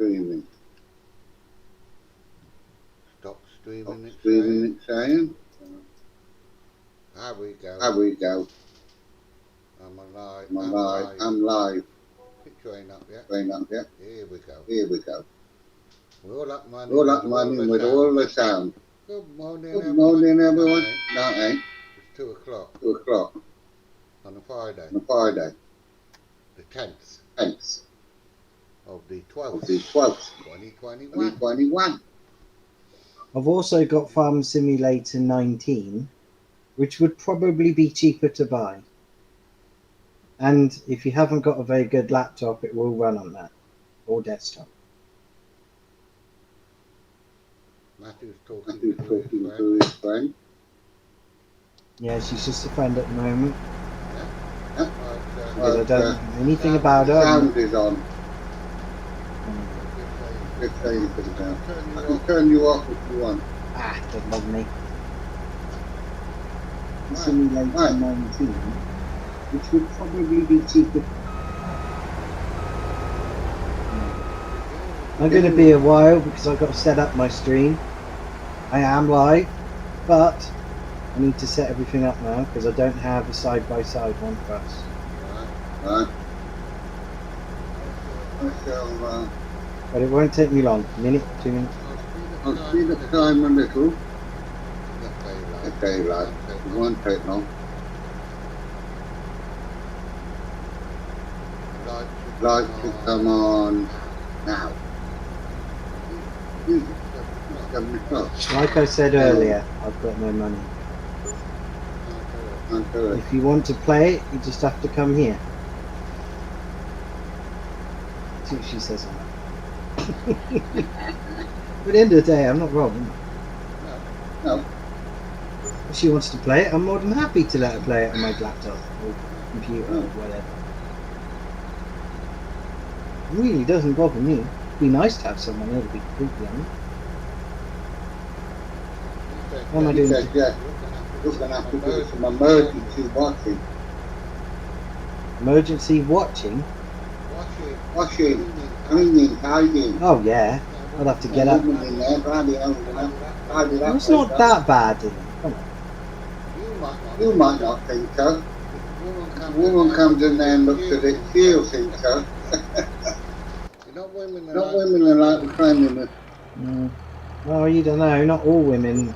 streaming. Stop streaming, Stop streaming, it's saying. There we go. There we go. I'm alive. I'm live. Picture ain't up yet. Here we go. We're all up running, with all the sound. Good morning, Good morning, everyone. No, It's 2 o'clock. 2 o'clock. On a Friday. The 10th. Of the 12th. 2021. I've also got Farm Simulator 19, which would probably be cheaper to buy. And if you haven't got a very good laptop, it will run on that, or desktop. Matthew's talking to his friend. Yeah, she's just a friend at the moment. Yeah. Because I don't know anything about her. Sound is on. I can turn you off if you want. Don't bother me. Simulator 19, which would probably be cheaper. I'm going to be a while because I've got to set up my stream. I am live, but I need to set everything up now because I don't have a side-by-side one first. Right. I shall, But it won't take me long. A minute, 2 minutes. I'll speed up time a little. Okay, right. It won't take long. Lights should come on now. It's 7 o'clock. Like I said earlier, I've got no money. If you want to play it, you just have to come here. See what she says on that. But at the end of the day, I'm not wrong. No. If she wants to play it, I'm more than happy to let her play it on my laptop or computer or whatever. It really doesn't bother me. It'd be nice to have someone here to be completely honest. What am I doing? Yeah. You're going to have to do some emergency watching. Emergency watching? Washing, cleaning, tidying. Oh yeah, I'll have to get up. It's not that bad, is it? Come on. You might not think so. A woman comes in there and looks at it, she'll think so. Not women are like the cleanliness. Well, you don't know. Not all women are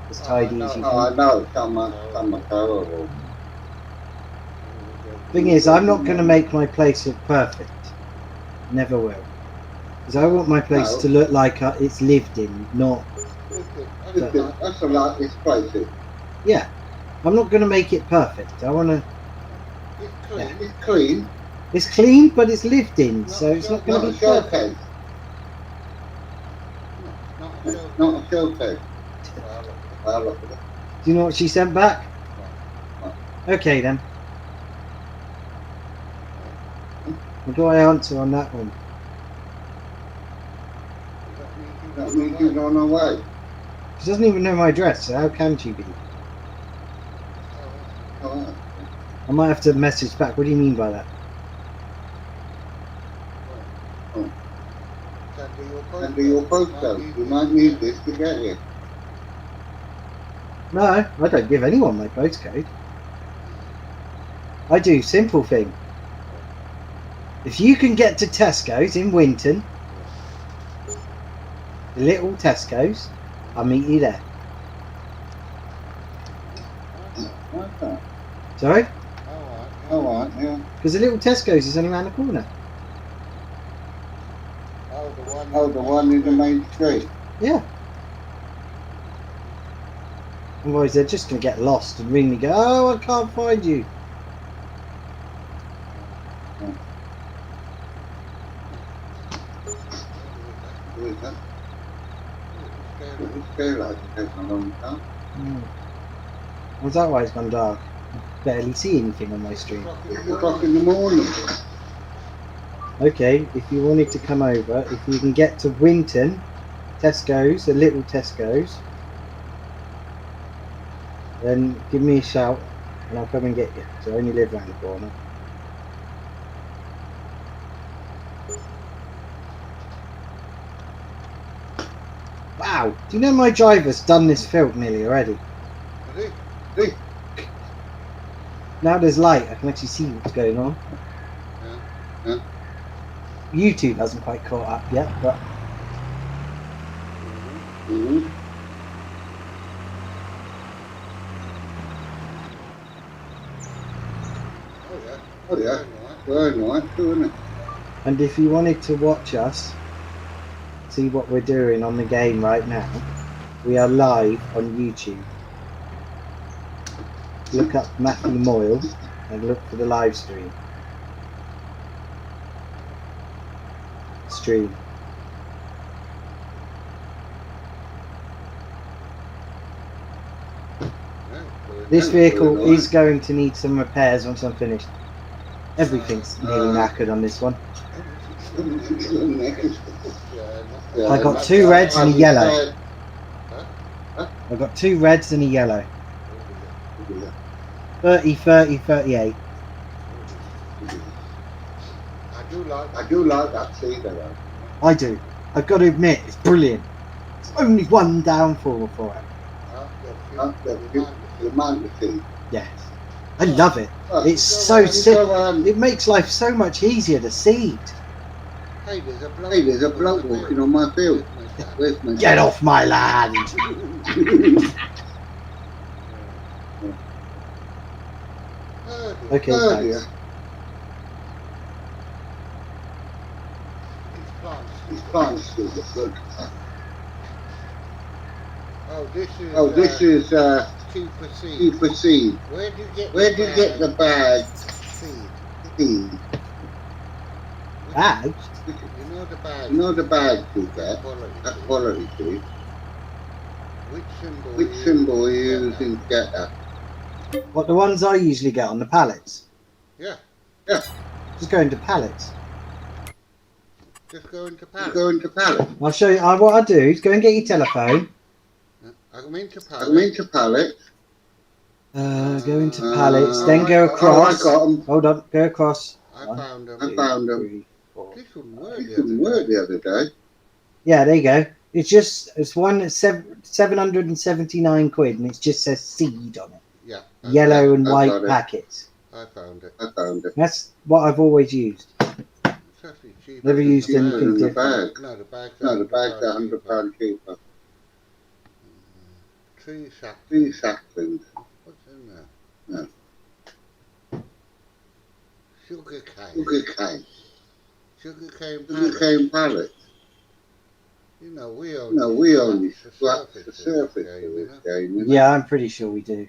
as tidy as you think. Oh, I know. Some are terrible. Thing is, I'm not going to make my place look perfect. Never will. Because I want my place to look like it's lived in, not... That's a lot this place is. Yeah. I'm not going to make it perfect. I want to... It's clean. It's clean, but it's lived in, so it's not going to be perfect. Not a showcase. I'll look at it. Do you know what she sent back? Okay then. What do I answer on that one? That means she's on her way. She doesn't even know my address, so how can she be? Oh, I might have to message back. What do you mean by that? Under your postcode. You might need this to get here. No, I don't give anyone my postcode. I do simple thing. If you can get to Tesco's in Winton, the little Tesco's, I'll meet you there. Okay. Sorry? Alright, yeah. Because the little Tesco's is only around the corner. Oh, the one in the main street. Yeah. Otherwise they're just going to get lost and ring me and go, oh, I can't find you. It's daylight takes a long time. Was that why it's gone dark? I barely see anything on my stream. 6 o'clock in the morning. Okay, if you wanted to come over, if you can get to Winton, Tesco's, the little Tesco's, then give me a shout and I'll come and get you. So I only live round the corner. Wow! Do you know my driver's done this filth nearly already? Has he? Now there's light, I can actually see what's going on. Yeah. YouTube hasn't quite caught up yet, but Mm-hmm. Oh yeah. Very nice, isn't it? and if you wanted to watch us, see what we're doing on the game right now, we are live on YouTube. Look up Matthew Moyle and look for the live stream. This vehicle is going to need some repairs once I'm finished. Everything's nearly knackered on this one. I got 2 reds and a yellow. I got 2 reds and a yellow. 30, 30, 38. I do like that Cedar though. I do. I've got to admit, it's brilliant. It's only one downfall for it. The amount of feed. Yes. I love it. It's so simple. It makes life so much easier to seed. Hey, there's a bloke walking on my field. Where's my Get off my land! Okay, thanks. These plants still look good. Oh, this is cheaper seed. cheaper seed. Where do you get the bag seed? Bags? You know the bag you get, quality that seed. quality seed. Which Which symbol are you using to get that? What, the ones I usually get on the pallets? Yeah, Just go into pallets. just go into You pallet. go into pallet. I'll show you. What I'll do is go and get your telephone. I go into I pallet. go into pallet. Go into pallets, then go Oh, I across. got them. Hold on, go across. I 1, found them. I found them. 3, 4. This wouldn't work It the didn't other work day. the other day. Yeah, there you go. It's one that's 779 quid, and it just says seed on it. Yeah, Yellow and I white got it. packets. I found it. I found it. That's what I've always used. It's actually cheaper. Never than used the anything bag. in the different. bag. No, the bag's No, the bag's £100 £100 cheaper. 3 sacks. 3 saplings. What's in there? No. Sugar cane. Sugar cane. Sugar cane Sugar pallet. cane pallet. You know, we only No, we only scratch scratch the surface of you this know? game. You know? Yeah, I'm pretty sure we do.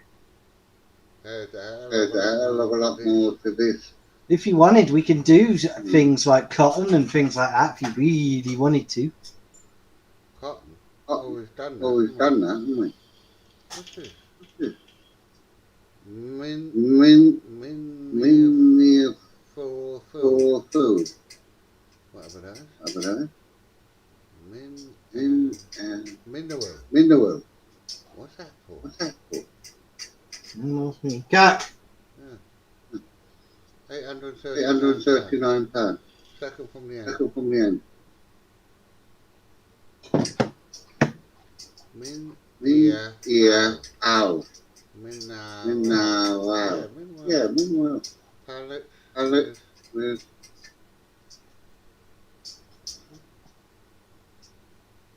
There's There's a hell of a lot more to this. If you wanted, we can do things like cotton and things like that if you really wanted to. Cotton. Oh, Always done that. always haven't done that, haven't we? we? What's this? this? Min Min for food. for food. Whatever that is. Have that? Min Mineral. mineral. What's that for? What's that for? Cat. £839. £839. Second from the end. Second from the end. Min Ear, owl. mineral. Wow. Mineral. Yeah, mineral. Pallet. Pallet with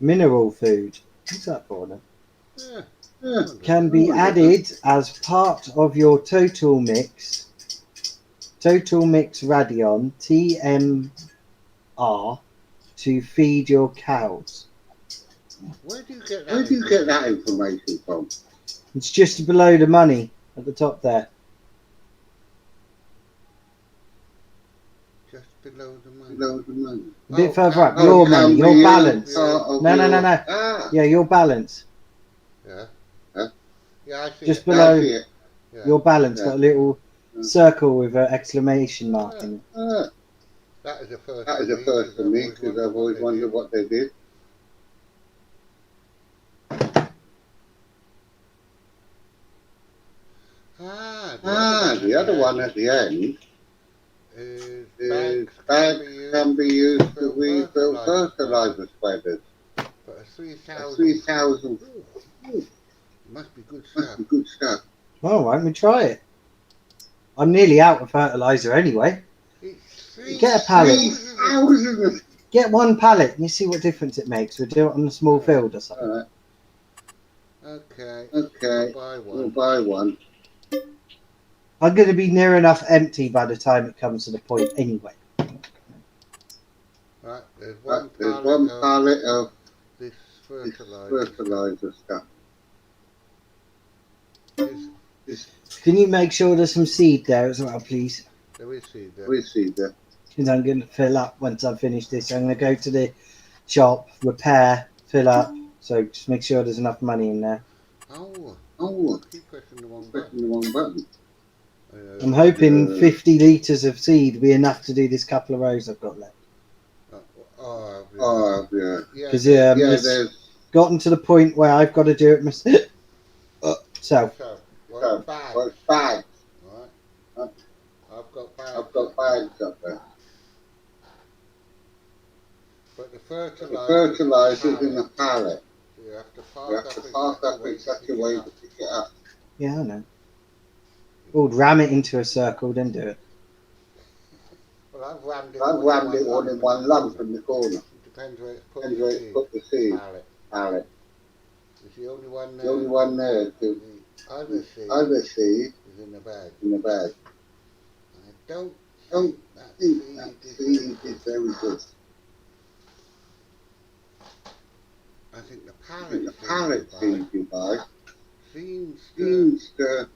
Mineral food. What's that for then? Yeah. yeah. Can be added as part of your Total Mix Radion TMR to feed your cows. Where do you get that? Where do you get that information from? It's just below the money at the top there. Just below the money. Below the money. A bit Oh, further up. oh, Your can money, be your used balance. part of No, no, your- no, no. Ah, Yeah, your balance. Yeah. Huh? Yeah, I see Just it. below I see it. Yeah. your balance. Yeah. Got a little Yeah. circle with an exclamation mark in it. Ah, That is the first. that is a first for me because I've always wondered what they did. The other one at the end is bags can be used to refill fertilizer spreaders. But a 3 3,000. 3,000. Must be good Must stuff. be good stuff. All right, we try it. I'm nearly out of fertilizer anyway. It's Get a pallet. 3,000. Get one pallet and you see what difference it makes. We'll do it on a small field or something. Alright, Okay. okay. I'll buy We'll one. buy one. I'm going to be near enough empty by the time it comes to the point anyway. Right, there's Right, one there's one pallet of this this fertilizer. fertilizer stuff. Can you make sure there's some seed there as well, please? There is seed there. We see that. Because I'm going to fill up once I've finished this. I'm going to go to the shop, repair, fill up. So just make sure there's enough money in there. Oh, Keep pressing the wrong pressing button. the wrong button. I'm hoping 50 litres of seed will be enough to do this couple of rows I've got left. Oh, yeah. Oh, yeah. Because Yeah, it's there's gotten to the point where I've got to do it myself. So, Well, bags. well, bags. Right. I've got bags. I've got bags up there. But the The fertilizer's in the pallet. You have to You have to park up in such a way to pick it up. yeah, I know. We'll ram it into a circle, then do it. Well, I've rammed it all in one lump in the corner. It depends where it's put And the where seed. it's put the seed. Pallet. Pallet. It's the only one there. The only one there. The The other seed seed is in the bag. in the bag. I don't Don't that think seed that is seed is very good. I think the I pallet think the pallet seed you buy seems to, seems to,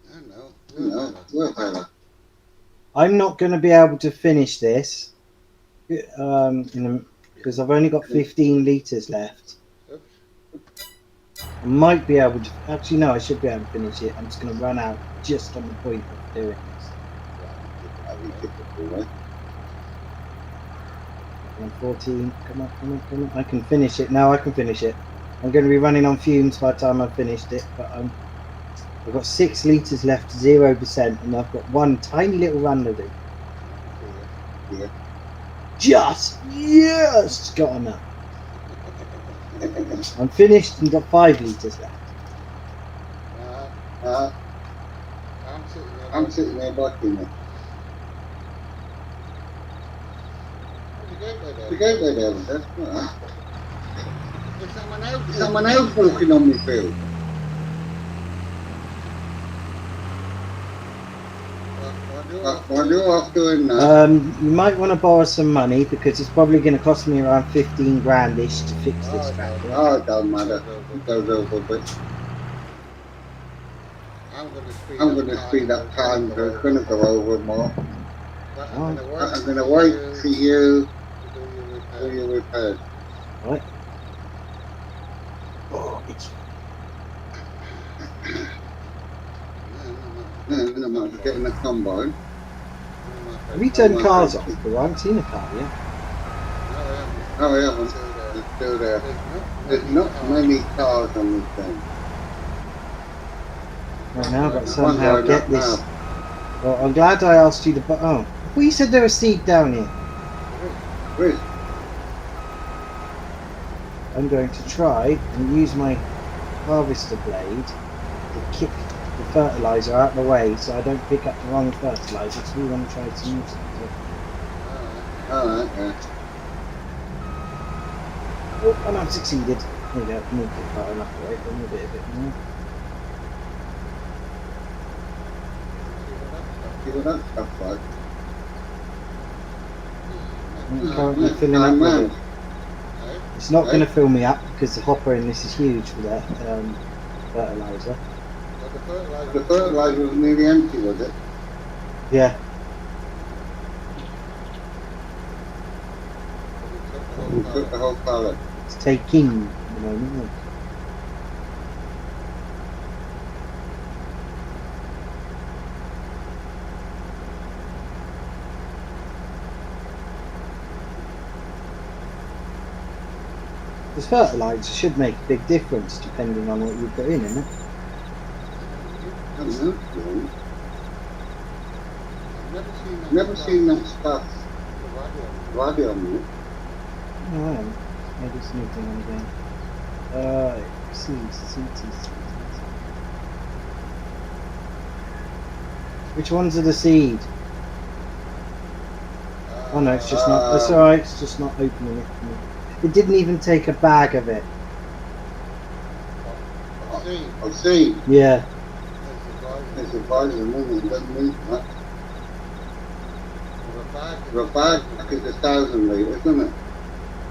I don't know, you know, work better. I'm not going to be able to finish this because I've only got 15 litres left. Oops. I might be able to. Actually, no, I should be able to finish it. I'm just going to run out just on the point of doing this. That'd be typical, right? I'm 14. Come on, come on, come on. I can finish it. Now I can finish it. I'm going to be running on fumes by the time I've finished it, but I've got 6 litres left, 0%, and I've got one tiny little run to do. Yeah. Yes! Got on that. I'm finished and got 5 litres left. I'm sitting there. I'm sitting there watching it. The gateway there was that. Right. There's Someone else walking on the field. What do I doing now? You might want to borrow some money because it's probably going to cost me around 15 grand-ish to fix this tractor. Oh, it don't matter. It goes over a bit. I'm going to speed up time, so it's going to go over more. I'm going to wait for you to do your repairs. Right. Oh, it's... Then I might be getting a combine. Have you turned cars off? Because I haven't seen a car yet. Oh, yeah, it's still there. There's not many cars on this thing. Right now, I've got to somehow get this. Well, I'm glad I asked you to. Oh, we said there was seed down here. Chris, I'm going to try and use my harvester blade to kick the fertilizer out of the way so I don't pick up the wrong fertilizer. So we want to try some new stuff. alright, yeah. Oh, and I've succeeded. There we go. Moved it far enough away. Move it a bit more. See what that stuff's like? I'm currently filling up with it. It's not going to fill me up because the hopper in this is huge for that fertilizer. The fertilizer was nearly empty, was it? Yeah. We took the whole pallet. It's taking at the moment. Look. This fertilizer should make a big difference depending on what you put in it. I don't know. Never seen that stuff. Radio on it. Oh, maybe it's new thing on again. Seeds. Which ones are the seed? Oh no, it's just not. That's alright, it's just not opening it for me. It didn't even take a bag of it. I see. I see. Yeah. It's a vitamin, it doesn't need much. For The bag is 1,000 litres, isn't it?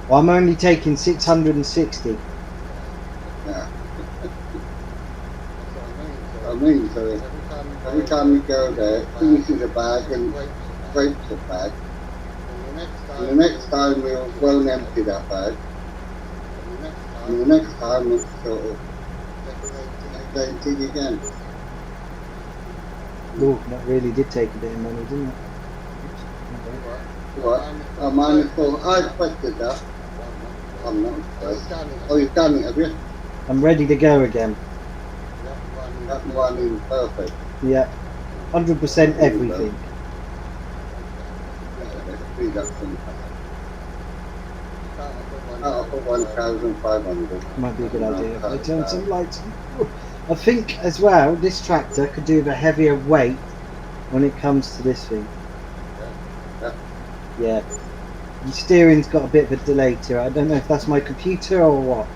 Well, I'm only taking 660. Yeah. That's what I mean, so every time you go there, it finishes a bag and scrapes a bag. And the next time we won't empty that bag. And the next time it's sort of empty again. Oh, that really did take a bit of money, didn't it? What? Oh, mine is full. I expected that. I'm not surprised. Oh, you've done it, have you? I'm ready to go again. That one is perfect. Yeah. 100% everything. Let's speed up some. I'll put 1,500. Might be a good idea if I turn some lights on. I think as well, this tractor could do with a heavier weight when it comes to this thing. Yeah. The steering's got a bit of a delay to it. I don't know if that's my computer or what.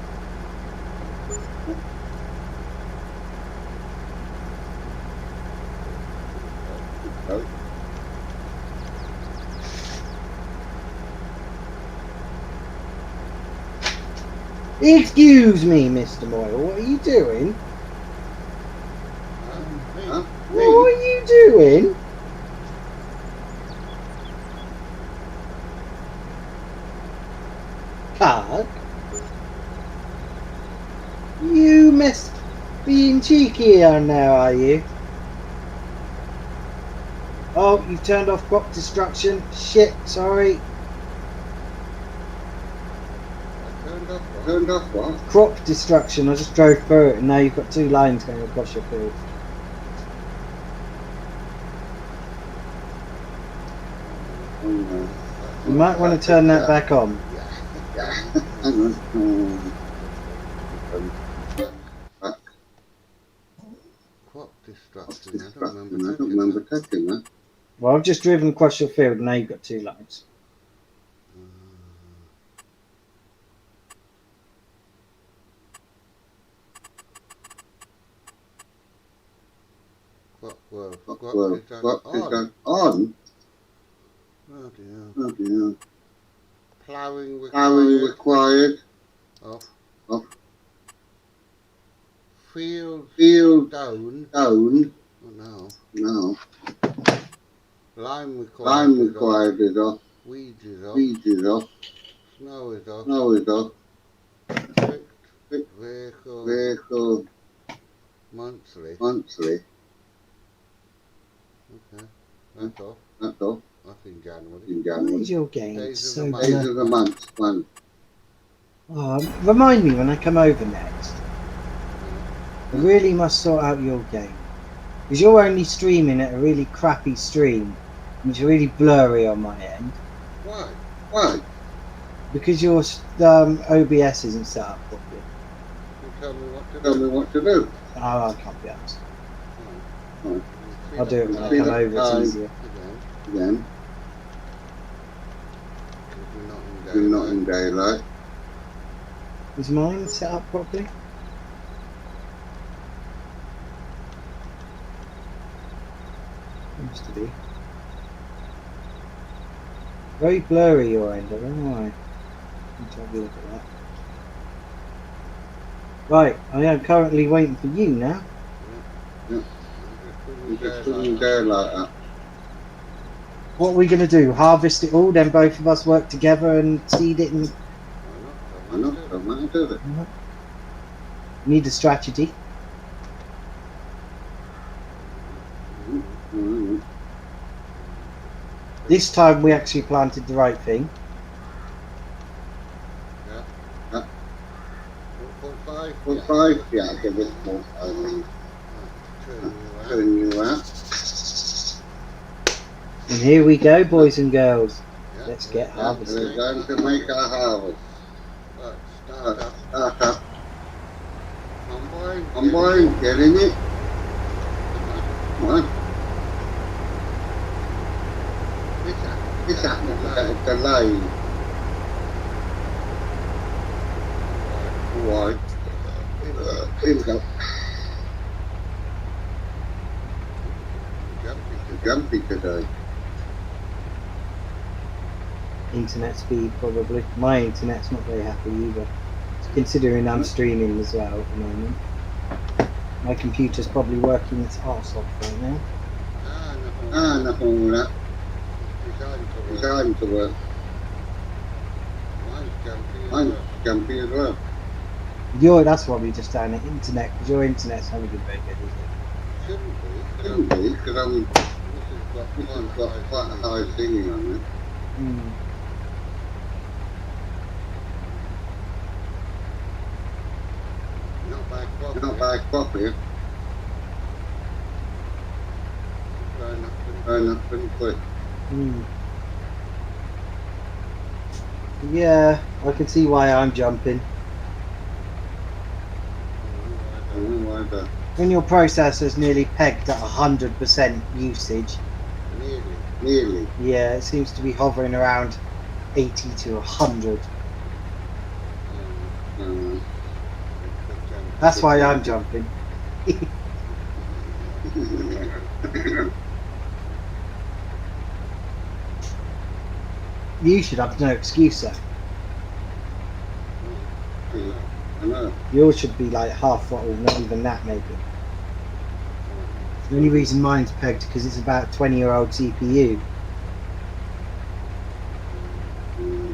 Excuse me, Mr. Moyle, what are you doing? Huh? What are you doing? Card? You must being cheeky here now, are you? Oh, you've turned off crop destruction. Shit, sorry. Turned off what? Crop destruction. I just drove through it and now you've got two lines going across your field. Oh, no. You might want to turn that back on. Yeah. Hang on. Crop destruction. I I don't don't remember touching that. Well, I've just driven across your field and now you've got two lines. Well, what is that on? Oh dear. Oh dear. Ploughing Plowing required. required. Off. Fields Field down. down. Oh no. No. Lime required. Lime required is off. Weeds is off. Weeds is off. Snow is off. Snow is off. Fixed vehicle Vehicle monthly. monthly. Okay. That's off. That's off. That's in January. In What January. is your game? Days of So the month. Days blur- of the month. One. Oh, remind me when I come over next. I really must sort out your game. Because you're only streaming at a really crappy stream. And it's really blurry on my end. Why? Why? Because your OBS isn't set up properly. You tell me what to Tell do. me what to do. Oh, I can't be asked. Oh, I'll do it when I Speed come up over, time. it's easier. Again. Again, Because we're not in daylight. Is mine set up properly? Seems to be. Very blurry your end, I don't know why. Let's have a look at that. Right, I am currently waiting for you now. We're just putting daylight up. What are we going to do? Harvest it all, then both of us work together and seed it and Why not? Don't matter, does it? need a strategy. Mm-hmm. This time we actually planted the right thing. 4.5. Put 5, yeah, give it more. Turn you out. And here we go, boys and girls. Let's get Yeah, harvested. we're going to make our harvest. Start up. Start up. won't get in it. Come on. It's It's happening without a delay. Right. Here we go. Jumpy today. Internet speed, probably. My internet's not very happy either. Considering I'm streaming as well at the moment. My computer's probably working its arse off right now. Nothing wrong with that. Deciding to work. Mine's jumpy as well. That's probably just down the internet, because your internet's never been very good, is it? Shouldn't be, because this has got quite a high thingy on it. Mm. Not bad coffee. Burn up pretty quick. Mm. Yeah, I can see why I'm jumping. I don't know why that. When your processor's nearly pegged at 100% usage, Nearly. yeah, it seems to be hovering around 80 to 100. That's why I'm jumping. You should have no excuse though. I know. Yours should be like half throttle, not even that maybe. The only reason mine's pegged because it's about 20-year-old CPU.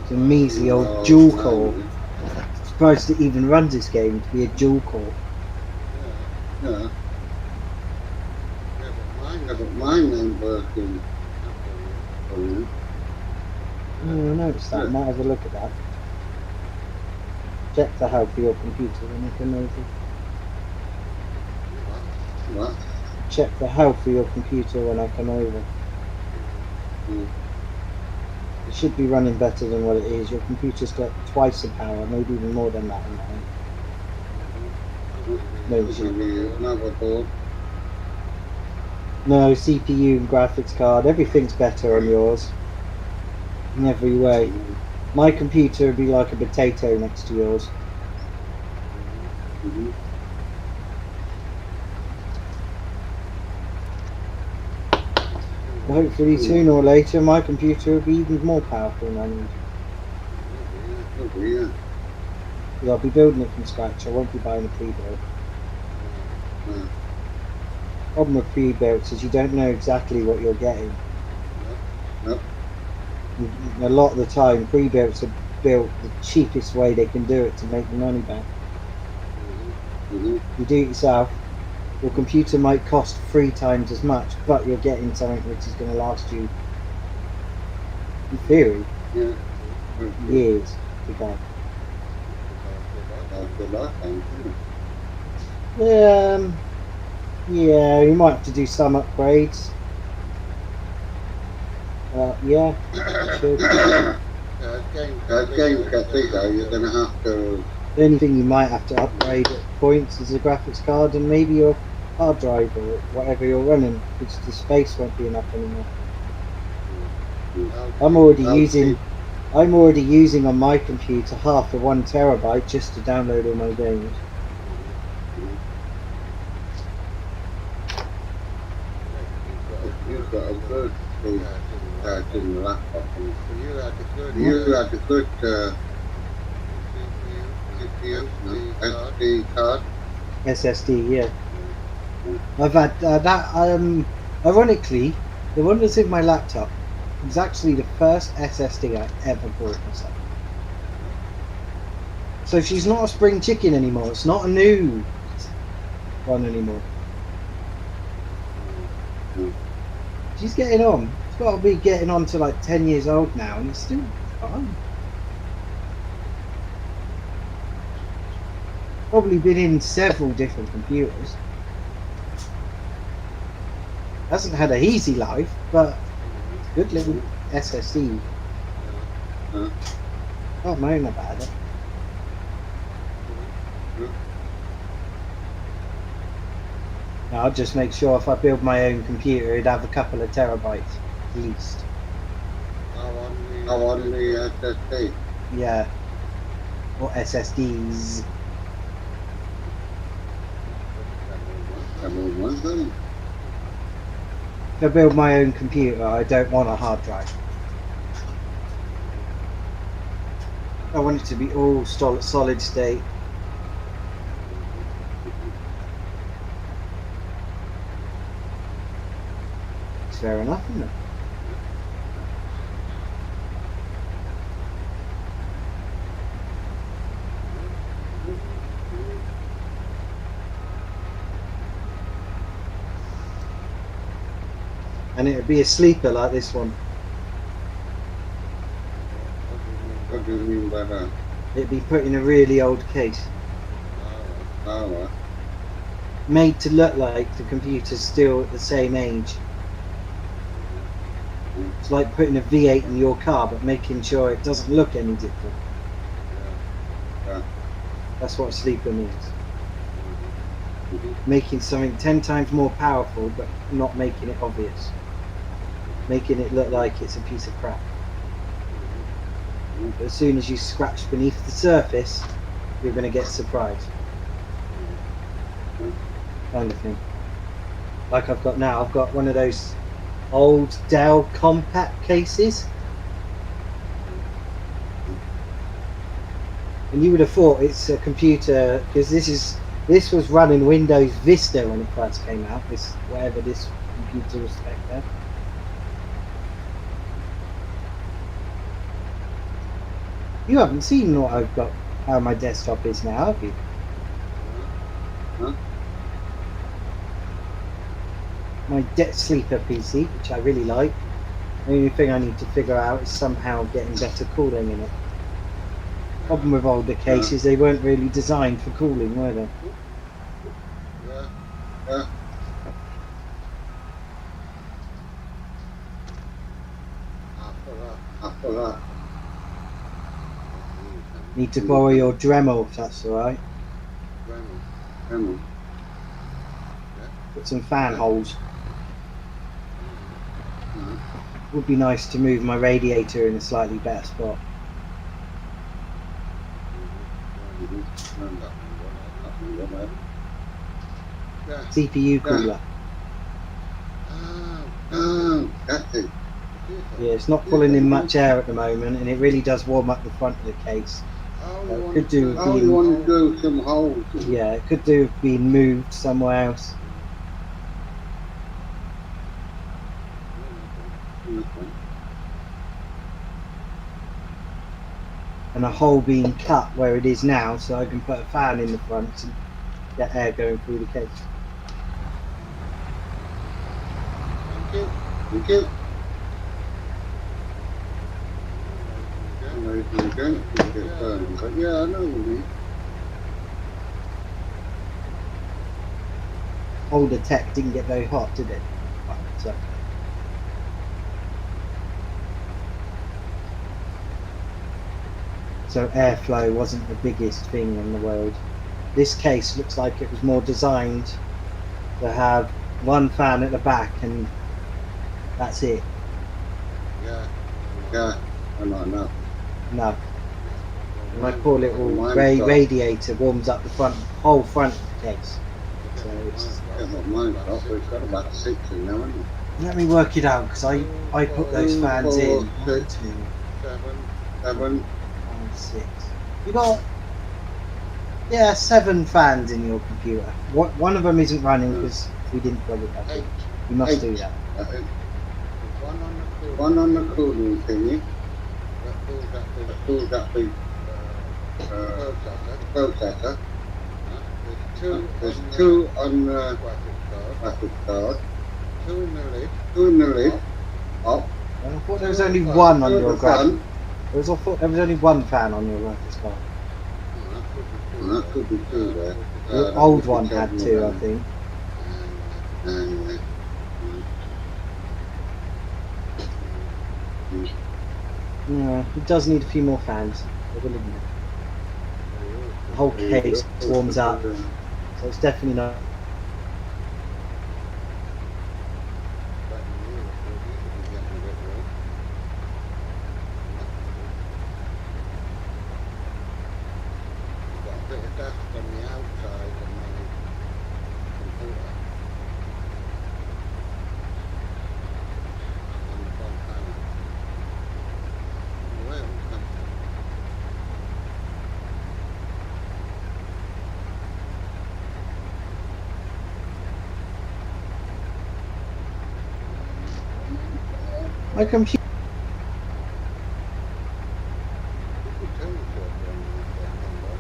It's a measly old dual core. Surprised it even runs this game to be a dual core. Yeah. But mine ain't working. Oh, Oh, I noticed that. Might have a look at that. Check the health of your computer when you come over. what? Check the health of your computer when I come over. Mm. It should be running better than what it is. Your computer's got twice the power, maybe even more than that in mine. No, it shouldn't. Motherboard. No, CPU and graphics card, everything's better on yours. In every way. My computer would be like a potato next to yours. Mm-hmm. Hopefully sooner or later my computer will be even more powerful than I need. Oh, yeah. Because I'll be building it from scratch, I won't be buying a pre-built. Yeah. Problem with pre-builts is you don't know exactly what you're getting. Nope. A lot of the time pre-builts are built the cheapest way they can do it to make the money back. Mm-hmm. You do it yourself, your computer might cost 3 times as much, but you're getting something which is going to last you, in theory, Yeah. years to go. Good luck, thank you. Yeah, you might have to do some upgrades. Yeah, should. Game cut bigger, you're going to have to. The only thing you might have to upgrade at points is the graphics card and maybe your hard drive or whatever you're running, because the space won't be enough anymore. I'm already using on my computer half of 1 terabyte just to download all my games. You've got a good speed in the laptop. You had a good SD card. SSD, yeah. I've had that. Ironically, the one that's in my laptop was actually the first SSD I ever bought myself. So she's not a spring chicken anymore. It's not a new one anymore. She's getting on. It's got to be getting on to like 10 years old now, and it's still fine. Probably been in several different computers. Hasn't had a easy life, but it's a good little SSD. Can't moan about it. I'll just make sure if I build my own computer, it'd have a couple of terabytes at least. Oh, on the SSD. Yeah, or SSDs. If I build my own computer, I don't want a hard drive. I want it to be all solid state. It's fair enough, isn't it? And it would be a sleeper like this one. What do you mean by that? It'd be put in a really old case, Oh, made to look like the computer's still at the same age. It's like putting a V8 in your car, but making sure it doesn't look any different. yeah. That's what a sleeper means. Making something 10 times more powerful, but not making it obvious. Making it look like it's a piece of crap. But as soon as you scratch beneath the surface, you're going to get surprised. Kind of thing. Like I've got now, I've got one of those old Dell compact cases. And you would have thought it's a computer, because this was running Windows Vista when it first came out, this whatever this computer was spec there. You haven't seen what I've got, how my desktop is now, have you? Huh? My Sleeper PC, which I really like. The only thing I need to figure out is somehow getting better cooling in it. Problem with older cases, they weren't really designed for cooling, were they? Yeah. Yeah. After that. Need to borrow your Dremel if that's alright. Dremel. Put some fan holes. Uh, Would be nice to move my radiator in a slightly better spot. Yeah. CPU cooler. Oh, that's it. Yeah, it's not pulling in much air at the moment, and it really does warm up the front of the case. Could do with Oh, you being, want to do some holes? yeah, it could do with being moved somewhere else. And a hole being cut where it is now, so I can put a fan in the front and get air going through the case. Thank you. But yeah, I know what you mean. Older tech didn't get very hot, did it? So, airflow wasn't the biggest thing in the world. This case looks like it was more designed to have one fan at the back and that's it. Yeah. Yeah. I know. No. And my poor little radiator warms up the whole front of the case. So it's, Yeah, but mine's got, but it's got about 6 in there, hasn't it? let me work it out, because I put those fans in. 1, 2, 7. 5, 6. You got 7 fans in your computer. One of them isn't running because we didn't plug it back in. You must do that. One on the cooling thingy. That pulls up the processor. There's 2 on the graphics card. 2 in the lid. Up. I thought there was only one on your graphics. I thought there was only one fan on your graphics card. That could be 2 there. The old one had 2, I think. Yeah, it does need a few more fans. I will admit. The whole case warms up, so it's definitely not. bit of dust on the outside of my computer. On the front panel. Where it all come from? My computer. People tell me to have done that number.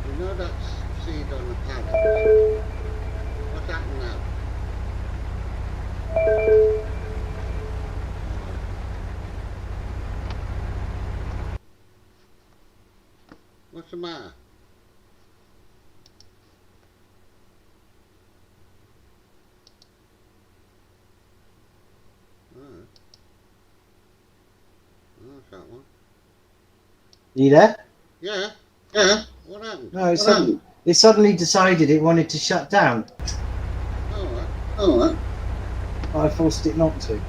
You know that seed on the pallet? What's happened now? What's the matter? That's that one. You there? Yeah. Yeah. What happened? No, it suddenly decided it wanted to shut down. Alright. Alright. I forced it not to.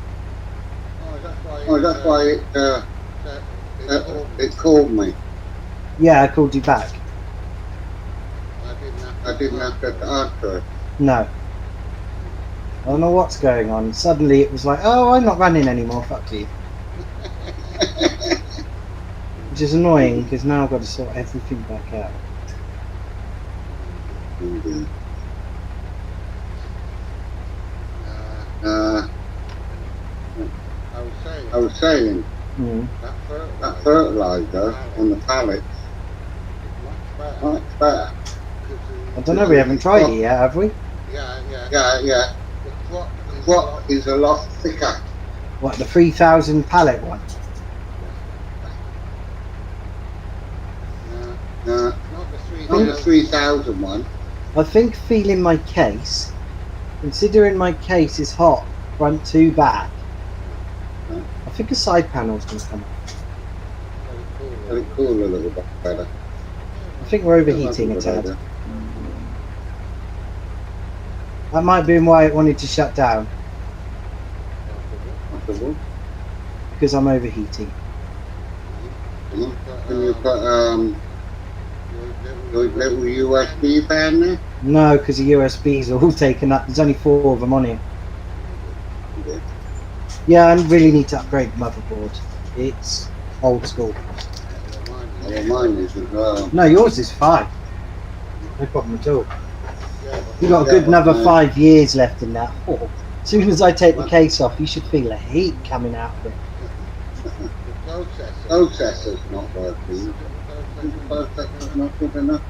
Oh, that's why It called me. Yeah, I called you back. I didn't have to answer it. No. I don't know what's going on. Suddenly it was like, oh, I'm not running anymore, fuck you. Which is annoying because now I've got to sort everything back out. Indeed. I was saying that fertilizer on the pallets much better. I don't know, we haven't tried it yet, have we? Yeah. The crop is a lot thicker. What, the 3,000 pallet one? Not the 3,000 one. I think feeling my case, considering my case is hot, front to back, I think a side panel's going to come up. Let it cool a little bit better. I think we're overheating a tad. That might be why it wanted to shut down, Possible. because I'm overheating. Can you put your little USB fan there? No, because the USBs are all taken up. There's only 4 of them on here. Yeah, I really need to upgrade the motherboard. It's old school. Well, mine is as well. No, yours is fine. No problem at all. You've got a good another 5 years left in that. Oh, as soon as I take the case off, you should feel the heat coming out of it. Processor's not working. The processor's not good enough.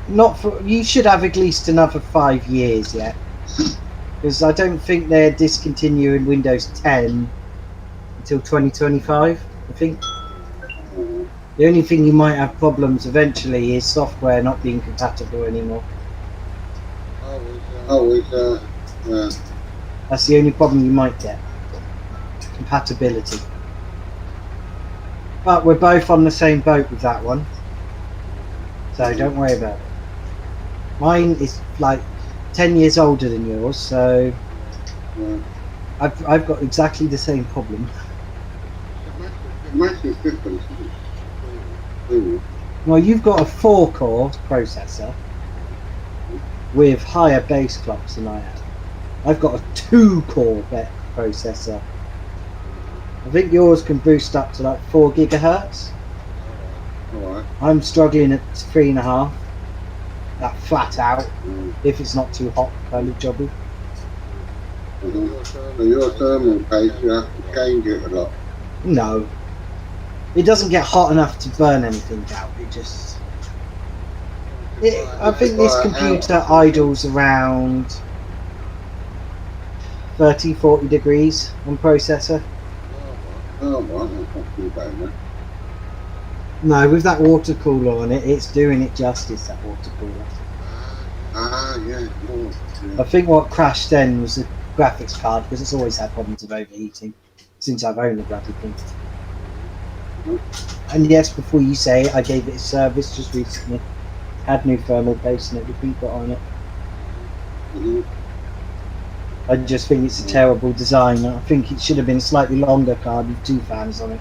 Not for. You should have at least another 5 years yet, because I don't think they're discontinuing Windows 10 until 2025. I think the only thing you might have problems eventually is software not being compatible anymore. That's the only problem you might get. Compatibility. But we're both on the same boat with that one, so don't worry about it. Mine is like 10 years older than yours, so I've got exactly the same problem. Massive difference. Well, you've got a 4-core processor with higher base clocks than I have. I've got a 2-core processor. I think yours can boost up to like 4 gigahertz. Alright. I'm struggling at 3.5. That flat out, if it's not too hot, kind of jobby. For your thermal case, you have to change it a lot. No, it doesn't get hot enough to burn anything out. It just. I think this computer idles around 30-40 degrees on processor. Oh, well, that's not too bad, then. No, with that water cooler on it, it's doing it justice, that water cooler. Yeah. I think what crashed then was the graphics card, because it's always had problems of overheating since I've owned the bloody thing. And yes, before you say it, I gave it a service just recently. Had new thermal paste and everything put on it. I just think it's a terrible design. I think it should have been a slightly longer card with 2 fans on it.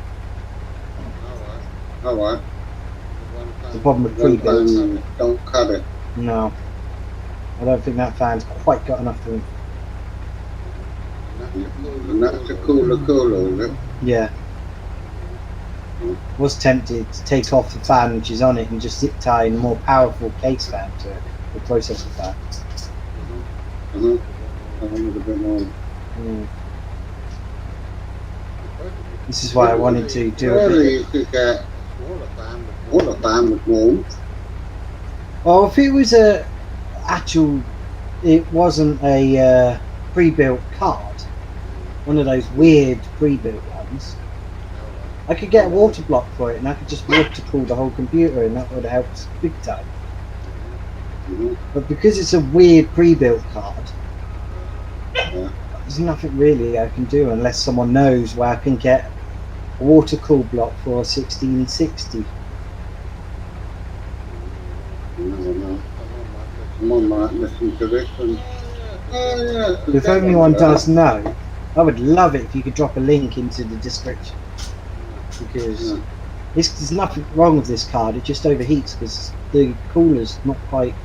All right. All right. The problem with Don't pre-builds. don't cut it. No. I don't think that fan's quite got enough room. And that's a cooler, is it? Yeah. Was tempted to take off the fan which is on it and just zip tie a more powerful case fan to it, the processor fan. I wanted a bit more. Mm. This is why I wanted to do a Surely bit. you could get Smaller fan with all the fan with warmth. Well, if it was a actual, it wasn't a pre-built card, one of those weird pre-built ones, I could get a water block for it and I could just water cool the whole computer and that would have helped big time. But because it's a weird pre-built card, there's nothing really I can do unless someone knows where I can get a water cool block for a 1660. No. Someone might listen to this and If anyone does know, I would love it if you could drop a link into the description, because there's nothing wrong with this card, it just overheats because the cooler's not quite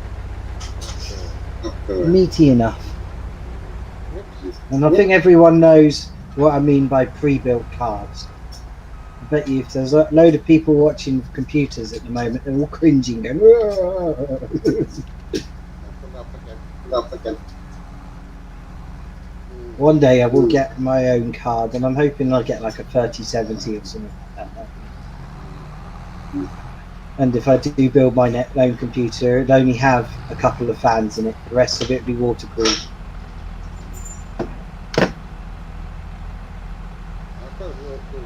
meaty enough. And I think everyone knows what I mean by pre-built cards. I bet you if there's a load of people watching computers at the moment, they're all cringing, going, Up again. One day I will get my own card, and I'm hoping I'll get like a 3070 or something like that. And if I do build my own computer, it'll only have a couple of fans in it. The rest of it will be water cooled.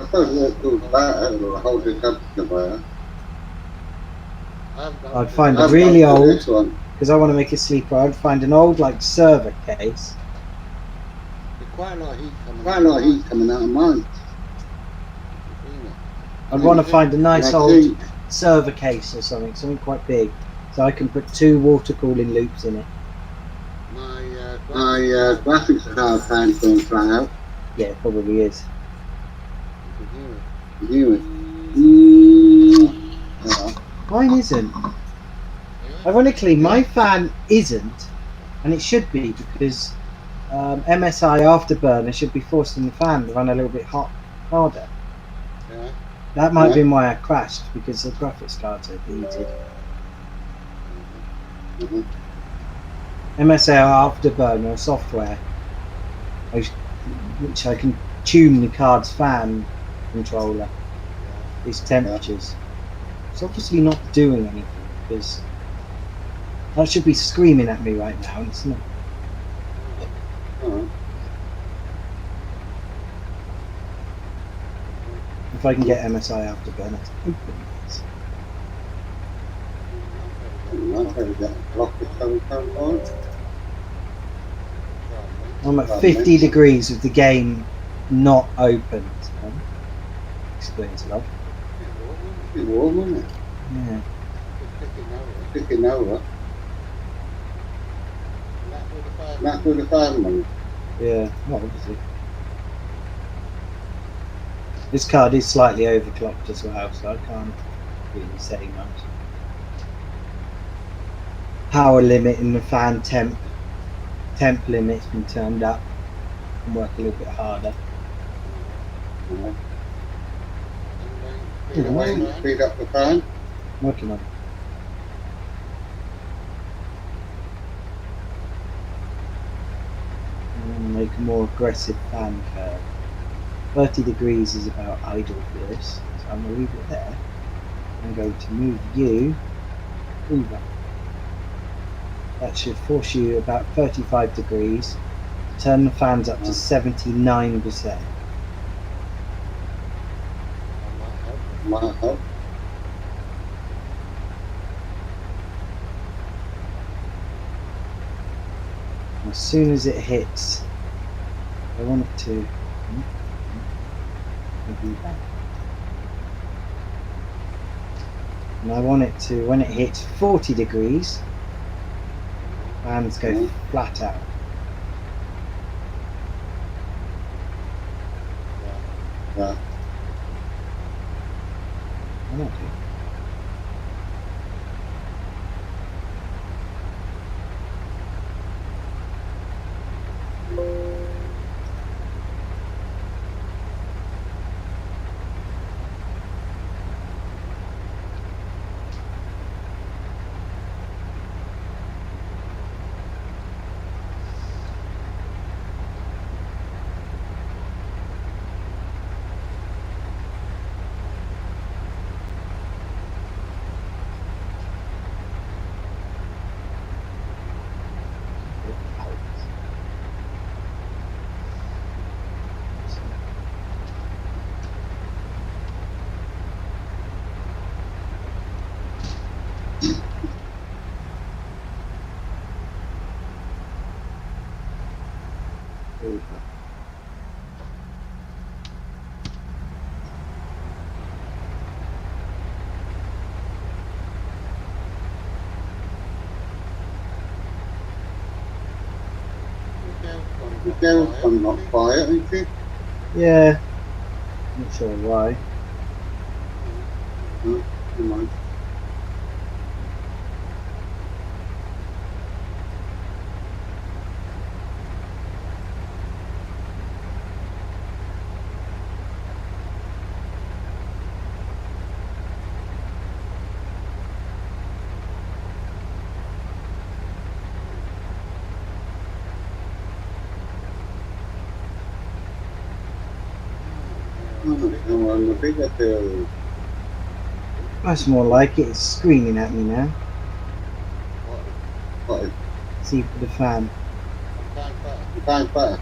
I suppose what goes better will hold the temperature better. I'd find a I've really got old, this one. because I want to make a sleeper, I'd find an old like server case. Quite a lot of heat coming Quite a lot of heat coming out of mine. I'd want to find a nice I old think server case or something quite big, so I can put 2 water cooling loops in it. my graphics card fan's going flat out. Yeah, it probably is. You hear it? Mine isn't. Ironically, my fan isn't, and it should be, because MSI Afterburner should be forcing the fan to run a little bit harder. Yeah. That might be why I crashed, because the graphics cards are heated. MSI Afterburner software, which I can tune the card's fan controller, these temperatures. It's obviously not doing anything, because that should be screaming at me right now, and it's not. If I can get MSI Afterburner to open this. I'm at 50 degrees with the game not opened. Explains a lot. It's warm, isn't it? Yeah. Ticking over. That's with the fan one. Yeah, well, obviously. This card is slightly overclocked as well, so I can't really say much. Power limit and the fan temp limit's been turned up and work a little bit harder. Speed up the fan. Working on it. Make a more aggressive fan curve. 30 degrees is about idle for this, so I'm going to leave it there. I'm going to move you over. That should force you about 35 degrees. Turn the fans up to 79%. Might help. As soon as it hits, I want it to. And I want it to, when it hits 40 degrees, fans go flat out. No. I don't know. The girl's one not quiet, isn't she? Yeah. Not sure why. No, never mind. I'm on the bigger hill. That's more like it. It's screaming at me now. What? See for the fan. You can't better.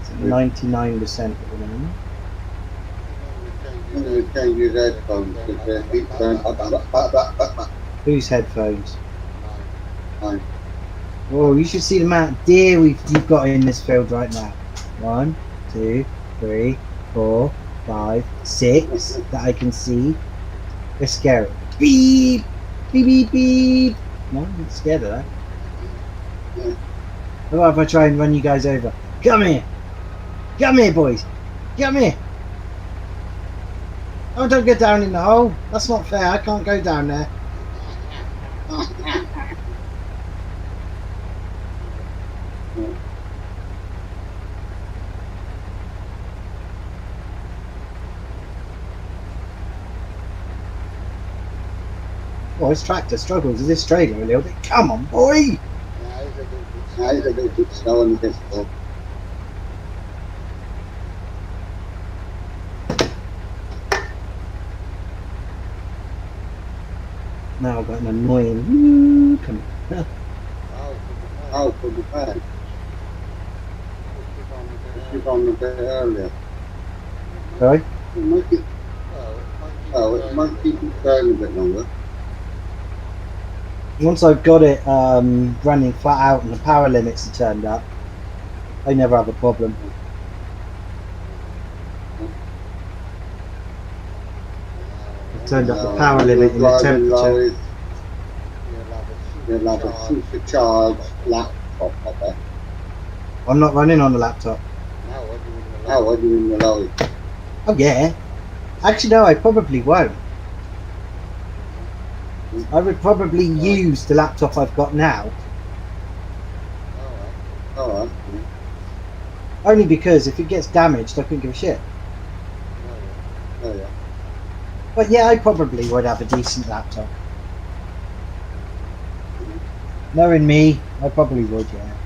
It's at 99% at the moment. I'm going to change his headphones because they keep going. Whose headphones? Mine. Oh, you should see the amount of deer you've got in this field right now. 1, 2, 3, 4, 5, 6 that I can see. They're scary. Beep! Beep, beep, beep! No, I'm not scared of that. Yeah. What if I try and run you guys over? Come here! Come here, boys! Come here! Oh, don't get down in the hole. That's not fair. I can't go down there. Oh, this tractor struggles with this trailer a little bit. Come on, boy! Now he's a bit slow on this ball. Now I've got an annoying woo coming. Oh, for the bag. She's on a bit earlier. Sorry? It might keep, it might keep it going a bit longer. Once I've got it running flat out and the power limits are turned up, I never have a problem. I've turned up the power limit and the temperature. You'll have a supercharged laptop up there. I'm not running on the laptop. How are you in the lorry? Oh yeah. Actually no, I probably won't. I would probably use the laptop I've got now. Alright. Only because if it gets damaged I couldn't give a shit. Oh yeah. But yeah, I probably would have a decent laptop. Knowing me, I probably would, yeah.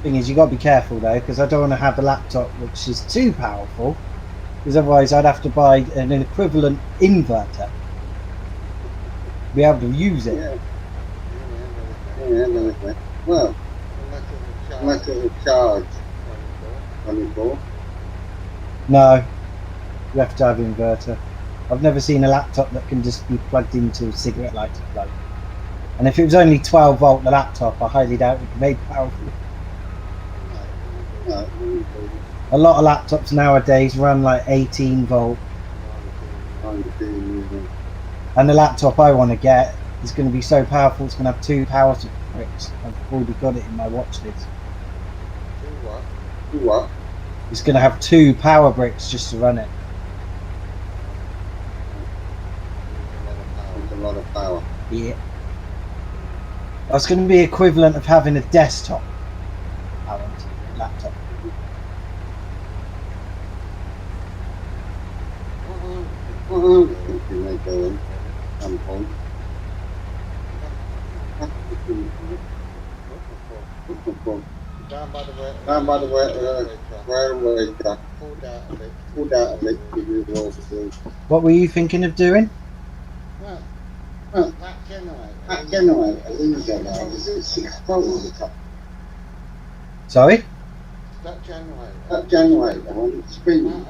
Thing is, you got to be careful though, because I don't want to have a laptop which is too powerful, because otherwise I'd have to buy an equivalent inverter to be able to use it. Yeah. Well, unless it will charge 24. No, you have to have an inverter. I've never seen a laptop that can just be plugged into a cigarette lighter plug. And if it was only 12 volt the laptop, I highly doubt it would be made powerful. No. A lot of laptops nowadays run like 18 volt. And the laptop I want to get is going to be so powerful it's going to have 2 power bricks. I've already got it in my watch list. Do what? It's going to have 2 power bricks just to run it. There's a lot of power. Yeah. That's going to be equivalent of having a desktop laptop. What I'm thinking they're doing at some point. Looking for Down by the railway track, pulled out of it. pulled out of it, give you the all to do. What were you thinking of doing? Well, Well, that generator. that generator, these generators, it's 6 volt on the top. Sorry? That generator. That generator, when it's spinning,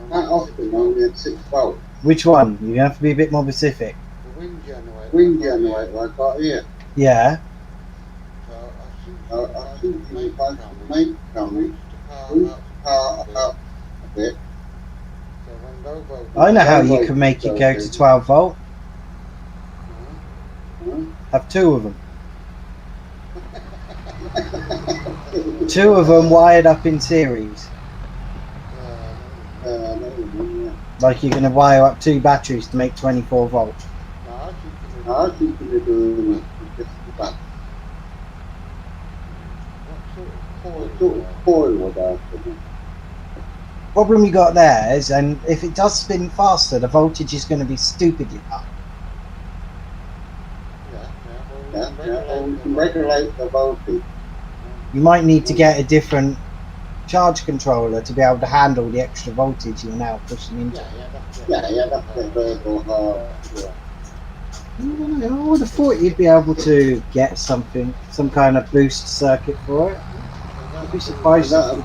That often only at 6 volt. Which one? You have to be a bit more specific. The wind generator. Wind generator I got here. Yeah. So I think if I could make something, power up a bit. So when low voltage. I know how you can make it go to 12 volt. Have 2 of them. 2 of them wired up in series. Like you're going to wire up 2 batteries to make 24 volt. I think you're doing just about What sort of coil would I think. Problem you got there is, and if it does spin faster, the voltage is going to be stupidly high. Or we can regulate the voltage. You might need to get a different charge controller to be able to handle the extra voltage you're now pushing into. Yeah, that's the variable hard. Yeah. I would have thought you'd be able to get something, some kind of boost circuit for it. I'd be surprised. That'll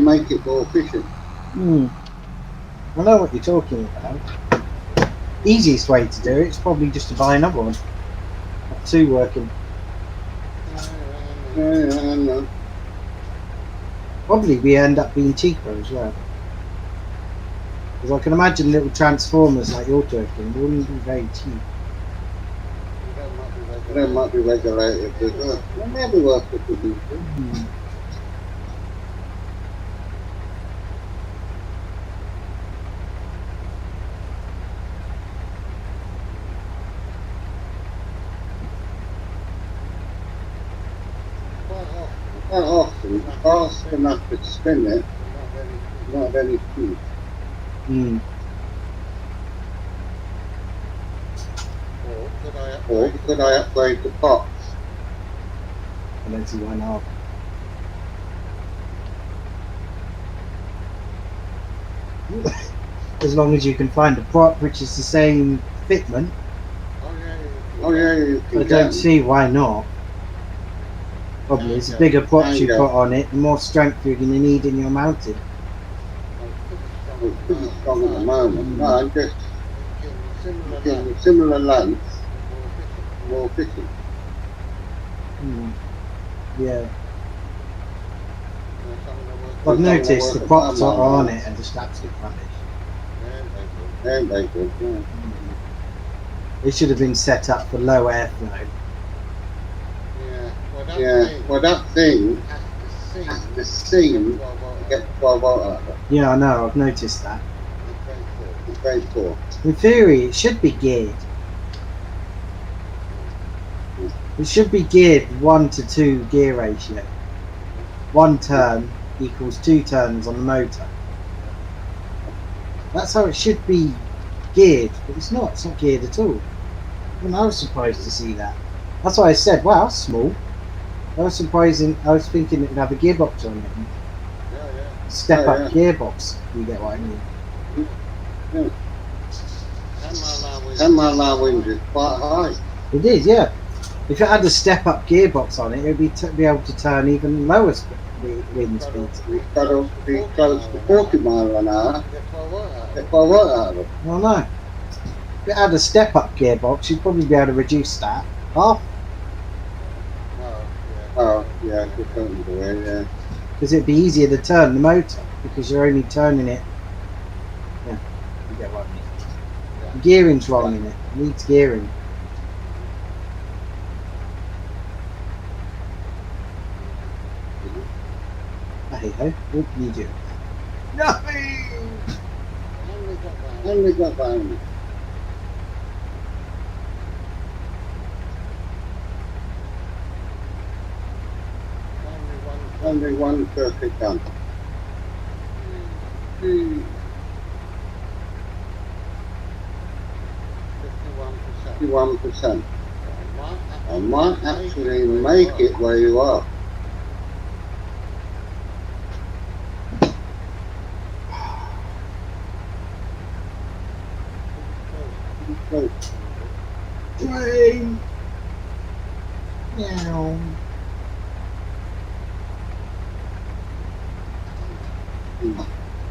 make it more efficient. I know what you're talking about. Easiest way to do it is probably just to buy another one. Have 2 working. Yeah, I know. Probably we end up being cheaper as well. Because I can imagine little transformers like you're talking wouldn't be very cheap. They might be regulated, but they may be worth it to do. Quite often, fast enough to spin it, not very cheap. Or could I upgrade the box? I don't see why not. As long as you can find a prop which is the same fitment, Oh yeah, you can I don't see why not. Probably it's the bigger props you put on it, the more strength you're going to need in your mounting. It's pretty strong at the moment. No, I'm just getting similar length, more efficient. Yeah. I've noticed the props that are on it are just absolute rubbish. They're very good, yeah. They should have been set up for low airflow. Yeah, well that thing has to seam to get 12 volt out of it. Yeah, I know, I've noticed that. It's very poor. In theory, it should be geared. It should be geared 1 to 2 gear ratio. 1 turn equals 2 turns on the motor. That's how it should be geared, but it's not geared at all. And I was surprised to see that. That's why I said, wow, that's small. I was surprising, I was thinking it would have a gearbox on it. Step up gearbox, you get what I mean. Yeah. 10 mile an hour wind is quite high. It is, yeah. If it had a step up gearbox on it, it would be able to turn even lower wind speeds. We've got to be close to 40 mile an hour. Get 12 volt out of it. Well, no. If it had a step up gearbox, you'd probably be able to reduce that half. Oh, yeah, good thing to do it, yeah. Because it'd be easier to turn the motor, because you're only turning it. Yeah, you get what I mean. The gearing's wrong in it. It needs gearing. hey ho, what can you do? No! Only got that. Only one circuit done. 51%. I might actually make it where you are. So, Train! Meow.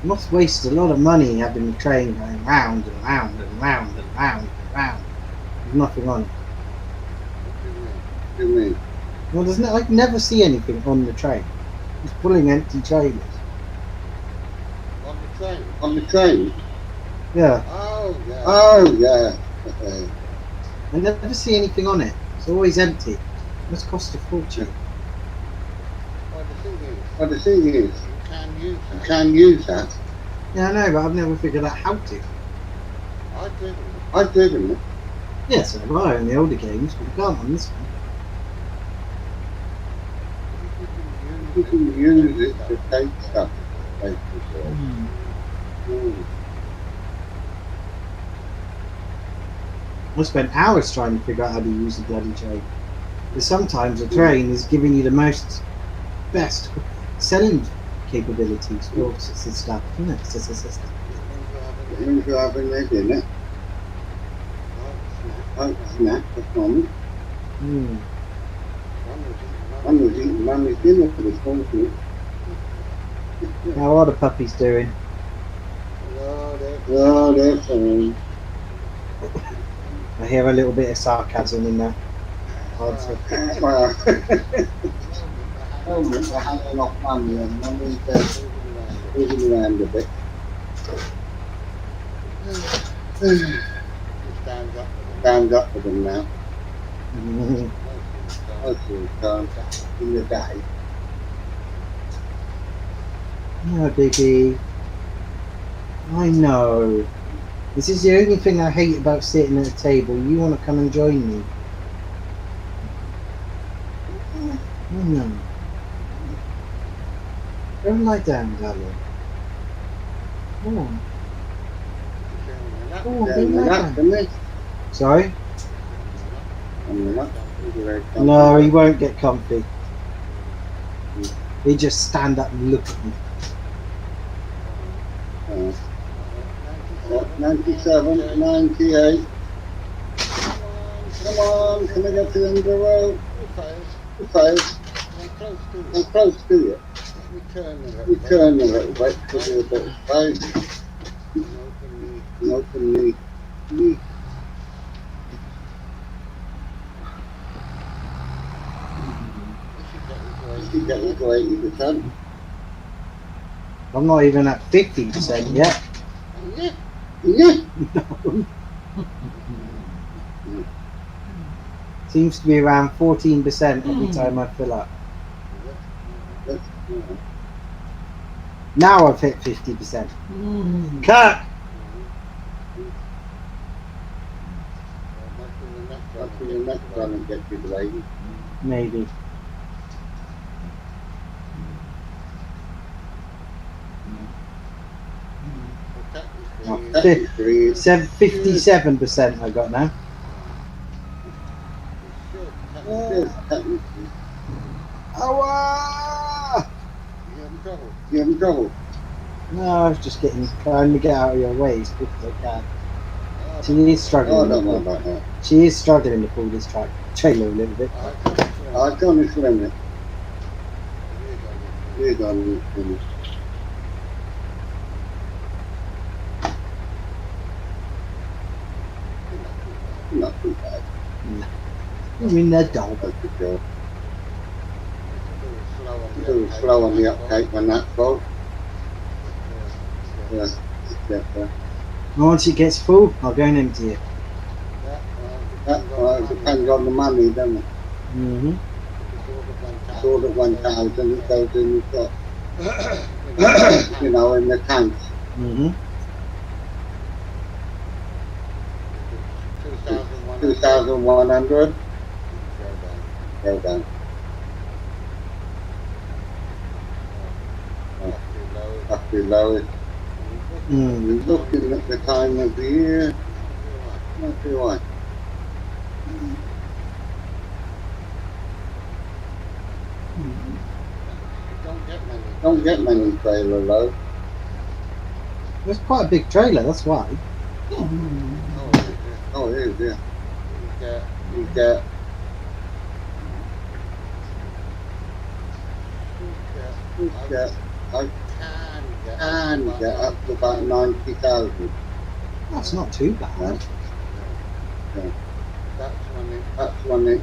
Must waste a lot of money having the train going round and round and round and round and round. There's nothing on it. what do you mean? Well, there's no, I never see anything on the train. It's pulling empty trailers. On the train. On the train? Yeah, Oh, yeah. Oh, yeah. Okay. I never see anything on it. It's always empty. It must cost a fortune. Well, the thing is, Well, the thing is, you can use you that. can use that. Yeah, I know, but I've never figured out how to. I've driven it. I've driven it. Yes, I've I in the older games, but you can't on this one. You can use it to take stuff, basically. Mm. I spent hours trying to figure out how to use the bloody train. Because sometimes a train is giving you the best selling capabilities for stuff, isn't it? It means you're having their dinner. Oh, snack at the moment. Hmm. One was eating mummy's dinner for this morning. How are the puppies doing? Oh, they're fine. I hear a little bit of sarcasm in that answer. Well, oh, they're hanging off mummy and mummy's moving around a bit. Stand up for them now. Most of the time in the day. No, Biggie. I know. This is the only thing I hate about sitting at a table. You want to come and join me. I know. Go and lie down, darling. Come on. Come on, Then go lie relax, down. isn't it? Sorry? And relax. No, he won't get comfy. He just stand up and look at me. 97, 98. Come on, can I get to the end of the road? You failed. I'm close to you. You turn a little bit to do a bit of space. And open the knee. You get it to 80%. I'm not even at 50% yet. Yeah. Seems to be around 14% every time I fill up. Now I've hit 50%. Cut! After the next one and get you to 80. Maybe. Well, technically, 57% I got now. yes, technically. Oh, You having trouble? no, I was just trying to get out of your way as quick as I can. She is Oh, struggling. don't worry about that. She is struggling to pull this trailer a little bit. I've done this limit. We're done this limit. Not too bad. I mean, they're dull. That's the job. A little slow on the uptake when that's full. Yeah, get there. Once it gets full, I'll go and empty it. That depends on the money, doesn't it? Mm-hmm. It's all at 1,000, it goes in the top. you know, in the tanks. Mm-hmm. 2,100. Go down. That's the lowest. Mm. Looking at the time of the year, not too high. Don't get many trailer loads. It's quite a big trailer, that's why. Oh, it is, yeah. You get I can get up to about 90,000. That's not too bad. Yeah. That's when it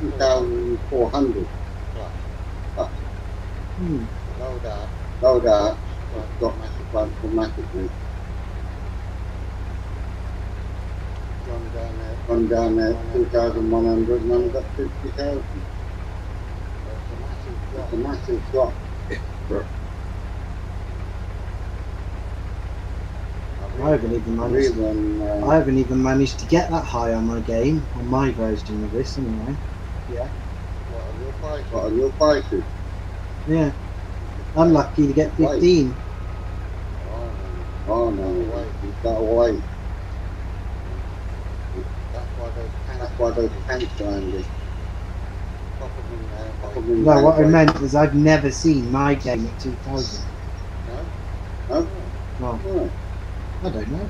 2,400. Hmm. Load out, got automatically. Gone down there 2,100 and I'm got 50,000. It's a massive drop. I haven't even managed. I haven't even managed to get that high on my game, on my version of this anyway. Yeah. What are your prices? Yeah. I'm lucky to get 15. Oh no, you've got to wait. That's why those tanks are handy. No, what I meant is I've never seen my game at 2000. No? Well, No. I don't know.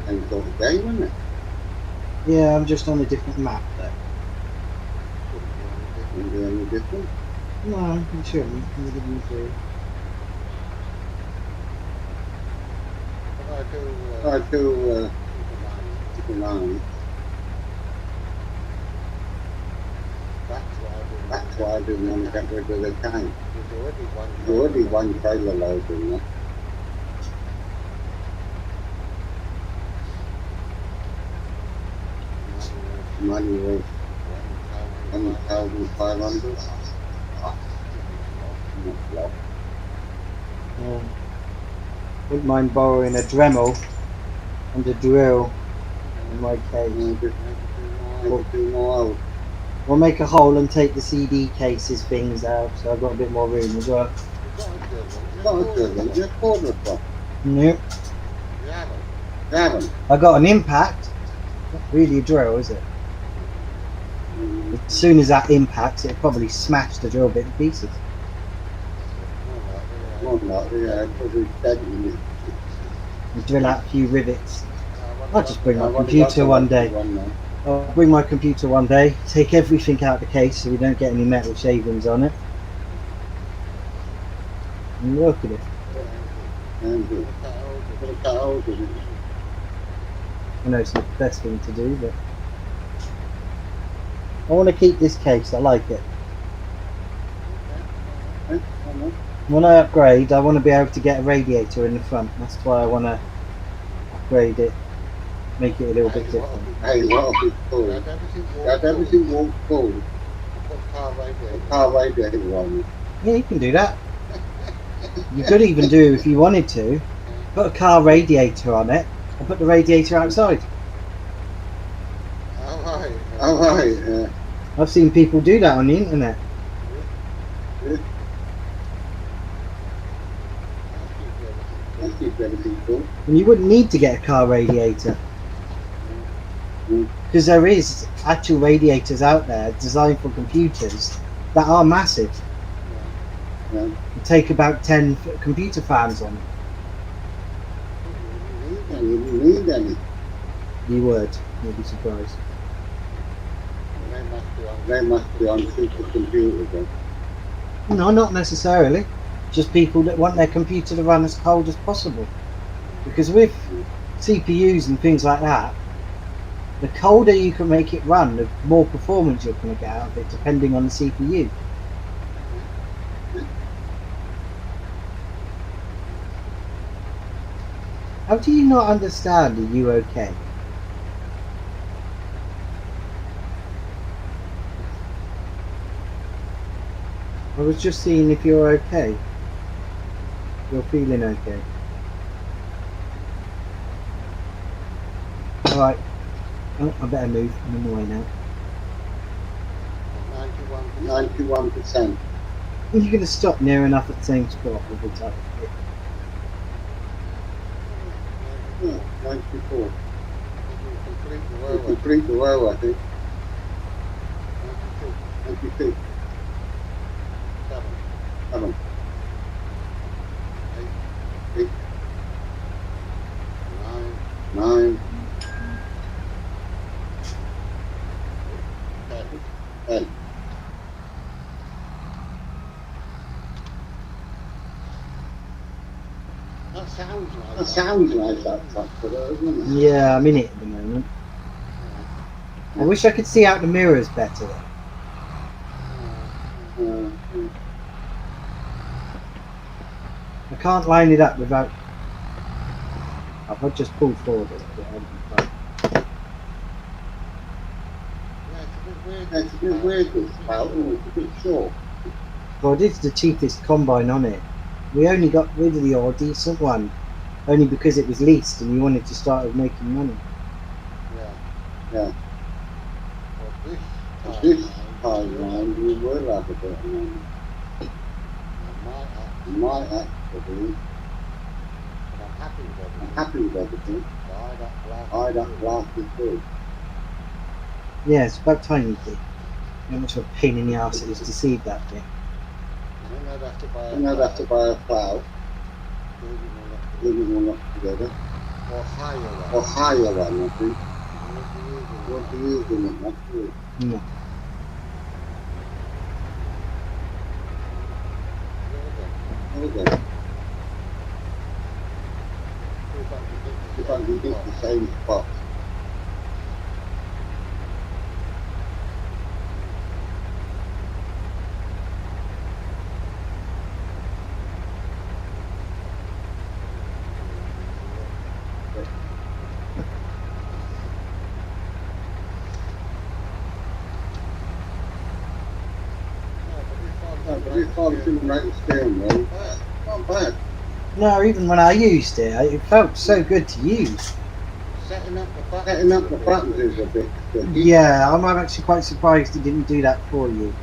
Same sort of game, isn't it? Yeah, I'm just on a different map though. Isn't there any different? No, it shouldn't. Neither do you do. Try to keep an eye. That's why I didn't want to get rid of the tank. There's already one trailer load in there. Money was 1,500. Yeah. Wouldn't mind borrowing a Dremel and a drill in my case. Just do more out. We'll make a hole and take the CD cases things out, so I've got a bit more room as well. Not a drill, just order from. Nope. You haven't? I got an impact. Not really a drill, is it? As soon as that impacts, it'll probably smash the drill bit to pieces. More than that, yeah, probably dead in it. And drill out a few rivets. I'll just bring my I've only got computer the one day. one now. I'll bring my computer one day, take everything out of the case so we don't get any metal shavings on it. And look at it. And put a cut holes in it. I know it's not the best thing to do, but I want to keep this case, I like it. Eh? I know. When I upgrade, I want to be able to get a radiator in the front. That's why I want to upgrade it, make it a little bit different. Hey, what'll be cool? Got everything all full. Car radiator on it. Yeah, you can do that. You could even do, if you wanted to, put a car radiator on it and put the radiator outside. Oh, right, yeah. I've seen people do that on the internet. That's keep everything cool. And you wouldn't need to get a car radiator. Because there is actual radiators out there designed for computers that are massive. Yeah. They take about 10 computer fans on it. You didn't need any. You would. You'd be surprised. They must be on supercomputers then. No, not necessarily. Just people that want their computer to run as cold as possible. Because with CPUs and things like that, the colder you can make it run, the more performance you're going to get out of it, depending on the CPU. How do you not understand? Are you okay? I was just seeing if you're okay. You're feeling okay. Alright. Oh, I better move. I'm on the way now. 91%. 91%. You're going to stop near enough at the same spot with the top. Yeah, 94. You complete the We railway. complete the row, I think. 92. 92. 7. 7. 8. 8. 9. 9. 10. 10. That sounds like That sounds like that tractor, though, doesn't it? Yeah, I'm in it at the moment. I wish I could see out the mirrors better. Uh, I can't line it up without. I've just pulled forward a little bit. I'll be fine. Yeah, it's a bit weird. It's a bit weird, this spout, isn't it? It's a bit short. God, it's the cheapest combine on it. We only got rid of the old decent one, only because it was leased and we wanted to start making money. Yeah. Yeah. But This time round, we will have a bit of money. I We might actually. but I'm happy with I'm everything. happy with everything. Buy that glass. I that last is good. Yeah, it's about time you did. How much of a pain in the arse it is to seed that thing. And then I'd have to buy a And I'd have to buy a plough, build it all up bring it all up together. or hire one. Or hire one, I think. You won't What be do you think of that? Good. No. using it. Okay. See if I can get If I can get the same spot. But if I was in the right steering wheel, not bad. No, even when I used it, it felt so good to use. Setting up the buttons. Setting up the buttons is a bit tricky. Yeah, I'm actually quite surprised it didn't do that for you.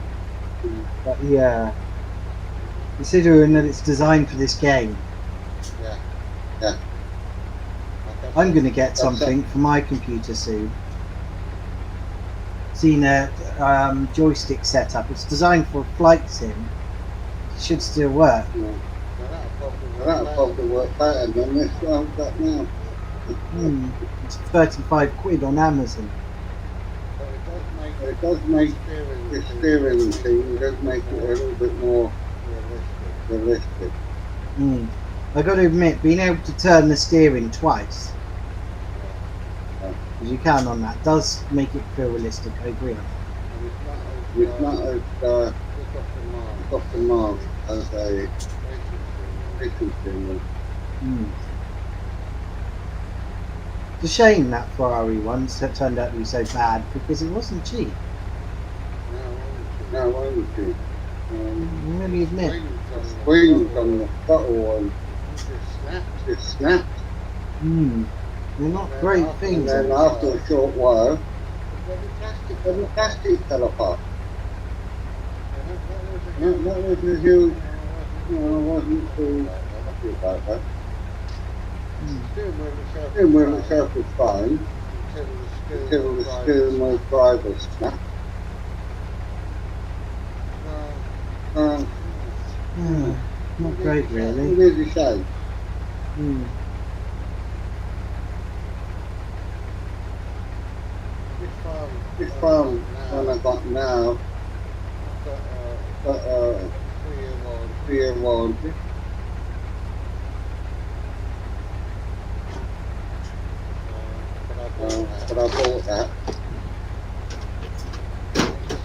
But yeah, considering that it's designed for this game, Yeah. Yeah. Like I I'm said, going to get something for my computer soon. Seen a joystick setup. It's designed for a flight sim. It should still work. Yeah. now that'll That'll probably probably work better than this one I've got now. It's 35 quid on Amazon. But it does make It does make the the steering thing, it does make it a little bit more realistic. realistic. I got to admit, being able to turn the steering twice, as you can on that, does make it feel realistic. I agree. And It's not as pick off the mark as a racing steering. It's a shame that Ferrari one turned out to be so bad because it wasn't cheap. No, won't you? I really admit. Springs on the throttle and Snapped. just snapped. They're not great And things. then after a short while, Bloody plastic. then the plastic fell apart. Yeah, That was a huge, I wasn't too happy about that. Steering wheel itself Steering wheel itself was fine until until the steering wheel driver snapped. Not great, really. It is a shame. This farm one I got now, got a 3-year warranty. But I bought that.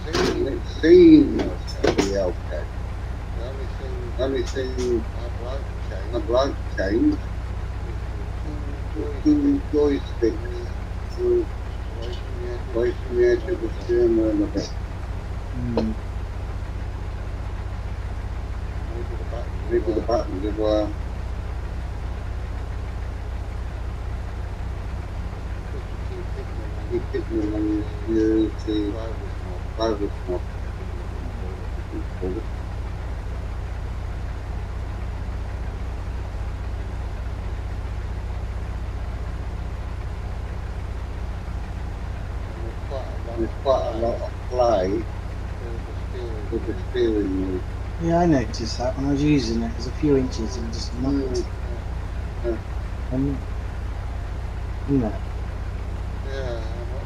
And it seems to be okay. The only thing I'd like to change is two joysticks to away from the edge of the steering wheel a bit. Maybe the buttons as well. use the driver's knob. There's quite a lot of play with the steering wheel. Yeah, I noticed that when I was using it. There's a few inches and just knocked. And, no.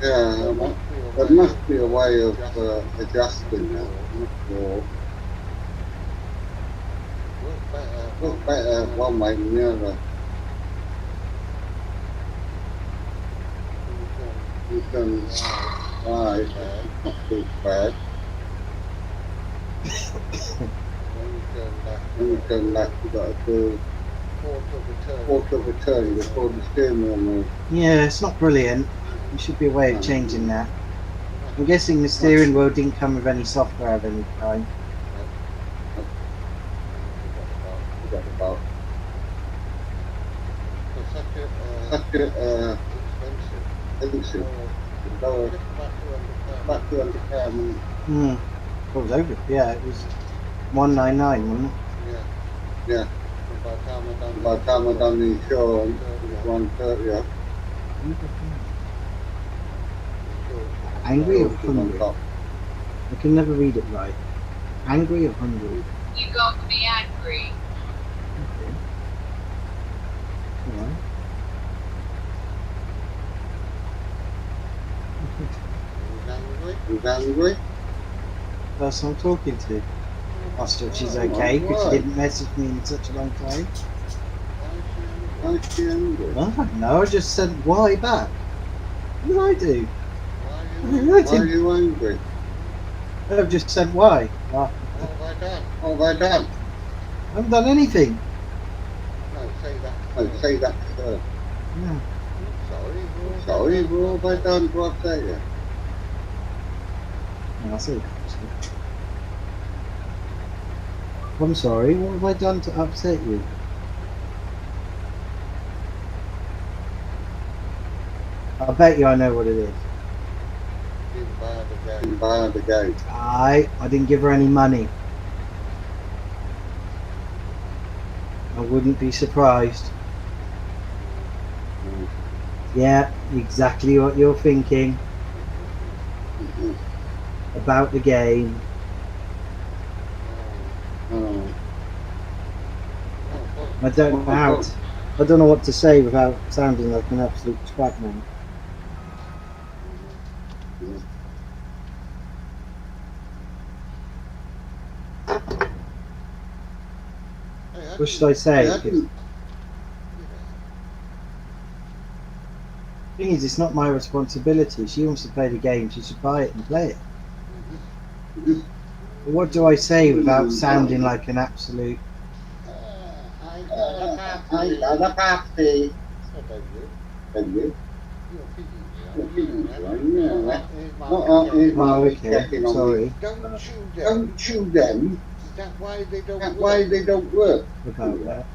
Yeah, there must be a way of adjusting that. Or look better one way than the other. You can right, not too bad. When you turn left, you've got to do quarter of a turn before the steering wheel moves. Yeah, it's not brilliant. There should be a way of changing that. I'm guessing the steering wheel didn't come with any software of any kind. You got about such a expensive. Lower, about £200. Hmm. What was over? Yeah, it was 199, wasn't it? Yeah. By the time I've done the insurance, it was 130. Yeah. Angry or On hungry? top. I can never read it right. Angry or hungry? You got me angry. Okay. Alright. He's angry. Person I'm talking to. Asked her if she's okay because she didn't message me in such a long time. Why is she angry? I don't know, I just said why back. What did I do? I Why are didn't. you angry? I've just said why. Well, What have I done? I haven't done anything. Oh, say that to her. Yeah. Sorry, what have I done to upset you? No, I'll say that. I'm sorry, what have I done to upset you? I bet you I know what it is. Didn't buy her the gate. I didn't give her any money. I wouldn't be surprised. Yeah, exactly what you're thinking about the game. Oh. I don't know how to, I don't know what to say without sounding like an absolute twat man. What should I say? Yeah, I The didn't- thing is, it's not my responsibility. She wants to play the game, she should buy it and play it. But what do I say without sounding like an absolute... I look after you. And you? Oh, okay, Checking on sorry. Don't chew them. That's why they don't That's why they don't work. About that.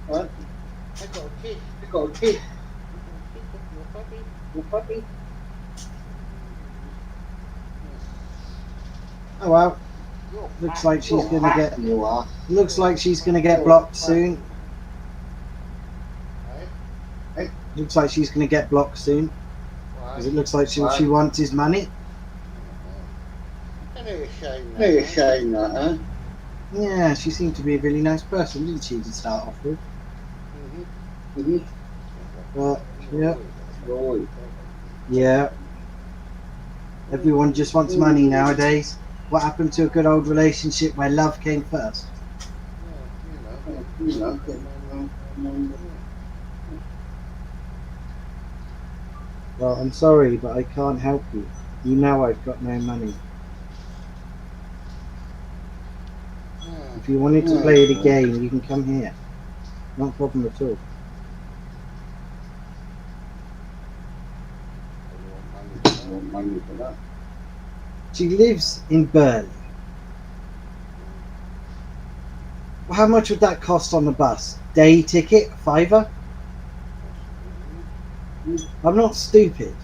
What? I got a kiss. You got a kiss. Your puppy. Your puppy? Oh well, You're looks fat. like she's gonna get... You are. Looks like she's gonna get blocked soon. Looks like she's gonna get blocked soon. Because it looks like she wants his money. Ain't it a shame? Ain't it a shame that, huh? Yeah, she seemed to be a really nice person, didn't she, to start off with? Mm-hmm. But, yeah, Boy. yeah. Everyone just wants money nowadays. What happened to a good old relationship where love came first? You know. Well, I'm sorry, but I can't help you. You know I've got no money. If you wanted to play the game, you can come here. Not a problem at all. I want money for that. She lives in Burley. Well, how much would that cost on the bus? Day ticket, £5? I'm not stupid.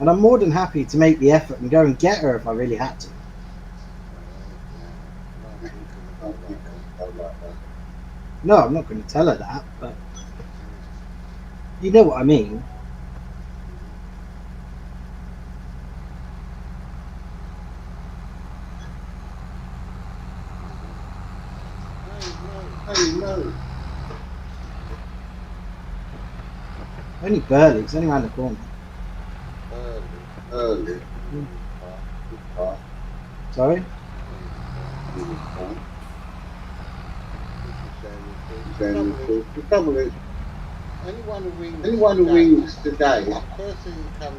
And I'm more than happy to make the effort and go and get her if I really had to. No, I'm not going to tell her that, but you know what I mean. Hey, no. Only Burley, it's only around the corner. Early. Sorry? The trouble is, anyone who rings today, first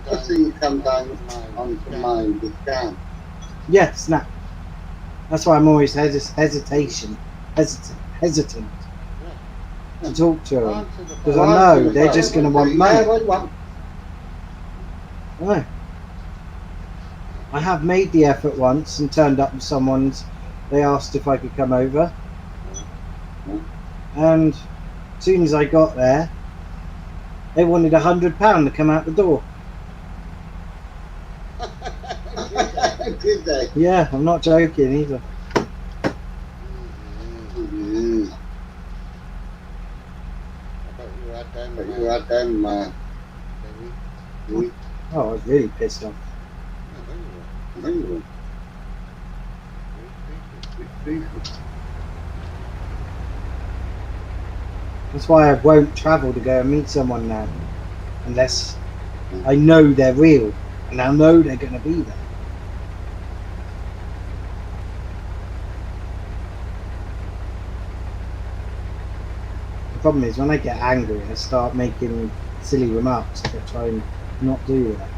first thing thing that comes comes onto mind is scam. Yes, snap. That's why I'm always hesitant to talk to them. Because I know they're just going to want money. No. I have made the effort once and turned up with someone's. They asked if I could come over. And as soon as I got there, they wanted £100 to come out the door. Did they? Yeah, I'm not joking either. Mm. But you had them, Oh, I was really pissed off. anyway. That's why I won't travel to go and meet someone now. Unless I know they're real. And I know they're going to be there. The problem is when I get angry, I start making silly remarks to try and not do that.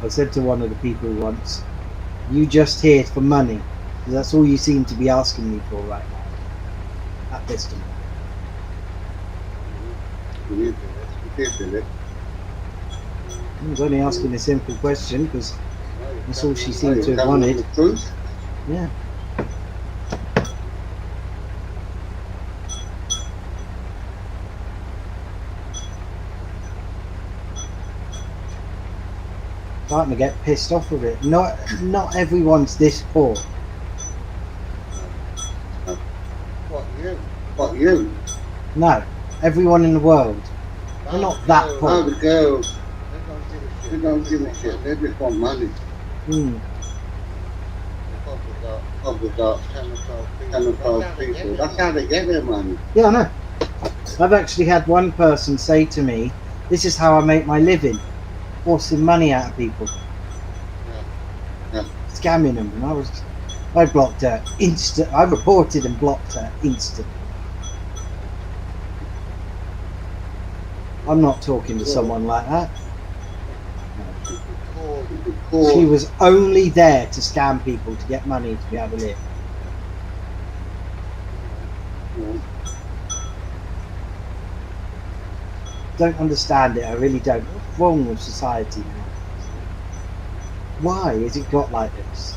I said to one of the people once, "You just here for money, because that's all you seem to be asking me for right now." At this time. You did it. I was only asking a simple question because that's all she seemed to have Telling wanted. the truth. Yeah. Starting to get pissed off with it. Not everyone's this poor. What, you? No, everyone in the world. They're not that Oh, poor. the girls. They don't give a shit. They just want money. Hmm. Probably got 10 or 12 people. That's how they get their money. Yeah, I know. I've actually had one person say to me, "This is how I make my living, forcing money out of people, Yeah. scamming them." And I blocked her instant. I reported and blocked her instantly. I'm not talking to someone like that. She was only there to scam people to get money to be able to live. Don't understand it. I really don't. What's wrong with society now? Why has it got like this?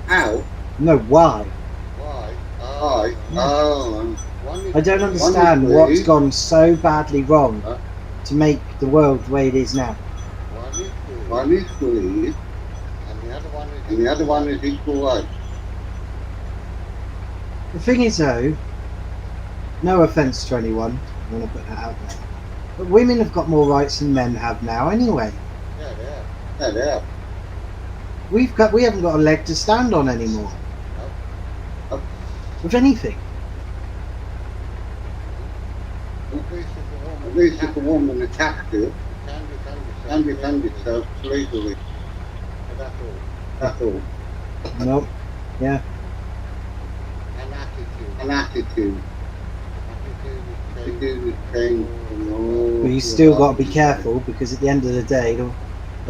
How? No, why? I don't understand Honestly, what's gone so badly wrong to make the world the way it is now. One is greed, and the other one is equal rights. The thing is though, no offence to anyone, I want to put that out there, but women have got more rights than men have now anyway. Yeah, they are. We haven't got a leg to stand on anymore. Nope. With anything. At least if a woman attacks you, can defend yourself legally. That's all. Nope. Yeah. An attitude. Attitude is change. But you still got to be careful because at the end of the day, the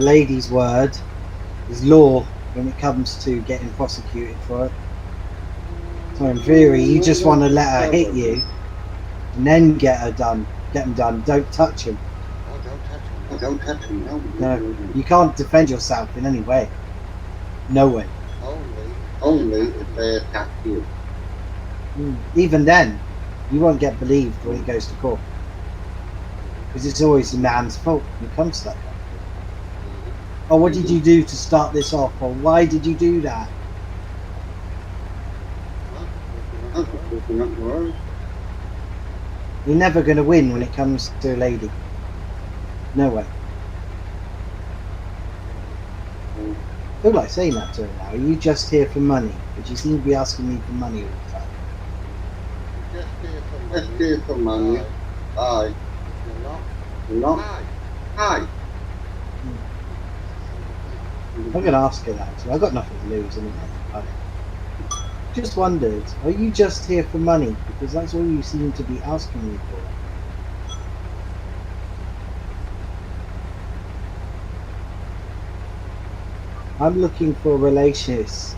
lady's word is law when it comes to getting prosecuted for it. Well, in theory, you just want to let her hit you and then get her done. Get them done. Don't touch him. Oh, don't touch him. Oh, don't touch him. No, you can't defend yourself in any way. No way. Only if they attack you. Even then, you won't get believed when it goes to court. Because it's always the man's fault when it comes to that. Oh, what did you do to start this off? Or why did you do that? Oh, you're not worried. You're never going to win when it comes to a lady. No way. Who like saying that to her now? Are you just here for money? But you seem to be asking me for money all the time. Just here for money. Just here for money. Aye. You're not. You're not. Aye. Aye. I'm going to ask her that. So I've got nothing to lose anyway. I just wondered, are you just here for money? Because that's all you seem to be asking me for. I'm looking for relationships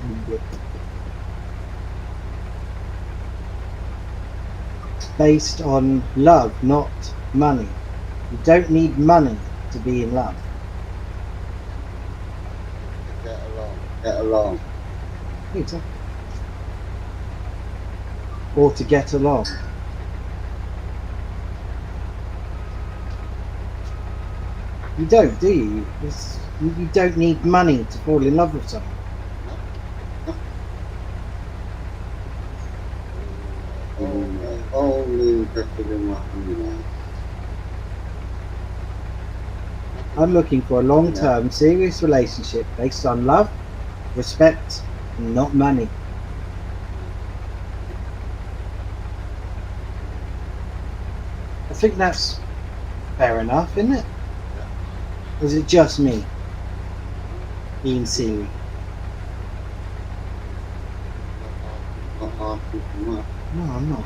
based on love, not money. You don't need money to be in love. Get along. Get along. Exactly. Or to get along. You don't, do you? You don't need money to fall in love with someone. Only interested in my honeymoon. I'm looking for a long-term, serious relationship based on love, respect, and not money. I think that's fair enough, isn't it? Or is it just me being silly? Not asking for much. No, I'm not.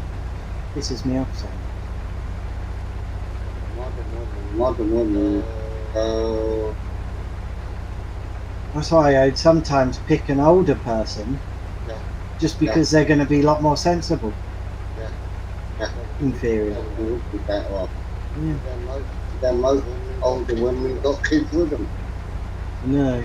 This is me off saying. Modern woman. Oh, That's why I'd sometimes pick an older person Yeah. just because they're going to be a lot more sensible. Yeah. In theory. you would be better off. Yeah. Then most older women got kids with them. No.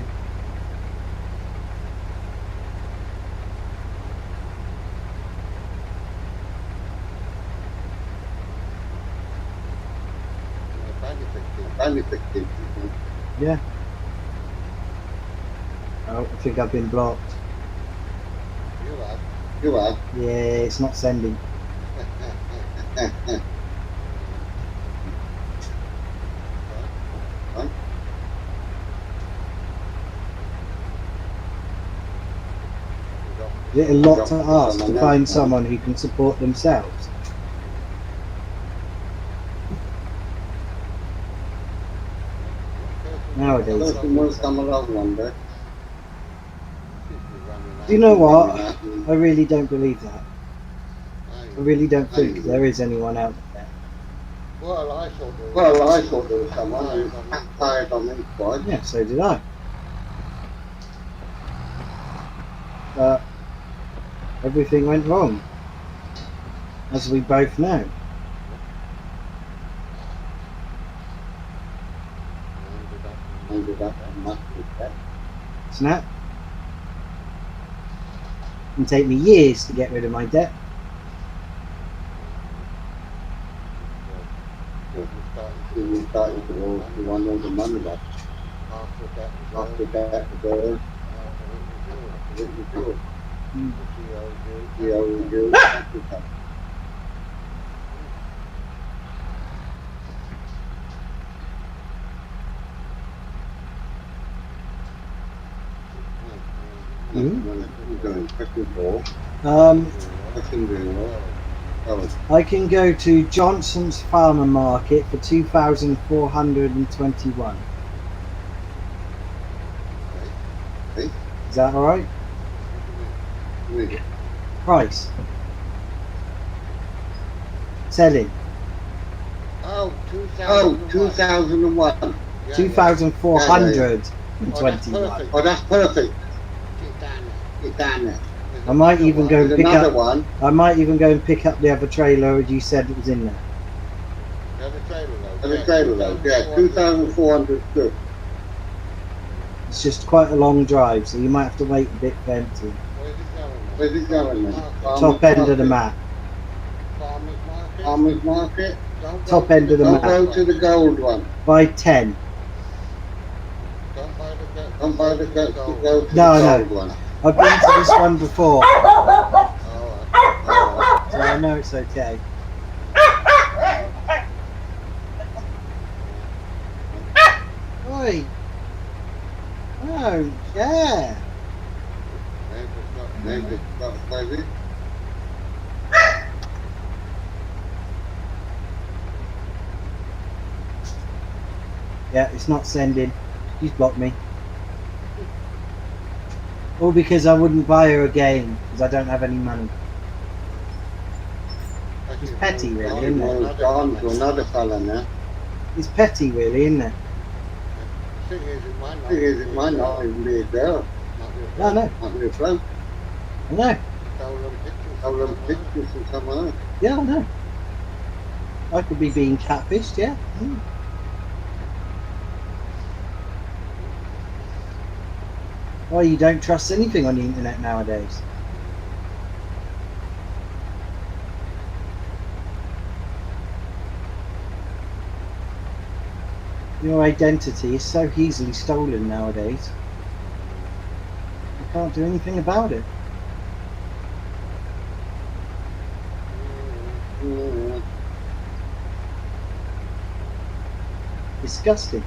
Benefit kids. Yeah. Oh, I think I've been blocked. You have. You have. Yeah, it's not sending. Is it a lot to ask to find someone who can support themselves? Nowadays. Person will come along one day. Do you know what? I really don't believe that. I really don't think there is anyone out there. Well, I thought there was someone who backfired on me twice. Yeah, so did I. But everything went wrong, as we both know. Ended up in much respect. Snap. It'll take me years to get rid of my debt. We started to go to one of the money back. After that, the what you do. You do. Going quickly for. I can do well. I can go to Johnson's Farmer Market for 2,421. Hey? Is that all right? Really? Price. Selling. Oh, 2001. 2,421. Oh, that's perfect. Get down there. Get down there. I might even go and There's pick another up. one. I might even go and pick up the other trailer you said it was in there. The other trailer load. And a trailer load. Yeah, 2,400 quid. It's just quite a long drive, so you might have to wait a bit for emptying. Where's it going? Where's it going then? Top end of the map. Farmers market. Farmers Market. Don't Top go end to of the Don't map. go to the gold one. Buy 10. Don't buy the gold. Don't buy the gold. Go to No, the no. gold one. I've been to this one before, Alright. so I know it's okay. Oi! Oh, yeah. Then it's got pleasant. Yeah, it's not sending. She's blocked me. All because I wouldn't buy her a game, because I don't have any money. It's petty, really, isn't it? It's gone to another fella now. It's petty, really, isn't it? Thing is, It might not even be a girl. No, I know. Might be a bloke. I know. Stolen pictures from someone else. Yeah, I know. I could be being catfished, yeah. Mm. Why you don't trust anything on the internet nowadays? Your identity is so easily stolen nowadays. You can't do anything about it. Mm. Disgusting.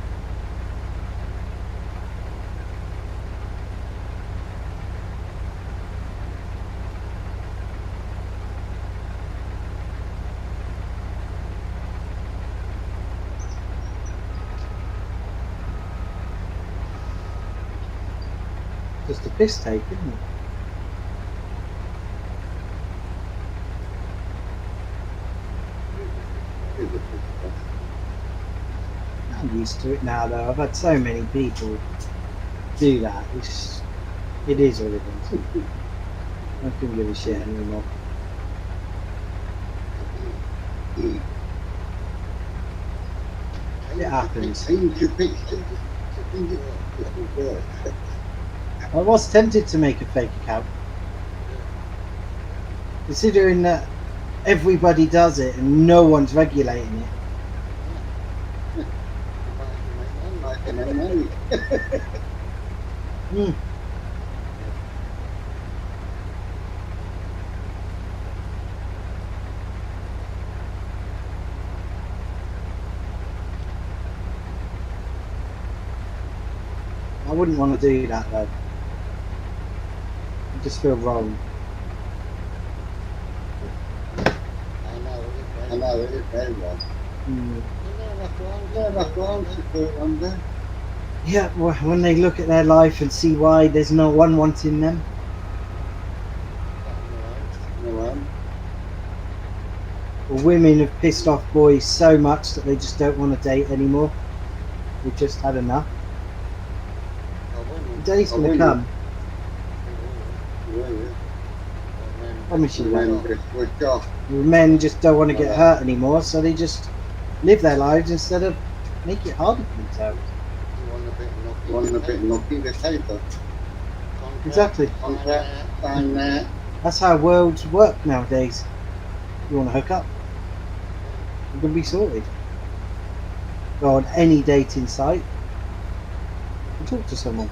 Just a piss take, isn't it? I'm used to it now, though. I've had so many people do that. It is what it is. I couldn't give a shit anymore. It happens. Change your picture. I was tempted to make a fake account, considering that everybody does it and no one's regulating it. Making their money. Mm. I wouldn't want to do that though. I just feel wrong. I know it is very wrong. Mm. Yeah, that's wrong to put it on there. Yeah, well, when they look at their life and see why there's no one wanting them. No, Well, women have pissed off boys so much that they just don't want to date anymore. They've just had enough. The day's Oh, going to women. come. yeah. Promise you that. Men just switch off. Men just don't want to get hurt anymore, so they just live their lives instead of make it harder for themselves. One a bit lucky, they take her. Exactly. Contract, sign that. That's how worlds work nowadays. You want to hook up, you can be sorted. Go on any dating site and talk to someone.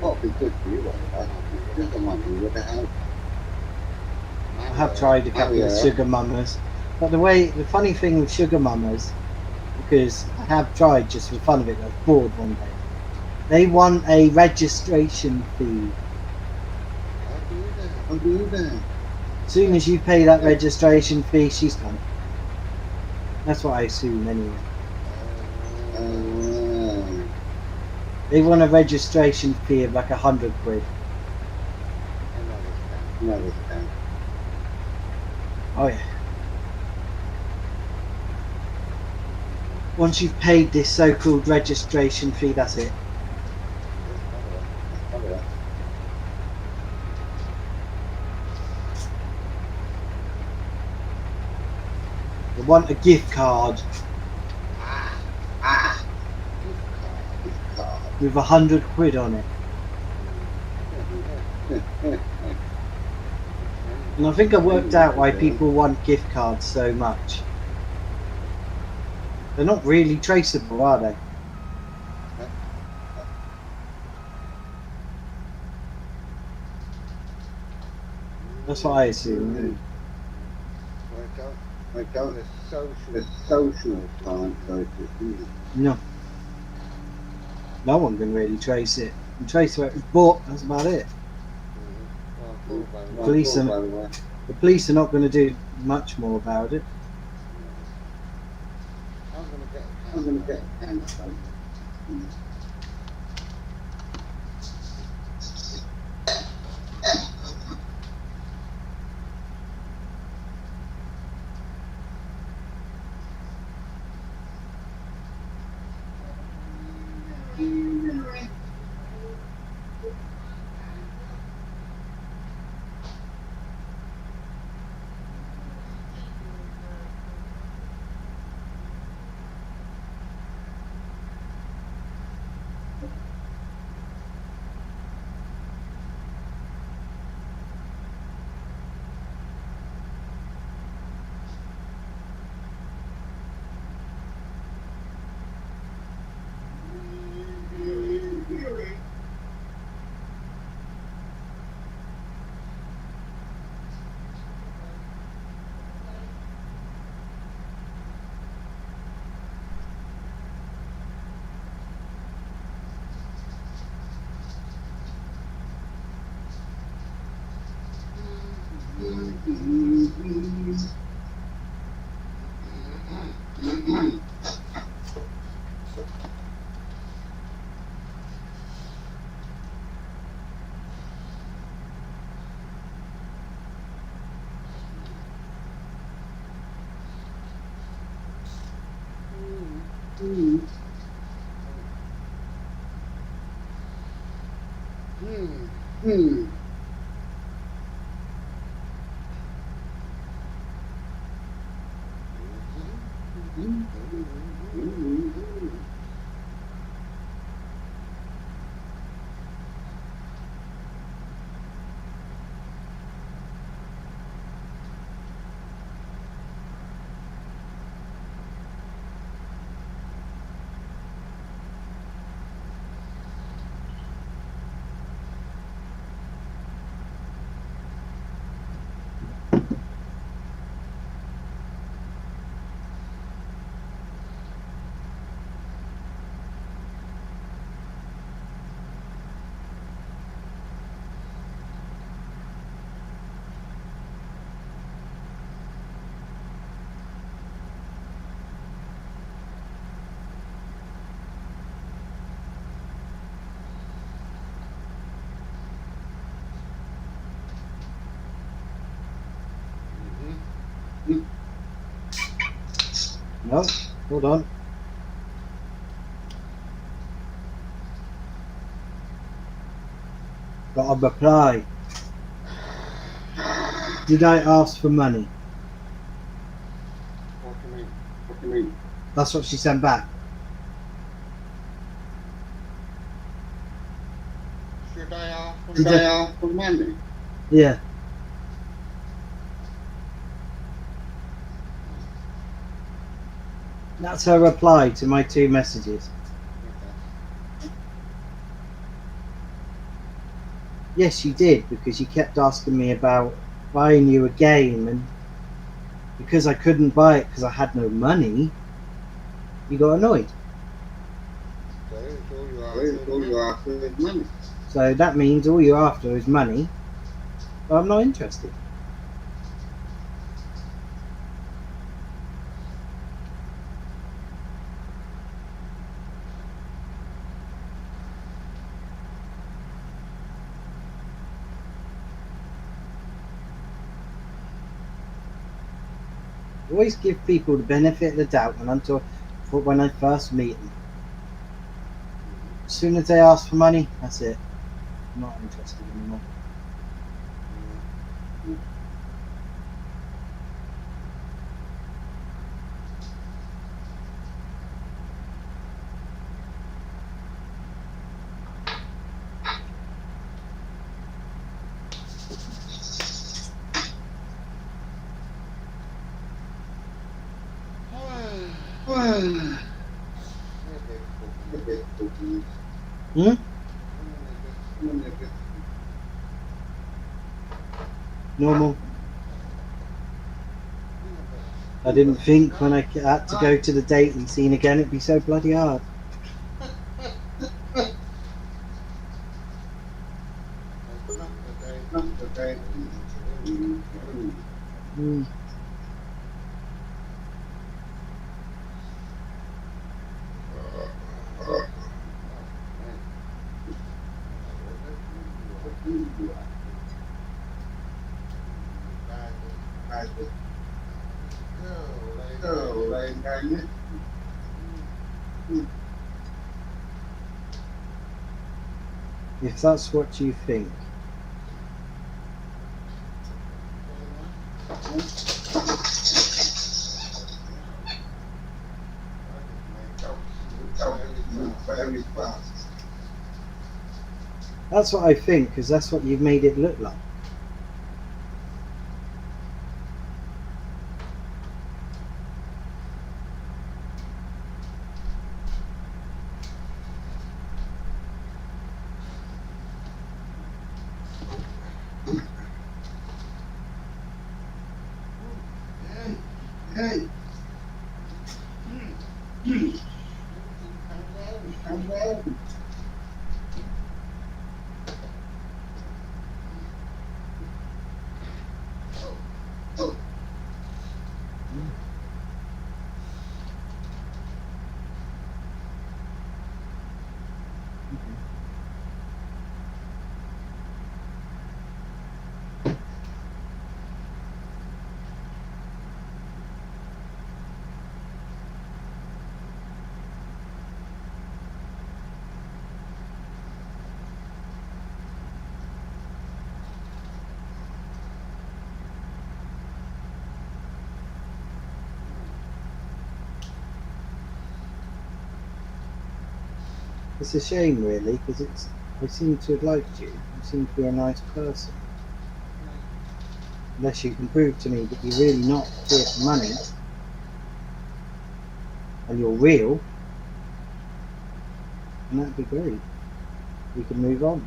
What would be good for you, like, just a money with a house. I have tried a couple of sugar mamas, but the funny thing with sugar mamas, because I have tried just for the fun of it, I was bored one day. They want a registration fee. How do you that? As soon as you pay that registration fee, she's gone. That's what I assume anyway. Oh, They want a registration fee of like 100 quid. another scam. Oh yeah. Once you've paid this so-called registration fee, that's it. Alright. They want a gift card Gift card. with 100 quid on it. And I think I worked out why people want gift cards so much. They're not really traceable, are they? That's what I assume. Wake up. The social. The social time process, isn't it? No. No one can really trace it. You can trace where it was bought, that's about it. Police Well, are- by the way. The police are not going to do much more about it. I'm going to get a can of No, hold on. Got a reply. Did I ask for money? What do you mean? What do you mean? That's what she sent back. Should I ask for Did Did I- I ask for money? Yeah. That's her reply to my 2 messages. Yes, you did, because you kept asking me about buying you a game, and because I couldn't buy it because I had no money, you got annoyed. So it's all you ask. Where's all you ask for is money? So that means all you're after is money, but I'm not interested. Always give people the benefit of the doubt when I first meet them. As soon as they ask for money, that's it. I'm not interested anymore. Hmm? Normal. I didn't think when I had to go to the dating scene again it'd be so bloody hard. Hmm. If that's what you think. That's what I think, because that's what you've made it look like. Hey. It's a shame, really, because I seem to have liked you. You seem to be a nice person. Unless you can prove to me that you're really not here for money and you're real, and that'd be great. We can move on.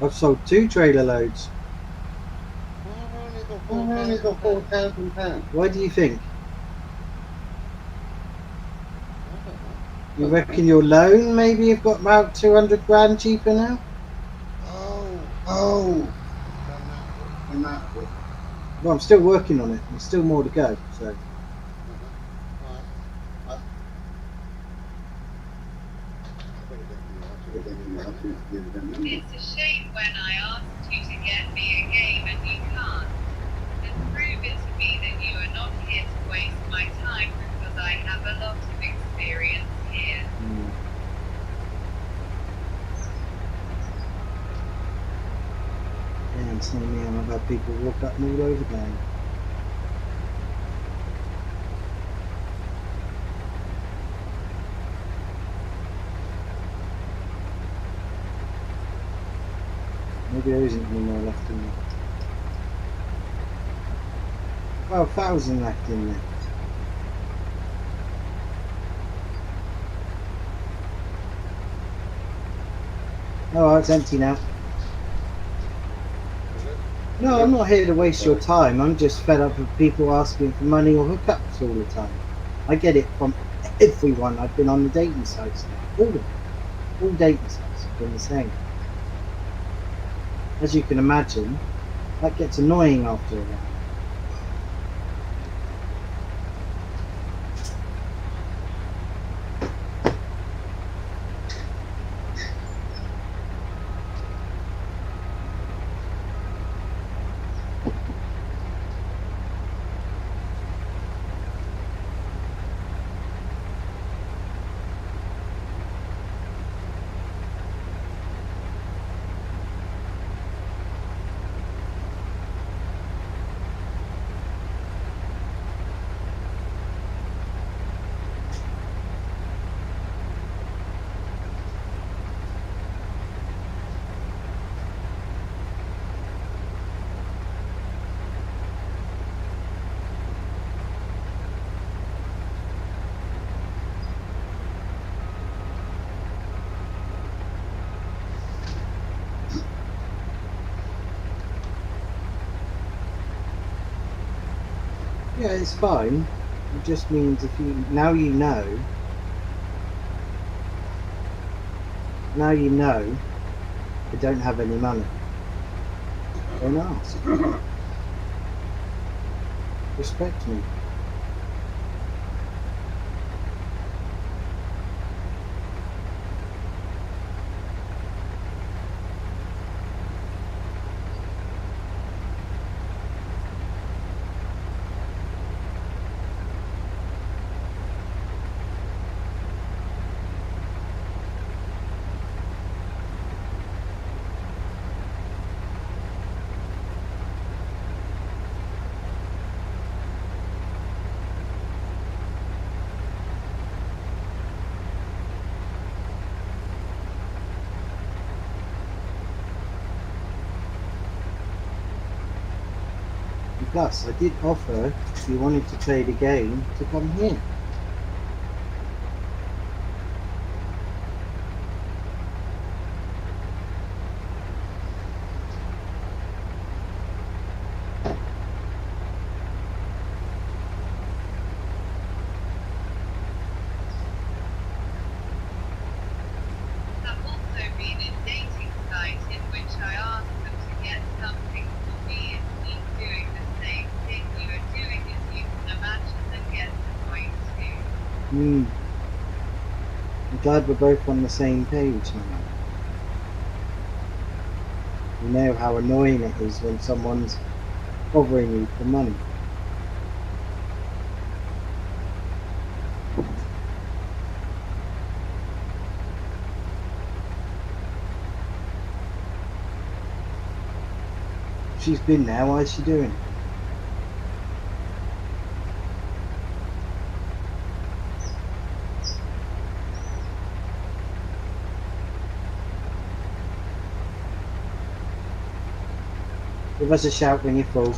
I've sold 2 trailer loads. I've only got £4,000. Why do you think? You reckon your loan maybe you've got about 200 grand cheaper now? Oh, And that Well, I'm still working on it. There's still more to go. So Right. I better get you out But then you have to give them numbers. It's a shame when I asked you to get me a game and you can't. And prove it to me that you are not here to waste my time because I have a lot of experience here. yeah, it's not me. I've had people walk up me all over again. Maybe there isn't any more left in there. Well, 1,000 left in there. Oh, it's empty now. No, I'm not here to waste your time. I'm just fed up with people asking for money or hookups all the time. I get it from everyone. I've been on the dating sites now. All of them. All dating sites have been the same. As you can imagine, that gets annoying after a while. Yeah, it's fine. It just means if you now you know I don't have any money. Don't ask. Respect me. Plus, I did offer, if you wanted to trade again, to come here. I've also been in dating sites in which I asked them to get something for me and keep doing the same thing you are doing, as you can imagine, and get the point too. I'm glad we're both on the same page now. You know how annoying it is when someone's bothering you for money. She's been there, why is she doing it? Give us a shout when you're full.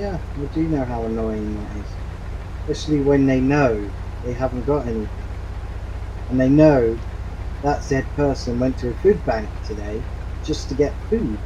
Yeah, I do know how annoying that is. Especially when they know they haven't got anything. And they know that said person went to a food bank today just to get food.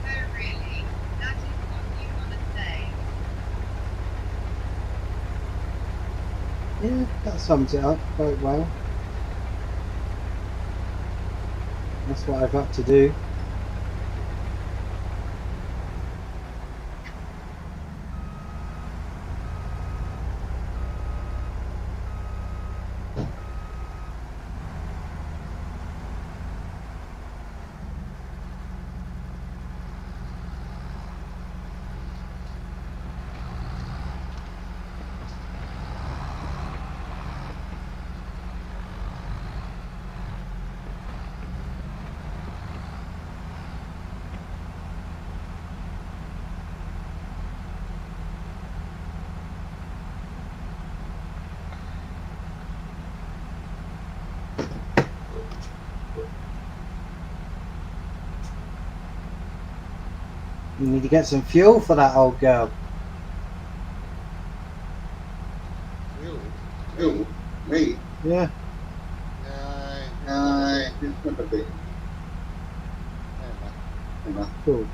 Oh really? That is what you want to say? Yeah, that sums it up quite well. That's what I've got to do. You need to get some fuel for that old girl. You? Who? Me? Yeah, No, It's not a bit. never. Enough. cool.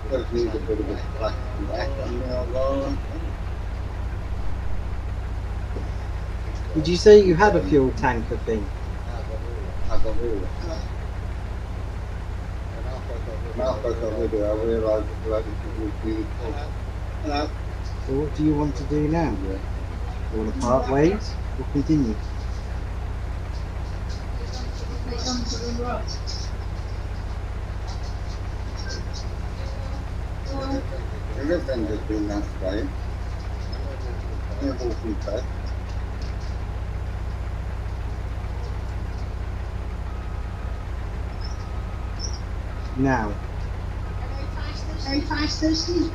Does need a bit of a black on there, though. Did you say you had a fuel tanker thing? I got rid of it. And after I got rid of it, I realised that bloody thing was beautiful. Hello. So what do you want to do now? Yeah. You want to part ways or continue? The red vendor's been that way. They're walking back. Now, Very fast, Thursday.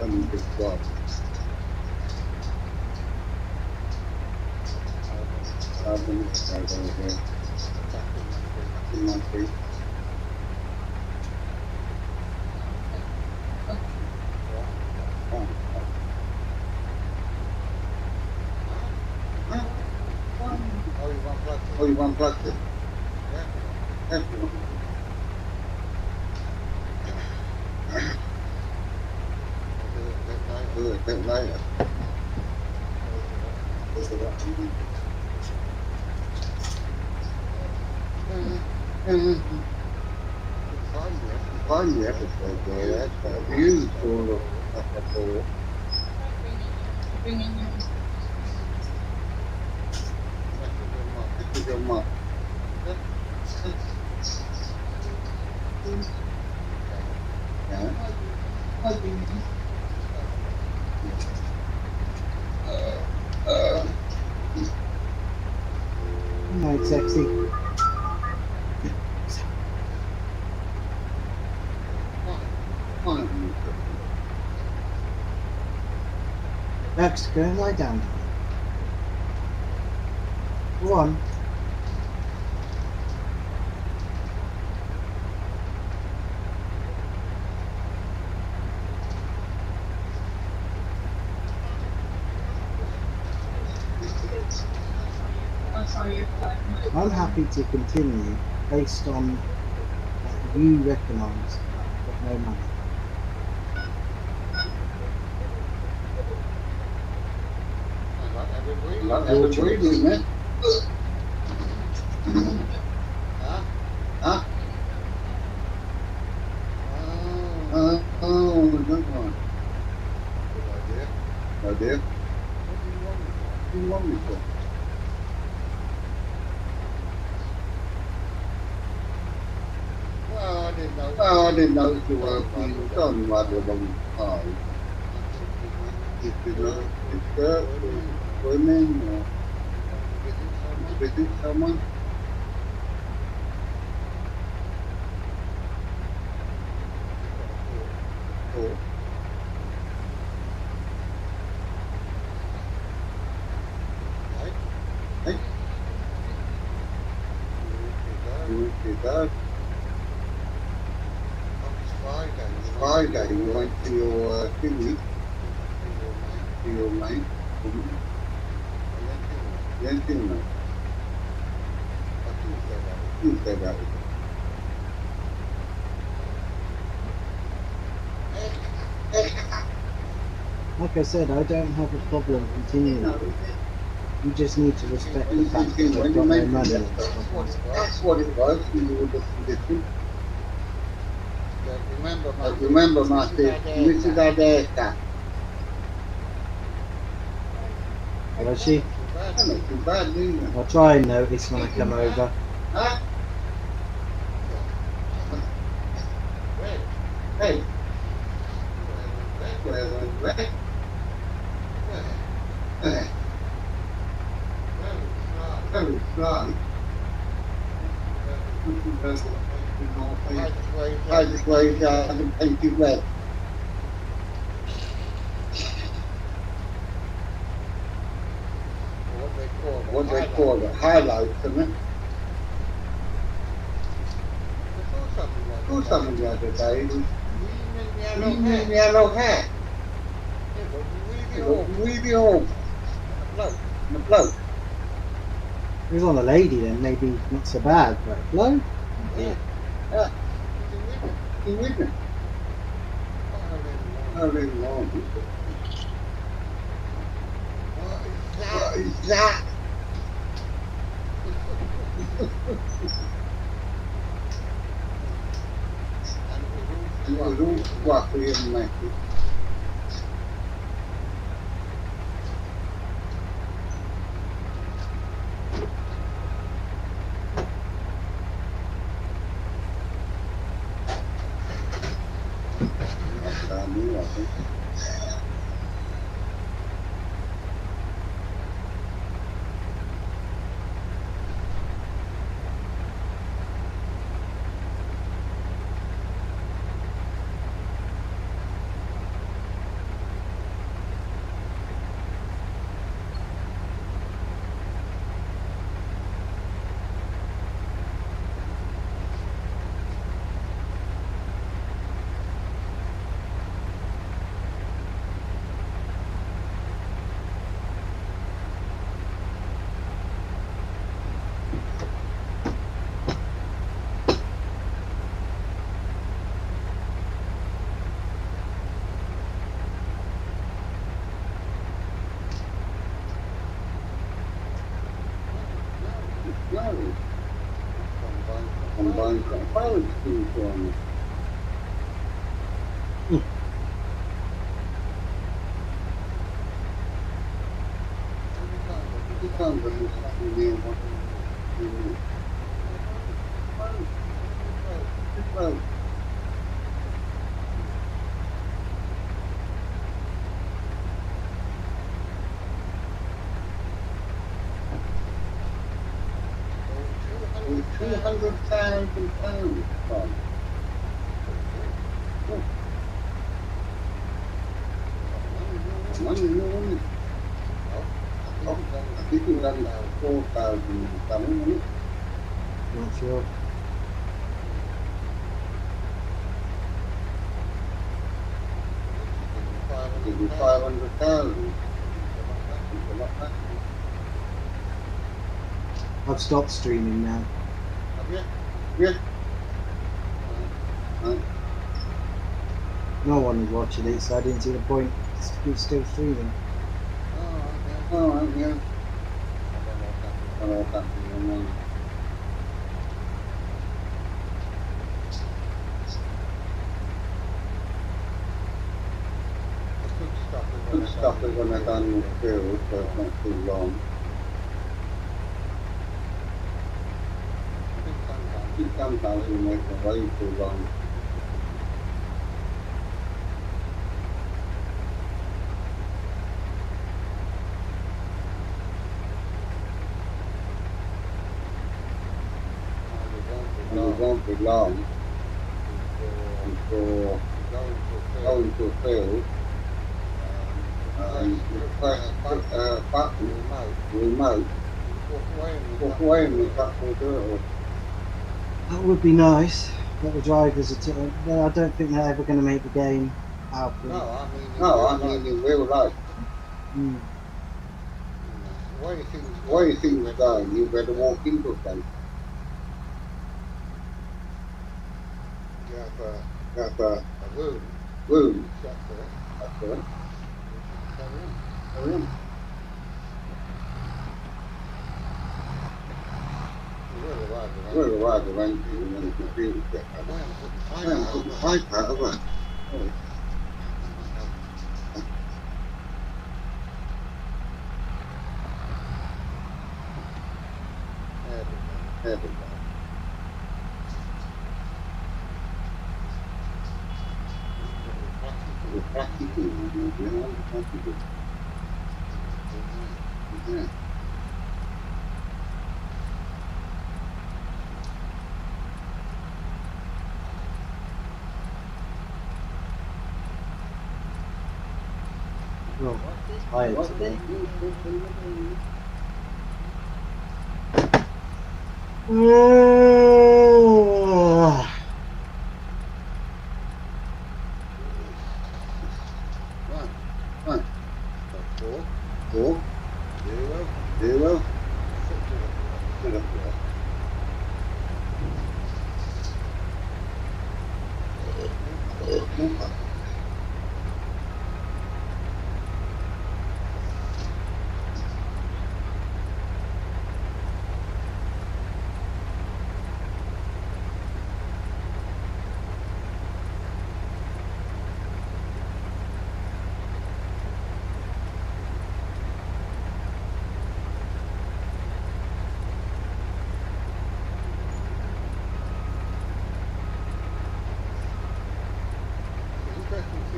Only big job. 5 minutes ago, over here. In my feet. Oh, you unplugged it? Everyone. Do it a bit later. Find the episode there, that's got a view all of up all. This is your mum. Yeah. night, sexy. Max, go and lie down. Go on. I'm happy to continue based on that you recognise I've got no money. Like Your everybody, choice. isn't it? Huh? Huh? Oh, Oh, good one. good idea. Oh dear. What do you want? What do you want me for? Well, I didn't know. Well, I didn't know you were being done rather long time. If you know, it's girls or women or visit someone. Or hey, you went to your dad. Friday, you went to your thingy, to your mate, woman. Then Tuesday. Tuesday that was Like I said, I don't have a problem continuing. You just need to respect the fact that I've got no money and stuff. That's what it was. You were looking different. Remember, I remember, Martin, this is our haircut. Well, she, That's not too bad, do you? I'll try and notice when I come over. Huh? Hey, where was that? Very sly. I just waved out and painted red. What they call it, highlights, isn't it? Do something the other day. It was green yellow hair. It was really old. And a bloke. If it was on a lady, then maybe not so bad, but blow? Yeah. You with me? I really long. What is that? And it was all fluffy and messy. I knew, I think. No. Combined college school for me. Two times I used to be near one. Well, £200,000 from. Money, no money. I think it was only 4,000 something, wasn't it? Not sure. Give me 500,000. It's a lot less. I've stopped streaming now. Have you? Yeah. Right. No one was watching it, so I didn't see the point. It's still streaming. Oh, okay. Alright, yeah. I don't know what's happening. I don't know what's happening on The Good stuff is when they're done in the field, so it's not too long. I think sometimes we make it way too long. And it won't be long before going to a field and you press a button, remote, walk away and the truck will do it all. That would be nice, but the drivers are. I don't think they're ever going to make the game powerful. No, I mean in real life. Mm. The way things are going, you better walk into a place. You have Have a a room room, set for it. that's it. Carry on. Carry on. You really like it, We'll arrive eventually when the computers get I better. am I haven't put the pipe out, have I? Oh, there we go. The plastic thing, you know, the plastic thing. Yeah. Well, tired today. Right. Right. So 4, 0, 0, 6. to the 4.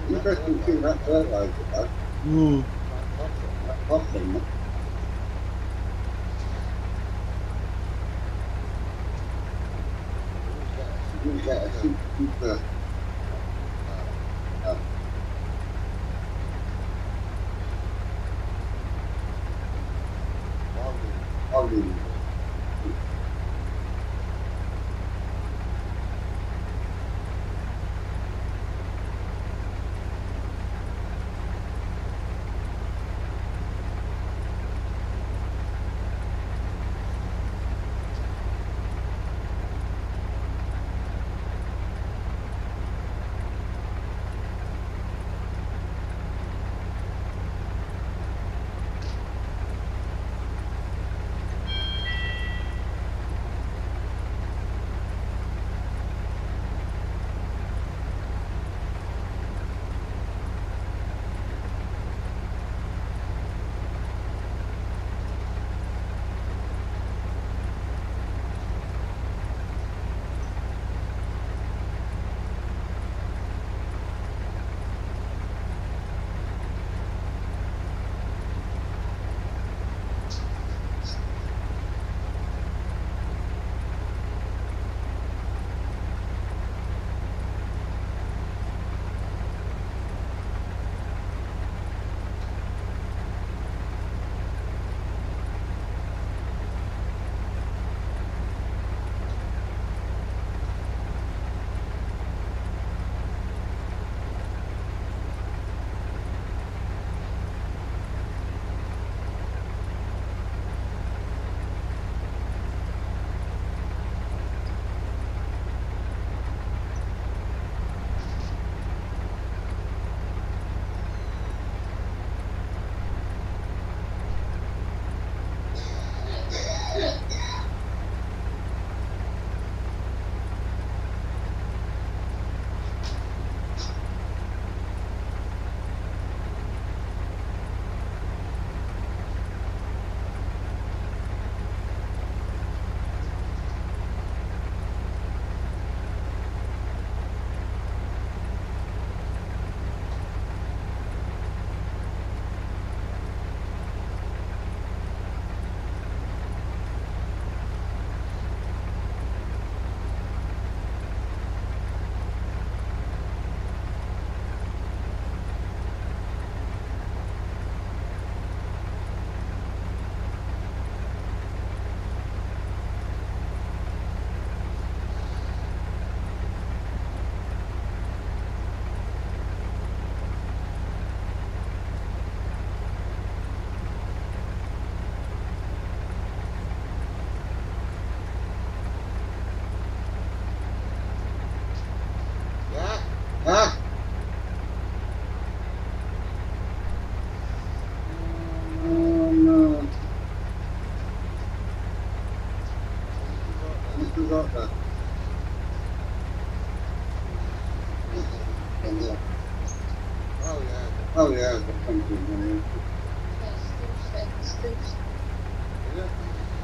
Interesting to see that fertilizer though. Mm. That phosphorus. You get a super volume.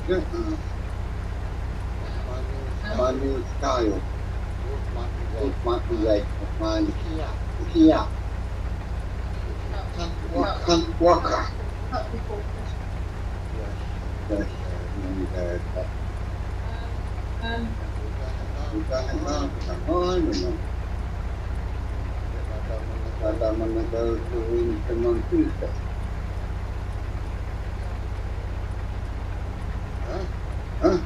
Yeah. My new style. Yours might be Yours might be red. red, but mine Kia. is Kia. Cunt Walker. Cunt Walker. Not before Yes, Yes. many days. But Christmas. we've done it now for some time, and I don't want to go to Wellington on Tuesday. Huh? Huh?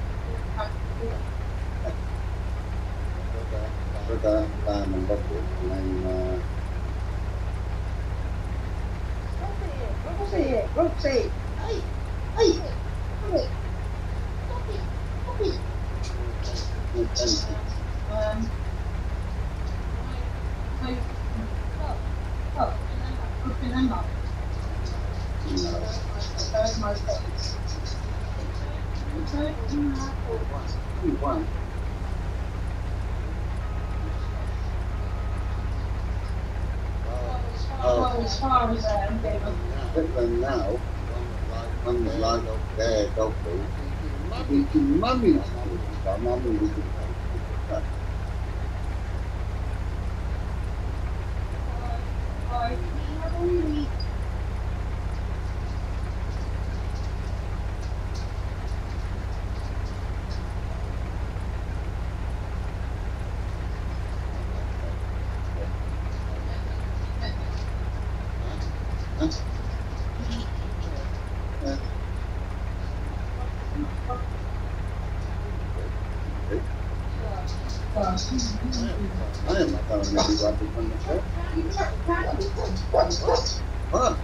Okay. But Diamond Bucket, and then Roxy! Hey! Hey! Come here! Come here! and Remember. you know, There's my face. you won. Well, as far as But then now, I'm like their dog food. Eating mummy's food. So mummy was eating. I am not going to be rubbish on the show. Huh?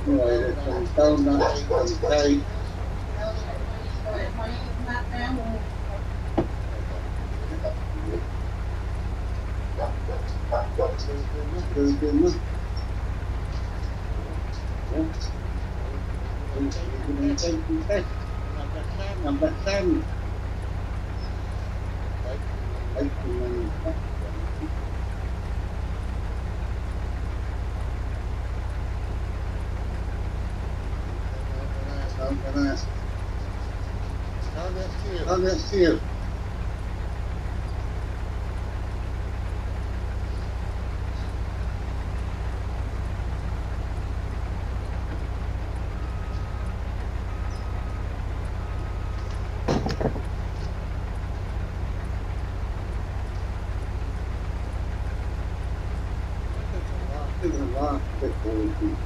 Anyway, there's some donuts, some cake. Good dinner. Yeah. You can take some cake. Number 10. Oh, that's you. There's a lot of people who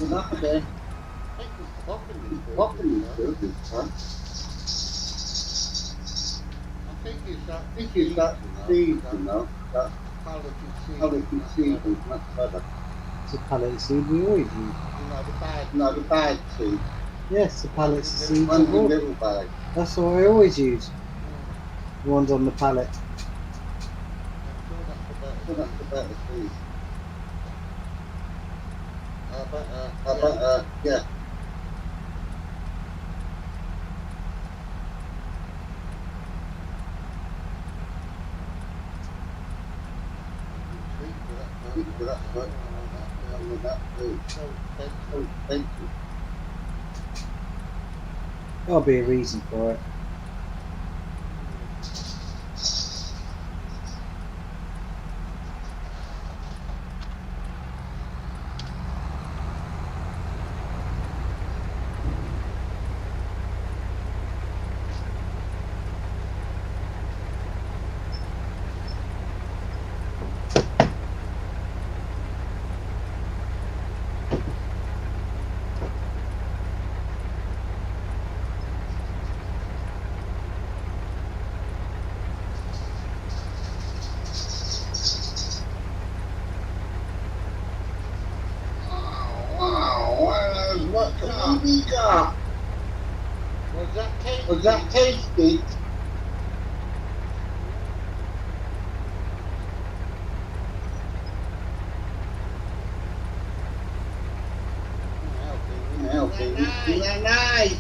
enough of that. Popping is good, it's fun. I think I think you've got seeds, you know. That quality seed is much better. It's a pallet seed we always use. No, the bag seed. Yes, the pallets of seeds. One's are a all- little bag. That's what I always use. The ones on the pallet. So that's the better seed. Yeah. Speak to that much. And with that too. So expensive. There'll be a reason for it. Pizza. Was that tasty? Was that tasty? Now, baby. Nice.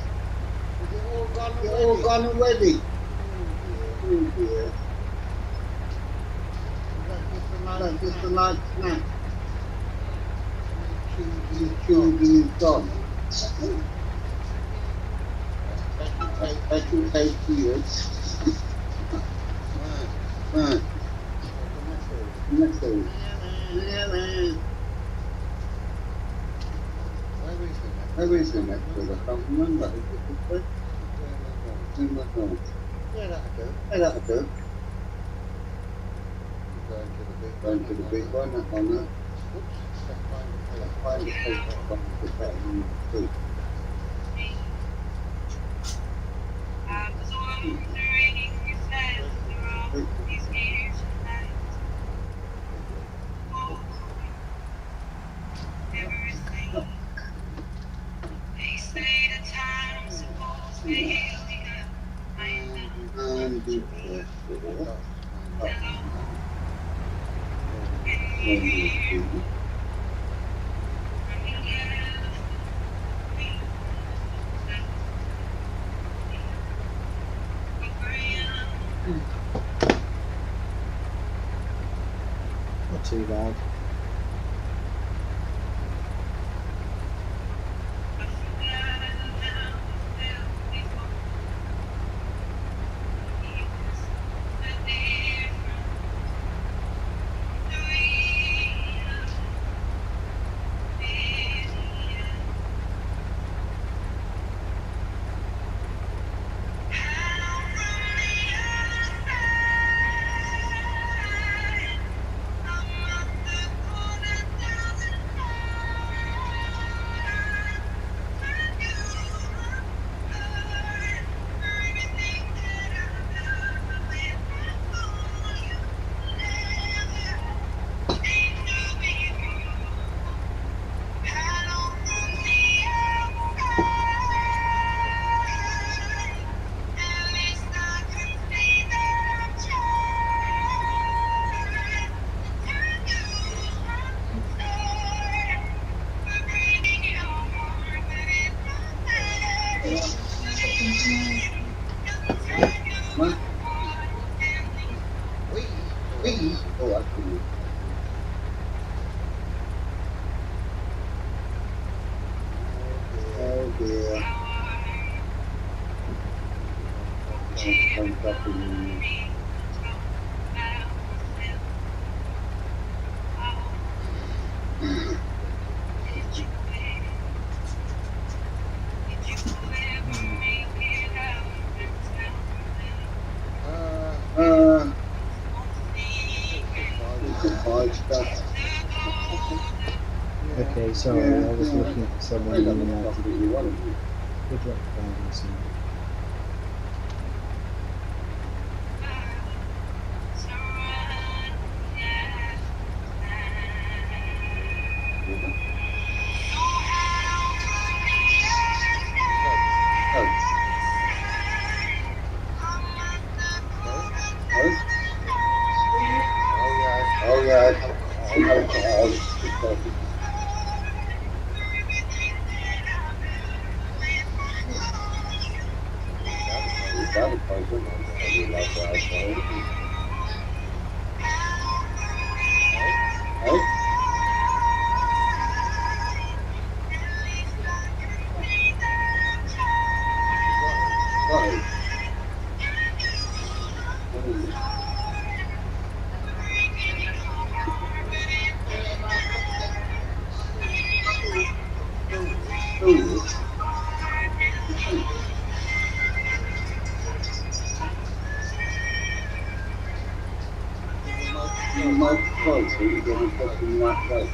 Is it all gone You're already? all gone already. Oh, Oh dear. is that That's just just a a light snack. nice You chewing is gone. special Special taste to you. Right. Right. Next one. Where is the next? Where is the next one? I can't remember. In my phone. Yeah, that'll do. Hey, that'll do. Going to the big Going to the big one, that one, that. Oops, let's find the Let's paper. find the paper from the better than the two. So I'm wondering if you said throughout these years that everything they say the time's supposed to heal you. And before. Not too bad. What? Wee. Wee. Oh, I see. Oh dear. Comes up in Uh, it's a five stuff. Okay, sorry, I was looking for I someone don't in know there. what you want. Good luck finding someone. Oh yeah. Oh, Most close, so you're going to put in that way.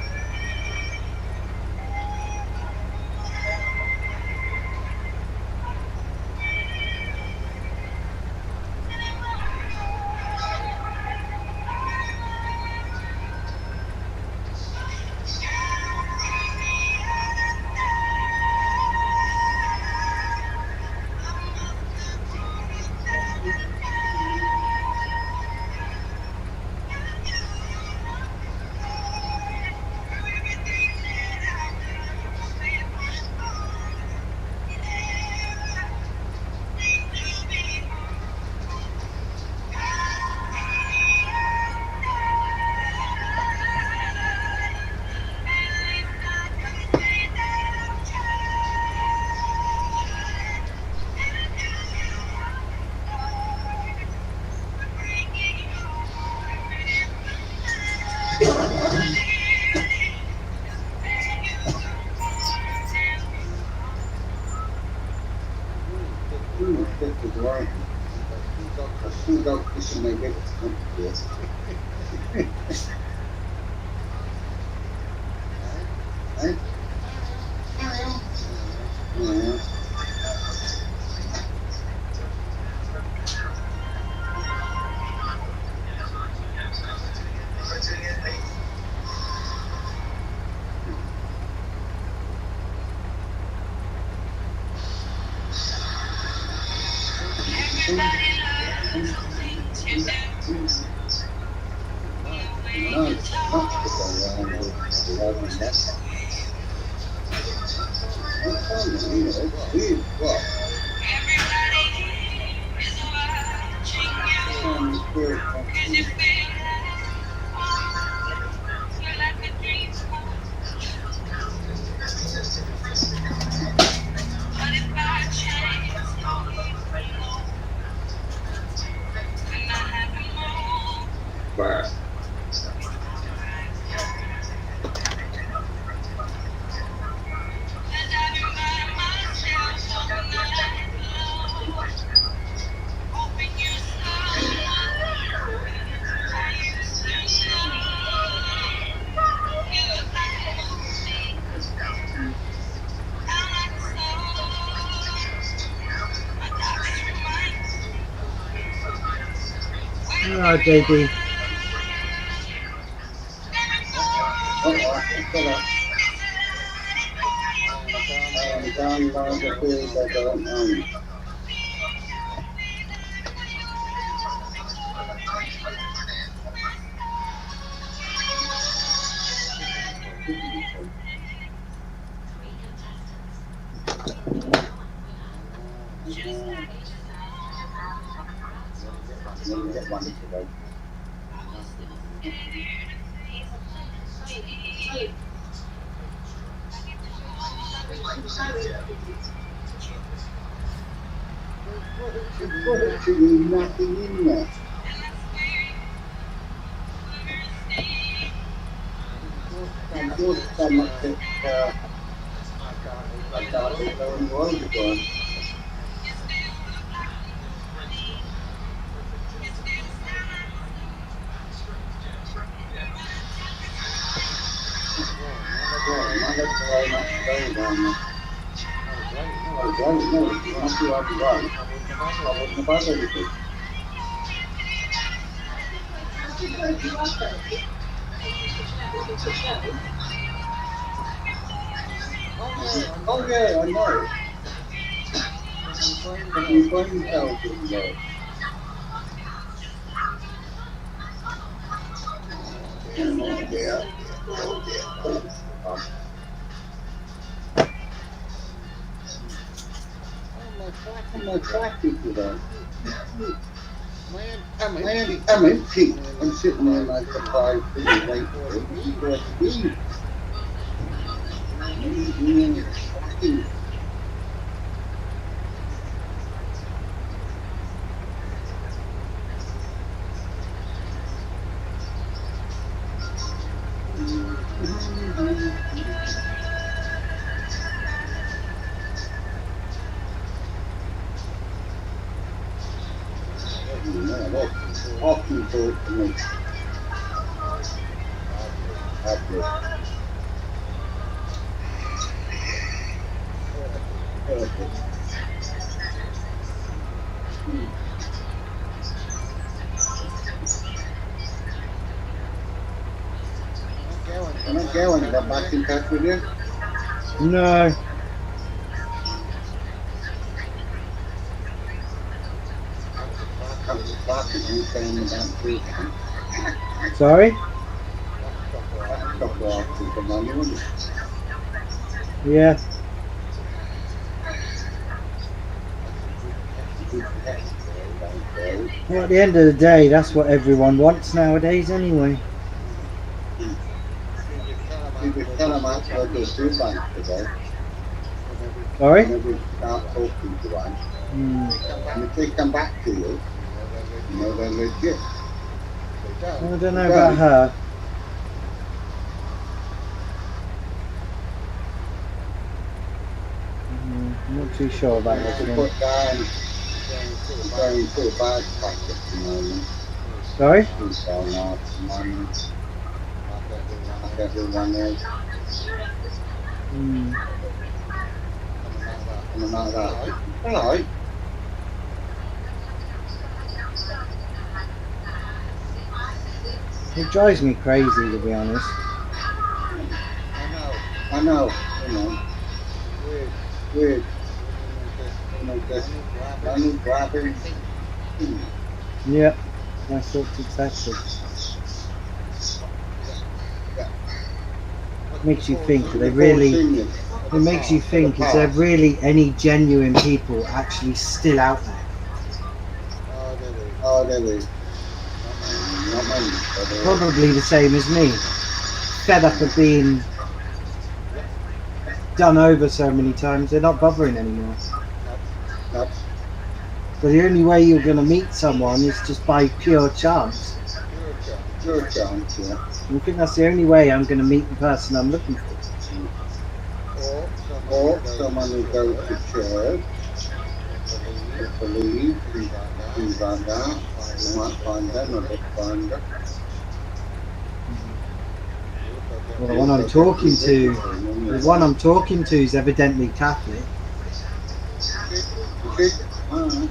Ooh, thick as well. I still got fishing my get this. Eh? Yeah. Alright, baby. Get one today. Literally nothing in there. I'm just so much that I can't be going world again. Another very much going down there. I don't know, it must be like right. I wouldn't have had anything. Oh yeah, I know. But your brain cells didn't know. Oh dear. Oh dear. I'm attracted to that. I'm empty. I'm sitting there like a 5 feet waiting for it. What do I do? Often for it to me. Perfect. I'm not going. Got back in touch with you? No. I was talking to you saying about 3 times. Sorry? That's a couple of hours to money, wasn't it? Yeah. Well, at the end of the day, that's what everyone wants nowadays anyway. You could tell them after I go through bank today. Sorry? And we start talking to one. And if they come back to you, you know they're legit. I don't know about her. I'm not too sure about To this one. put down going to going to a bad pack at the moment. Sorry? He's going off at the moment. Like everyone is. Hmm. Something like that. Alright. It drives me crazy, to be honest. I know. You know. Weird. You know, just money grabbing. Yep, that's what's exactly. Makes you think, are they really? It makes you think, is there really any genuine people actually still out there? Oh, there is. Not many. But there is. Probably the same as me. Fed up of being done over so many times, they're not bothering anymore. No. So the only way you're going to meet someone is just by pure chance. Pure chance, yeah. I think that's the only way I'm going to meet the person I'm looking for. Or someone who goes to church, believe, things like that. You might find them a bit finder. Well, the one I'm talking to, the one I'm talking to is evidently Catholic. Alright.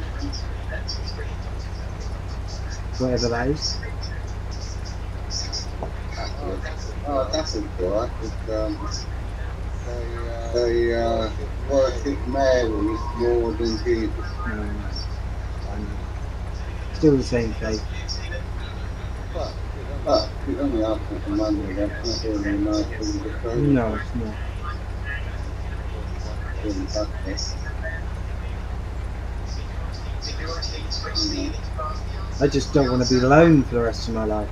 Whatever that is. Oh, that's alright. They worship Mary more than Jesus. Still the same faith. But you only ask for some money, that's not really a nice thing to say. No, it's not. Really Catholic. I just don't want to be alone for the rest of my life.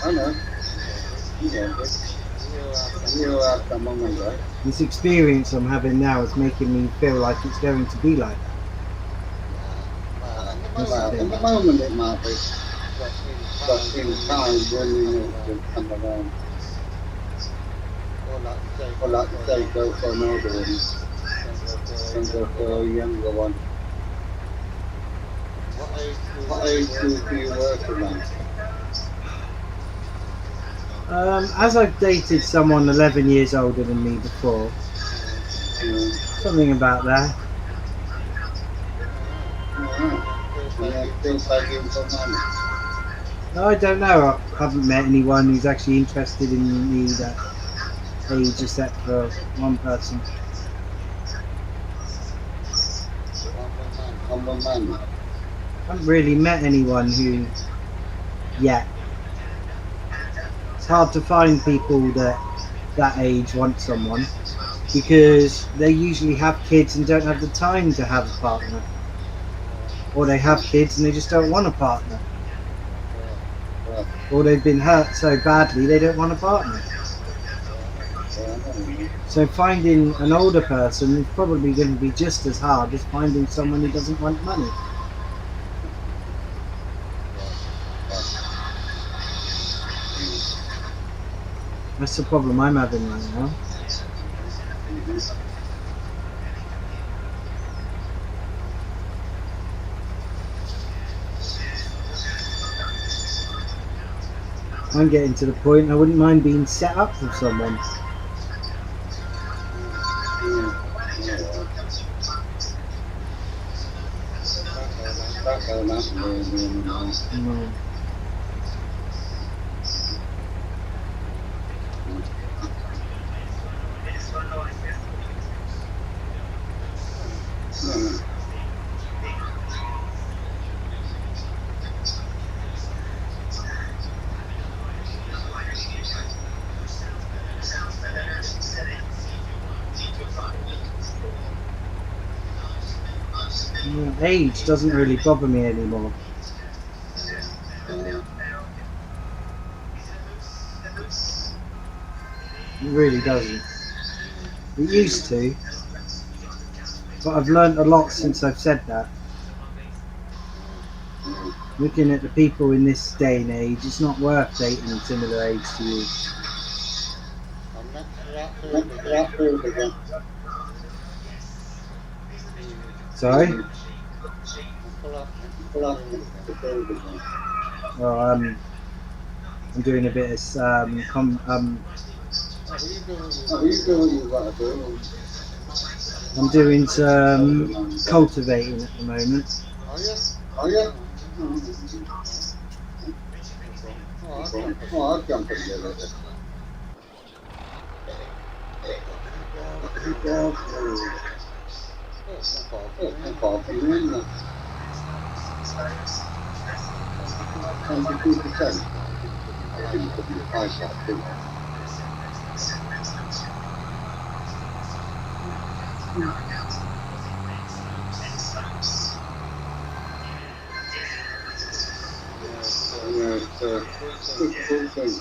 I know. You know, you'll have someone one day. This experience I'm having now is making me feel like it's going to be like that. That's Well, the at thing. the moment it might be, but in time when you know it will come around. Or like you say, go for an older one, and go for a younger one. What age group are you working on? As I've dated someone 11 years older than me before, something about that. And they're still begging for money. I don't know. I haven't met anyone who's actually interested in me that age, except for one person. On the money. I haven't really met anyone who yet. It's hard to find people that age want someone because they usually have kids and don't have the time to have a partner, or they have kids and they just don't want a partner, or they've been hurt so badly they don't want a partner. So finding an older person is probably going to be just as hard as finding someone who doesn't want money. That's the problem I'm having right now. I'm getting to the point I wouldn't mind being set up with someone. That don't happen really anymore. No. Age doesn't really bother me anymore. It really doesn't. It used to, but I've learnt a lot since I've said that. Looking at the people in this day and age, it's not worth dating a similar age to you. Sorry? Pull up Pull up the building. Well, I'm doing a bit of What are you doing? What are you doing? What you got to do? I'm doing some cultivating at the moment. Are you? Oh, yeah? Oh, I'll jump in. Oh, I'll jump in there. Oh, it's not far from It's here. not far from here, isn't it? 22%. I didn't put the price up, did I? Yeah, it's good thing.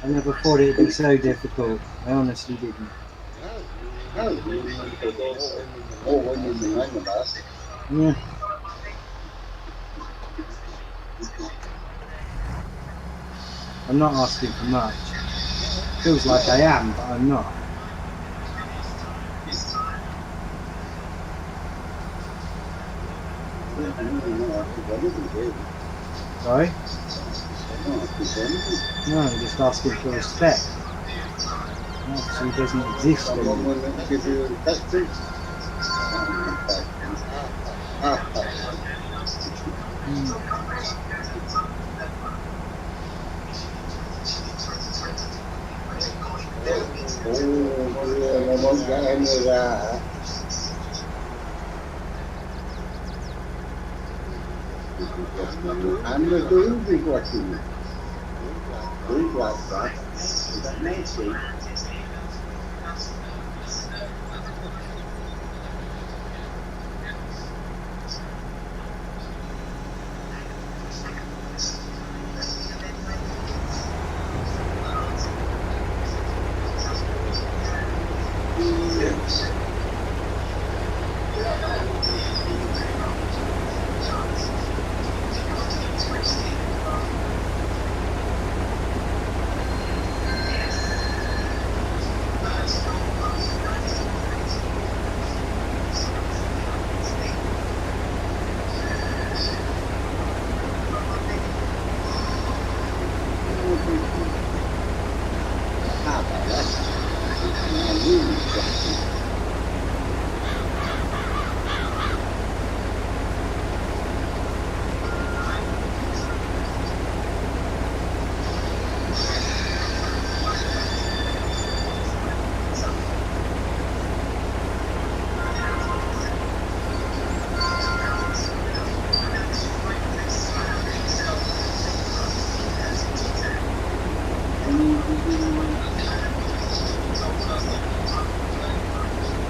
I never thought it'd be so difficult. I honestly didn't. No, more women than men about it. Yeah. I'm not asking for much. Feels like I am, but I'm not. Sorry? No, I'm just asking for respect. It actually doesn't exist Someone anymore. will give you respect. Oh, dear, I won't get any of that. And the food is watching it. Food like that. Is that nasty?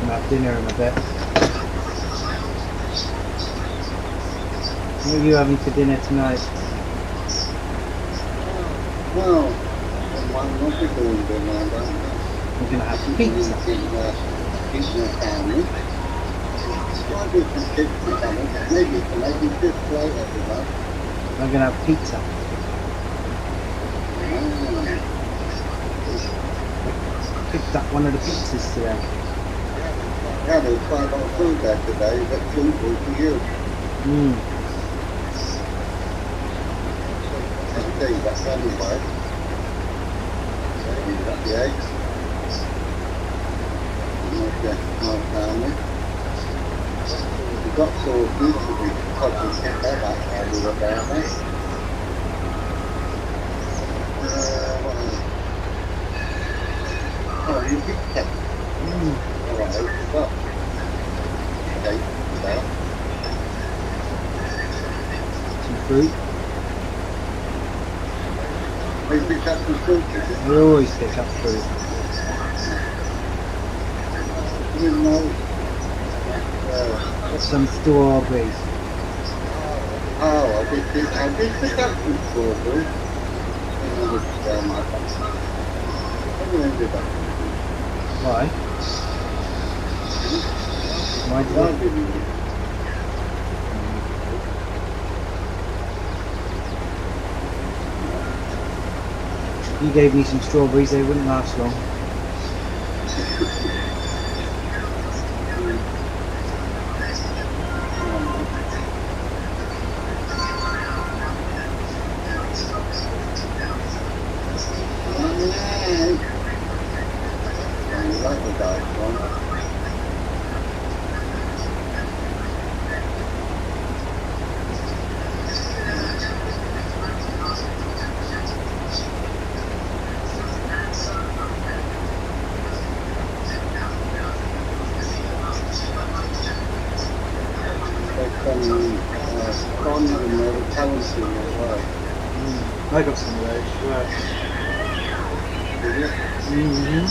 Gonna have dinner in a bit. What are you having for dinner tonight? Well, one not be doing good now, don't We're gonna have pizza. Eating a family. Might be some kids or something. Maybe some maybe fish plate everybody. I'm gonna have pizza. Picked up one of the pizzas today. Yeah, there's quite a lot of food there today. That's too good for you. I'll tell you that family bite. You got the eggs. My family. We've got sauces, we can probably get that out while we were down there. What else? Oh, you picked that. Alright, opened up. Okay, that. Some fruit. You picked up some fruit, did you? We always pick up fruit. You didn't know. Some strawberries. Oh, I did pick up some strawberries. And I was down my house. I ended up. Why? Why did Why I? didn't you? You gave me some strawberries, they wouldn't last long. Bond and the Townsend as well. I got some of those. Right. Did you? Mm-hmm.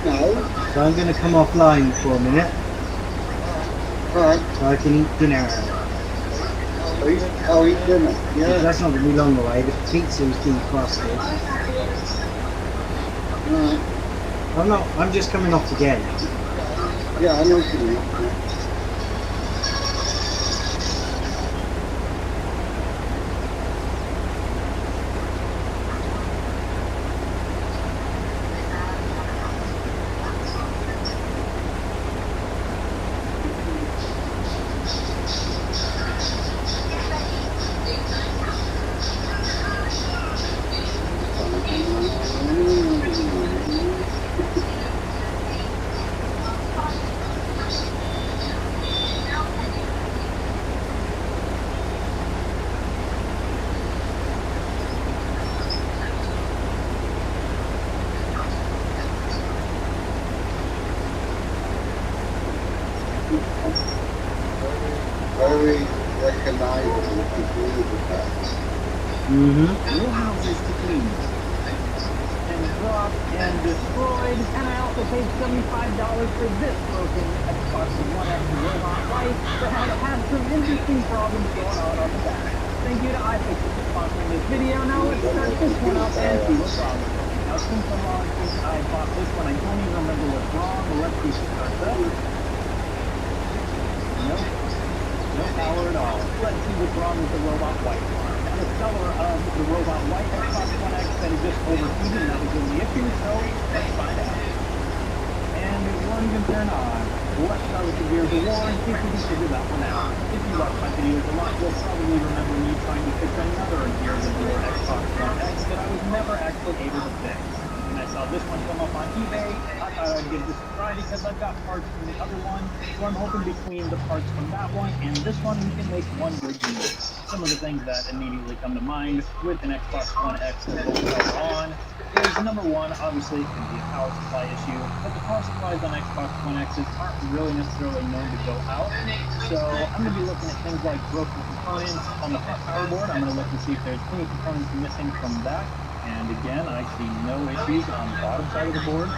No. So I'm going to come offline for a minute Right. so I can eat dinner. Oh, eat dinner. Yeah. That's not going to be long away. The pizza was defrosted. Right. I'm not. I'm just coming off the game. Yeah, I know what you mean. Yeah. Very recognizable to do with that. Mm-hmm. No houses to clean. And dropped and destroyed. And I also paid $75 for this broken Xbox One X robot light that had some interesting problems going on the back. Thank you to iFixit for sponsoring this video. Now let's start this one up and see what's wrong with it. Now since I bought this one, I don't even remember what's wrong, but let's see if it starts up. Nope. No power at all. Let's see what's wrong with the Robot White. Now the seller of the Robot White Xbox One X said it just overheated and that was the issue, so let's find out. And there's one concern on. Let's start with the Gears of War and see if we can figure that one out. If you watch my videos a lot, you'll probably remember me trying to fix another Gears of War Xbox One X that I was never actually able to fix. And I saw this one come up on eBay, I thought I'd give this a try because I've got parts from the other one, so I'm hoping between the parts from that one and this one, we can make one good unit. Some of the things that immediately come to mind with an Xbox One X and power on is number one, obviously, it can be a power supply issue, but the power supplies on Xbox One X's aren't really necessarily known to go out, so I'm going to be looking at things like broken components on the power board. I'm going to look and see if there's any components missing from that. And again, I see no issues on the bottom side of the board.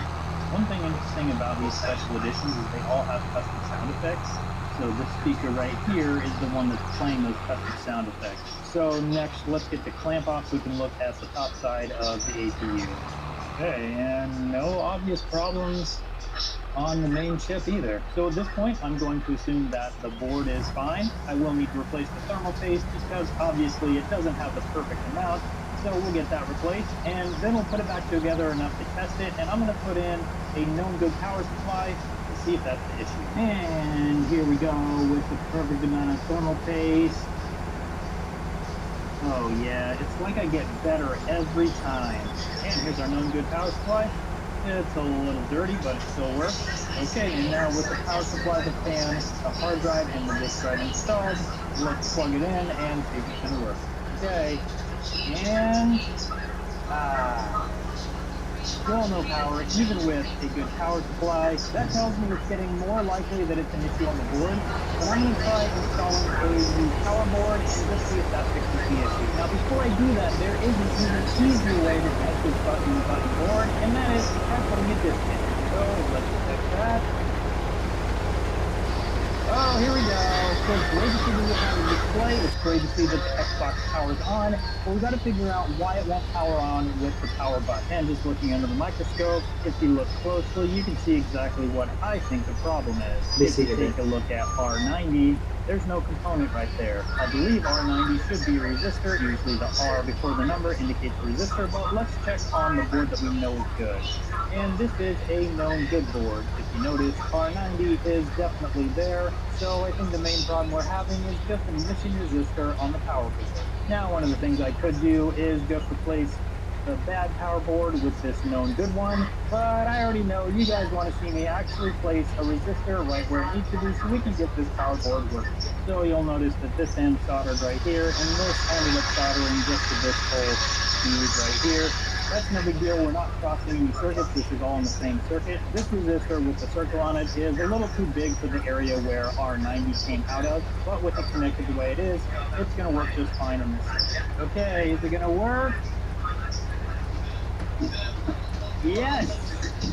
One thing interesting about these special editions is they all have custom sound effects. So this speaker right here is the one that's playing those custom sound effects. So next, let's get the clamp off so we can look at the top side of the APU. Okay, and no obvious problems on the main chip either. So at this point, I'm going to assume that the board is fine. I will need to replace the thermal paste because obviously it doesn't have the perfect amount. So we'll get that replaced, and then we'll put it back together enough to test it, and I'm going to put in a known good power supply to see if that's the issue. And here we go with the perfect amount of thermal paste. Oh yeah, it's like I get better every time. And here's our known good power supply. It's a little dirty, but it still works. Okay, and now with the power supply, the fan, the hard drive, and the disk drive installed, let's plug it in and see if it's going to work. Okay. And still no power, even with a good power supply. That tells me it's getting more likely that it's an issue on the board. But I'm going to try installing a new power board and just see if that fixes the issue. Now before I do that, there is an even easier way to test this button board, and that is to try putting a disk in. So let's check that. Oh, here we go. So it's great to see that we have a display. It's great to see that the Xbox power's on. But we've got to figure out why it won't power on with the power button. And just looking under the microscope, if you look closely, you can see exactly what I think the problem is. If you take a look at R90, there's no component right there. I believe R90 should be a resistor. Usually the R before the number indicates a resistor, but let's check on the board that we know is good. And this is a known good board. If you notice, R90 is definitely there. So I think the main problem we're having is just a missing resistor on the power board. Now one of the things I could do is just replace the bad power board with this known good one, but I already know you guys want to see me actually place a resistor right where it needs to be so we can get this power board working. So you'll notice that this end soldered right here, and this ended up soldering just to this hole speed right here. That's no big deal. We're not crossing any circuits. This is all in the same circuit. This resistor with the circle on it is a little too big for the area where our 90 came out of, but with it connected the way it is, it's going to work just fine in this circuit. Okay, is it going to work? Yes!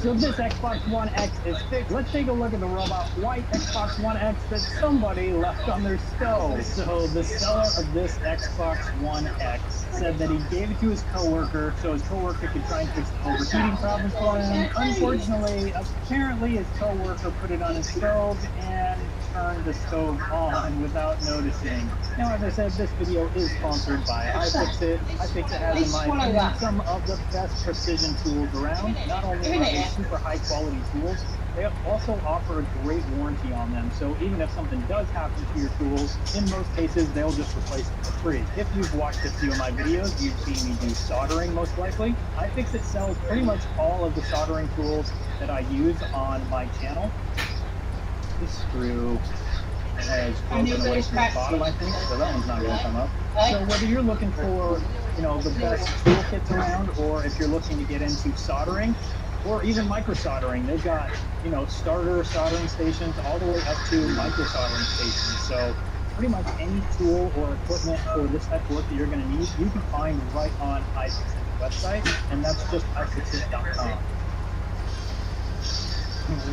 So this Xbox One X is fixed. Let's take a look at the robot white Xbox One X that somebody left on their stove. So the seller of this Xbox One X said that he gave it to his coworker so his coworker could try and fix the overheating problems for him. Unfortunately, apparently his coworker put it on his stove and turned the stove on without noticing. Now, as I said, this video is sponsored by iFixit. iFixit has, in my opinion, some of the best precision tools around. Not only are they super high quality tools, they also offer a great warranty on them. So even if something does happen to your tools, in most cases, they'll just replace it for free. If you've watched a few of my videos, you've seen me do soldering most likely. iFixit sells pretty much all of the soldering tools that I use on my channel. This screw has broken away from the bottom, I think, so that one's not going to come up. So whether you're looking for, the best toolkits around, or if you're looking to get into soldering, or even micro soldering, they've got, starter soldering stations all the way up to micro soldering stations. So pretty much any tool or equipment for this type of work that you're going to need, you can find right on iFixit's website, and that's just ifixit.com.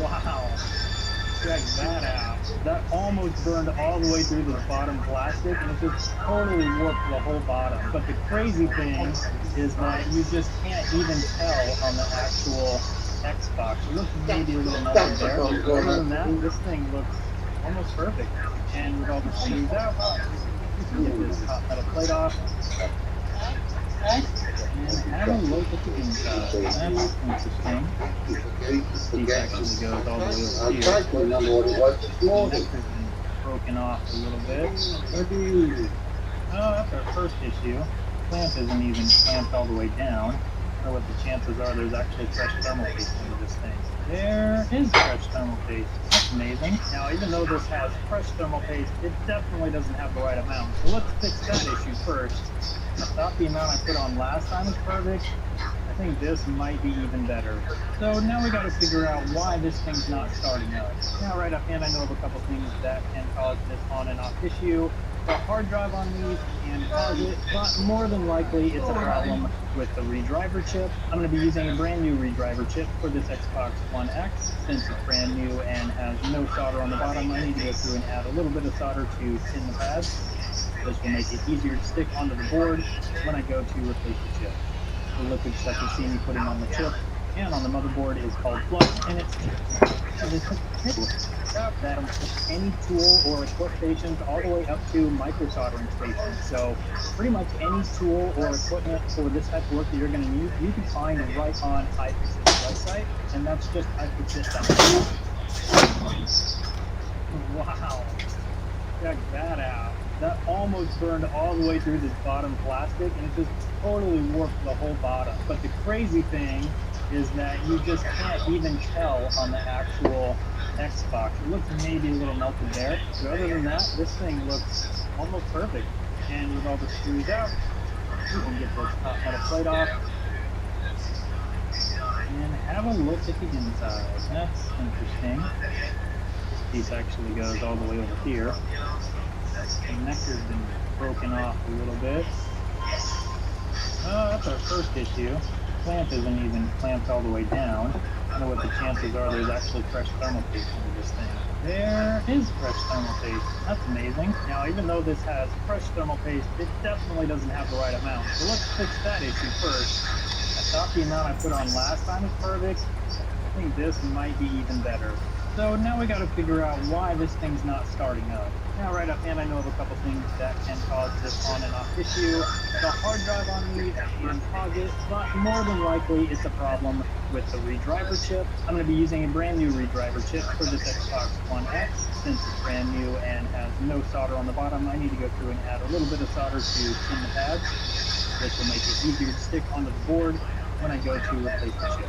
Wow. Check that out. That almost burned all the way through the bottom plastic, and it just totally warped the whole bottom. But the crazy thing is that you just can't even tell on the actual Xbox. It looks maybe a little melted there, but other than that, this thing looks almost perfect. And with all the screws out, you can get this top metal plate off. And have a look at the inside. That's interesting. Piece actually goes all the way over here. I can't remember what it was this morning. Connector's been broken off a little bit. Oh, that's our first issue. Clamp isn't even clamped all the way down. I don't know what the chances are there's actually fresh thermal paste into this thing. There is fresh thermal paste. That's amazing. Now, even though this has fresh thermal paste, it definitely doesn't have the right amount. So let's fix that issue first. I thought the amount I put on last time was perfect. I think this might be even better. So now we got to figure out why this thing's not starting up. Now, right offhand, I know of a couple things that can cause this on and off issue. The hard drive on these can cause it, but more than likely it's a problem with the redriver chip. I'm going to be using a brand new redriver chip for this Xbox One X. Since it's brand new and has no solder on the bottom, I need to go through and add a little bit of solder to tin the pads. This will make it easier to stick onto the board when I go to replace the chip. The liquid stuff you see me putting on the chip and on the motherboard is called flux, and it's that any tool or equip stations all the way up to micro soldering stations. So pretty much any tool or equipment for this type of work that you're going to need, you can find right on iFixit's website, and that's just ifixit.com. Wow, check that out. That almost burned all the way through this bottom plastic, and it just totally warped the whole bottom. But the crazy thing is that you just can't even tell on the actual Xbox. It looks maybe a little melted there, but other than that, this thing looks almost perfect. And with all the screws out, you can get this top metal plate off and have a look at the inside. That's interesting. This piece actually goes all the way over here. The connector's been broken off a little bit. Oh, that's our first issue. Clamp isn't even clamped all the way down. I don't know what the chances are there's actually fresh thermal paste into this thing. There is fresh thermal paste. That's amazing. Now, even though this has fresh thermal paste, it definitely doesn't have the right amount. So let's fix that issue first. I thought the amount I put on last time was perfect. I think this might be even better. So now we got to figure out why this thing's not starting up. Now, right offhand, I know of a couple things that can cause this on and off issue. The hard drive on these can cause it, but more than likely it's a problem with the redriver chip. I'm going to be using a brand new redriver chip for this Xbox One X. Since it's brand new and has no solder on the bottom, I need to go through and add a little bit of solder to tin the pads. This will make it easier to stick onto the board when I go to replace the chip.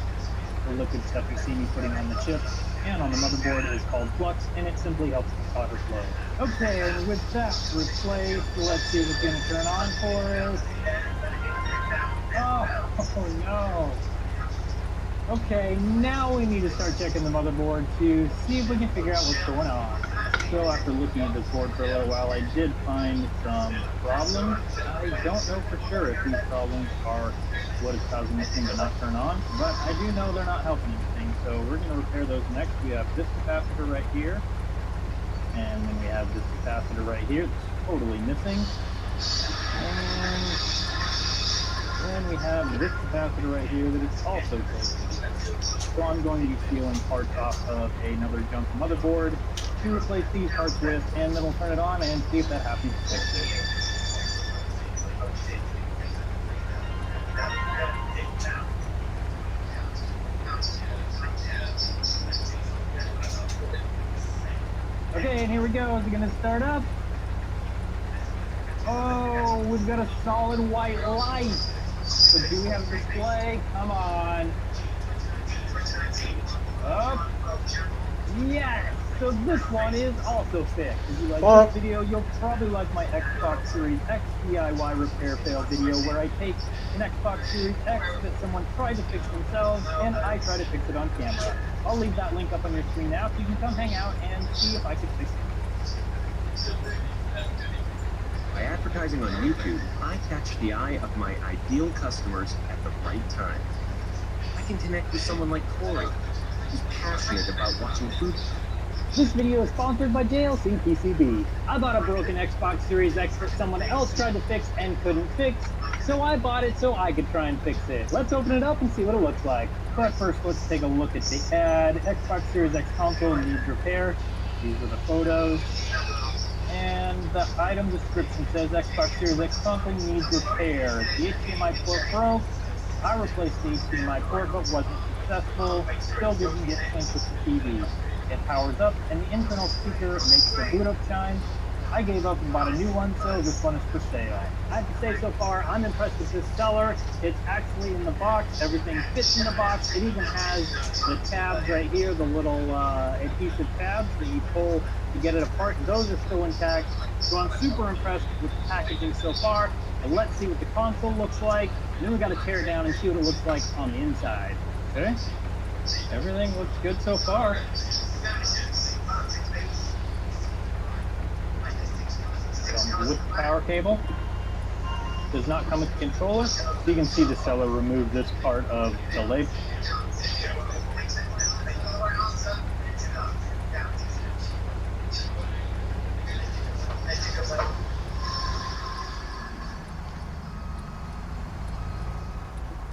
The liquid stuff you see me putting on the chip and on the motherboard is called flux, and it simply helps the solder flow. Okay, and with that replaced, let's see if it's going to turn on for us. Okay, now we need to start checking the motherboard to see if we can figure out what's going on. So after looking at this board for a little while, I did find some problems. I don't know for sure if these problems are what is causing this thing to not turn on, but I do know they're not helping anything, so we're going to repair those next. We have this capacitor right here, and then we have this capacitor right here that's totally missing. And then we have this capacitor right here that is also totally missing. So I'm going to be stealing parts off of another junk motherboard to replace these parts with, and then we'll turn it on and see if that happens to fix it. Okay, and here we go. Is it going to start up? Oh, we've got a solid white light. But do we have a display? Come on. Up. Yes! So this one is also fixed. If you like this video, you'll probably like my Xbox Series X DIY repair fail video where I take an Xbox Series X that someone tried to fix themselves and I try to fix it on camera. I'll leave that link up on your screen now so you can come hang out and see if I can fix it. By advertising on YouTube, I catch the eye of my ideal customers at the right time. I can connect with someone like Corey, who's passionate about watching food. This video is sponsored by JLC PCB. I bought a broken Xbox Series X that someone else tried to fix and couldn't fix, so I bought it so I could try and fix it. Let's open it up and see what it looks like. But first, let's take a look at the ad. Xbox Series X console needs repair. These are the photos. And the item description says Xbox Series X console needs repair. The HDMI port broke. I replaced the HDMI port but wasn't successful. Still didn't get synced with the TV. It powers up and the internal speaker makes the boot up shine. I gave up and bought a new one, so this one is for sale. I have to say so far, I'm impressed with this seller. It's actually in the box. Everything fits in the box. It even has the tabs right here, the little adhesive tabs that you pull to get it apart. Those are still intact. So I'm super impressed with the packaging so far. And let's see what the console looks like. And then we got to tear it down and see what it looks like on the inside. Okay? Everything looks good so far. With the power cable. Does not come with the controller. You can see the seller remove this part of the label.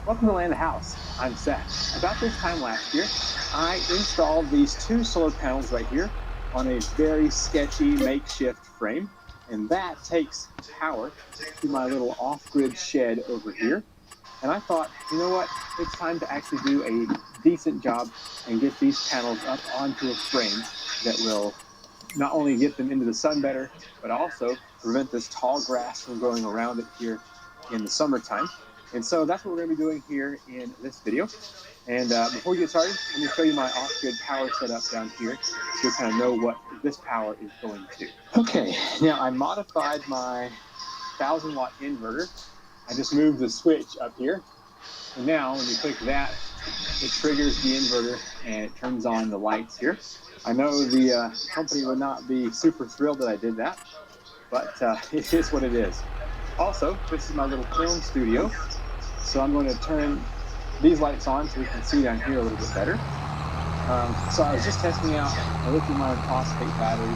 Welcome to Land House. I'm Seth. About this time last year, I installed these two solar panels right here on a very sketchy makeshift frame. And that takes power to my little off-grid shed over here. And I thought, you know what? It's time to actually do a decent job and get these panels up onto a frame that will not only get them into the sun better, but also prevent this tall grass from growing around it here in the summertime. And so that's what we're going to be doing here in this video. And before we get started, let me show you my off-grid power setup down here so you kind of know what this power is going to. Okay, now I modified my 1000-watt inverter. I just moved the switch up here. And now when you click that, it triggers the inverter and it turns on the lights here. I know the company would not be super thrilled that I did that, but it is what it is. Also, this is my little film studio. So I'm going to turn these lights on so we can see down here a little bit better. So I was just testing out a lithium-ion phosphate battery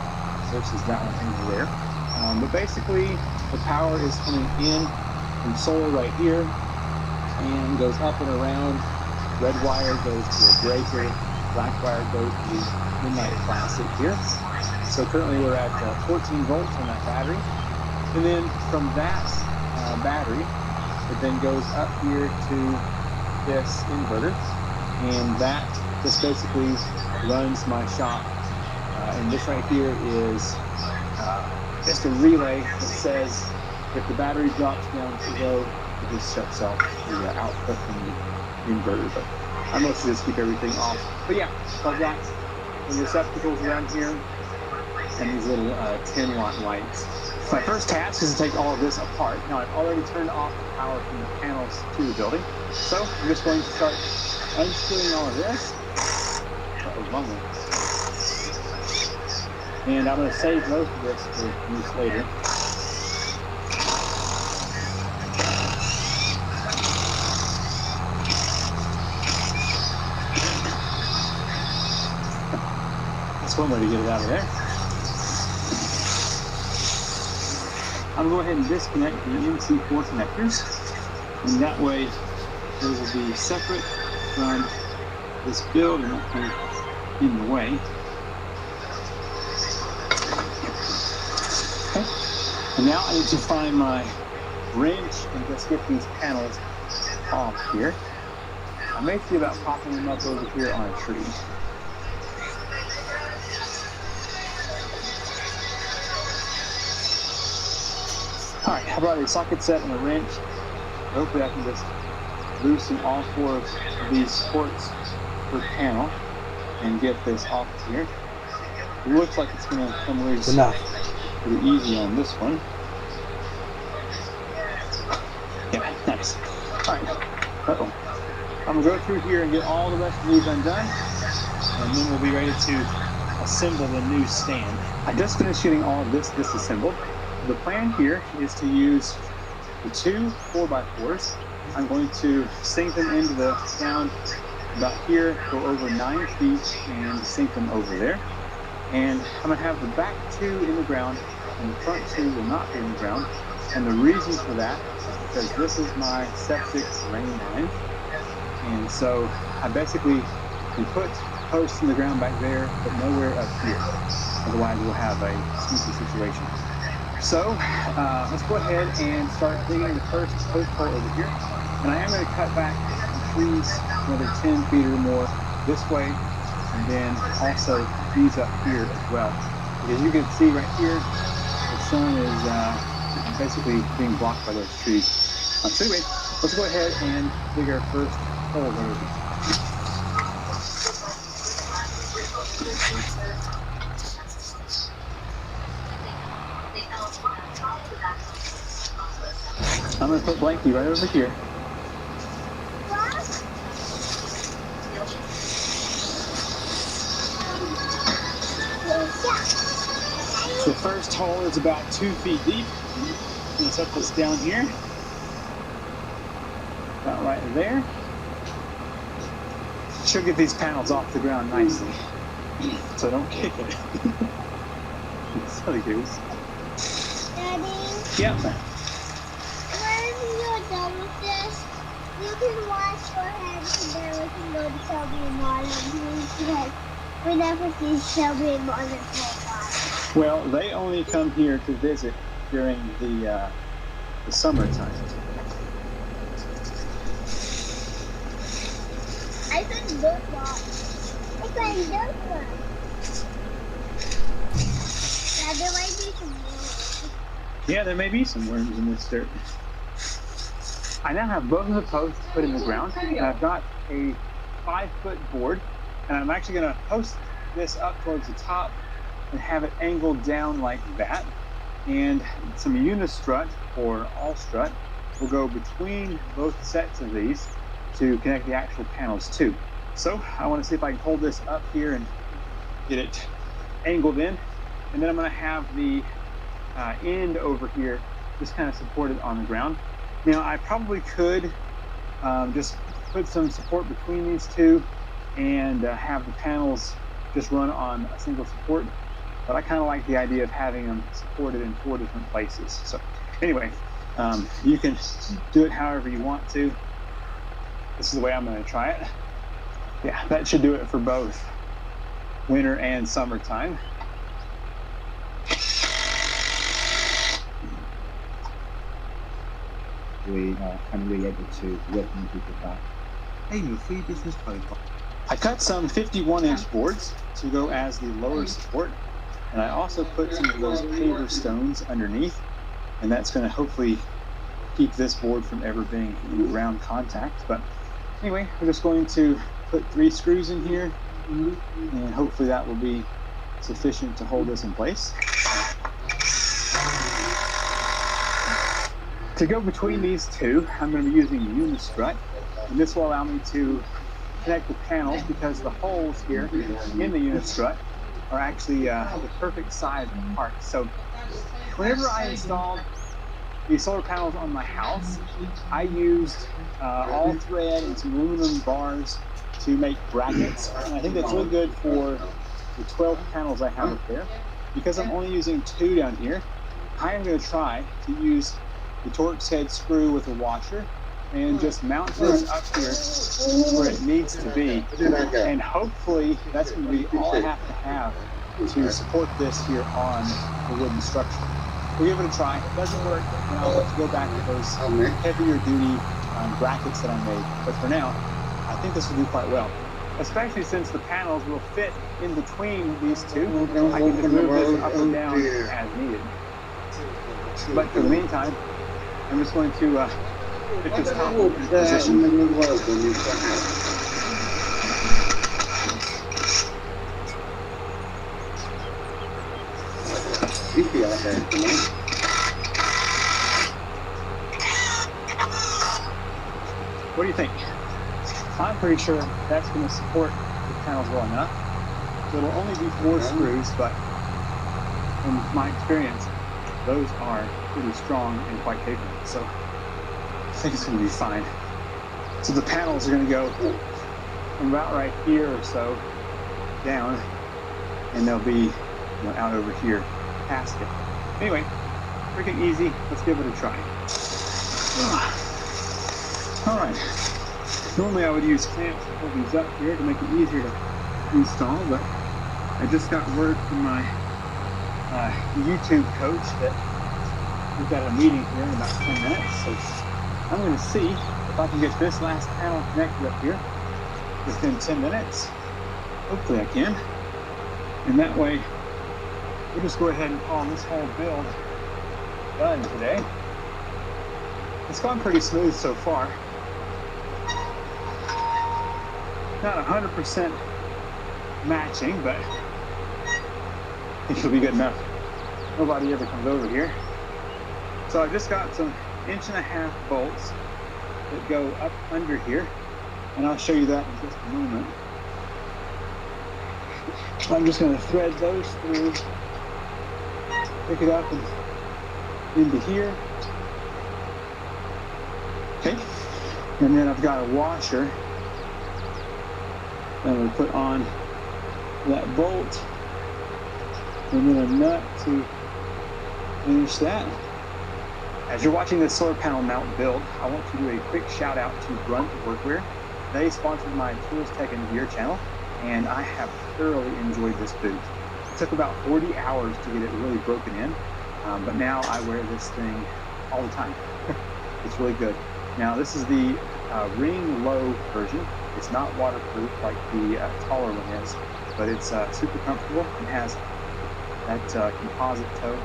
versus that one over there. But basically, the power is coming in from solar right here and goes up and around. Red wire goes to a breaker, black wire goes to the Midnight Classic here. So currently we're at 14 volts on that battery. And then from that battery, it then goes up here to this inverter, and that just basically runs my shop. And this right here is just a relay that says if the battery drops down to low, it just shuts off the output from the inverter. But I mostly just keep everything off. But yeah, I've got the receptacles around here and these little 10-watt lights. My first task is to take all of this apart. Now I've already turned off the power from the panels to the building, so I'm just going to start unscrewing all of this. Uh-oh, wrong one. And I'm going to save most of this for use later. That's one way to get it out of there. I'm going to go ahead and disconnect the MC4 connectors, and that way those will be separate from this build and not be in the way. Okay. And now I need to find my wrench and just get these panels off here. I may see about popping them up over here on a tree. Alright, I brought a socket set and a wrench. Hopefully I can just loosen all 4 of these supports per panel and get this off here. It looks like it's going to come loose pretty easy on this one. Yeah, nice. Alright, uh-oh. I'm going to go through here and get all the rest of these undone, and then we'll be ready to assemble the new stand. I just finished getting all of this disassembled. The plan here is to use the 2 4x4s. I'm going to sink them into the ground about here, go over 9 feet, and sink them over there. And I'm going to have the back 2 in the ground, and the front 2 will not be in the ground. And the reason for that is because this is my septic drain line. And so I basically can put posts in the ground back there, but nowhere up here. Otherwise we'll have a sneaky situation. So let's go ahead and start digging the first post hole over here. And I am going to cut back the trees another 10 feet or more this way, and then also these up here as well. Because you can see right here, the sun is basically being blocked by those trees. So anyway, let's go ahead and dig our first hole over here. I'm going to put Blanky right over here. The first hole is about 2 feet deep. Let's set this down here. About right there. Should get these panels off the ground nicely, so don't kick it. Silly goose. Daddy? Yep. When you're done with this, you can wash your hands and then we can go to Shelby and Marlin because we never see Shelby and Marlin for a while. Well, they only come here to visit during the summertime. I think those ones. I think those ones. Now there might be some more. Yeah, there may be some worms in this dirt. I now have both of the posts put in the ground, and I've got a 5-foot board, and I'm actually going to post this up towards the top and have it angled down like that. And some unistrut or all strut will go between both sets of these to connect the actual panels too. So I want to see if I can hold this up here and get it angled in, and then I'm going to have the end over here just kind of supported on the ground. Now I probably could just put some support between these two and have the panels just run on a single support, but I kind of like the idea of having them supported in 4 different places. So anyway, you can do it however you want to. This is the way I'm going to try it. Yeah, that should do it for both winter and summertime. We are finally able to welcome people back. Hey, your free business profile. I cut some 51-inch boards to go as the lower support, and I also put some of those paver stones underneath, and that's going to hopefully keep this board from ever being in ground contact. But anyway, we're just going to put 3 screws in here, and hopefully that will be sufficient to hold this in place. To go between these two, I'm going to be using a unistrut, and this will allow me to connect the panels because the holes here in the unit strut are actually the perfect size apart. So whenever I installed these solar panels on my house, I used all thread and some aluminum bars to make brackets. And I think that's really good for the 12 panels I have up there. Because I'm only using 2 down here, I am going to try to use the Torx head screw with a washer and just mount this up here where it needs to be. And hopefully that's going to be all I have to have to support this here on the wooden structure. We'll give it a try. If it doesn't work, then I'll have to go back to those heavier duty brackets that I made. But for now, I think this will do quite well. Especially since the panels will fit in between these two. I can just move this up and down as needed. But for the meantime, I'm just going to get this top in position. What do you think? I'm pretty sure that's going to support the panels well enough. So it'll only be 4 screws, but in my experience, those are pretty strong and quite capable. So I think it's going to be fine. So the panels are going to go from about right here or so down, and they'll be out over here past it. Anyway, freaking easy. Let's give it a try. All right. Normally I would use clamps to hold these up here to make it easier to install, but I just got word from my YouTube coach that we've got a meeting here in about 10 minutes, so I'm going to see if I can get this last panel connected up here within 10 minutes. Hopefully I can. And that way, we'll just go ahead and call this whole build done today. It's gone pretty smooth so far. Not 100% matching, but I think it'll be good enough. Nobody ever comes over here. So I've just got some 1.5-inch bolts that go up under here, and I'll show you that in just a moment. I'm just going to thread those through, pick it up and into here. Okay, and then I've got a washer that we'll put on that bolt, and then a nut to finish that. As you're watching this solar panel mount build, I want to do a quick shout out to Grunt Workwear. They sponsored my Tools Tech and Gear channel, and I have thoroughly enjoyed this boot. It took about 40 hours to get it really broken in, but now I wear this thing all the time. It's really good. Now this is the ring low version. It's not waterproof like the taller one is, but it's super comfortable and has that composite toe.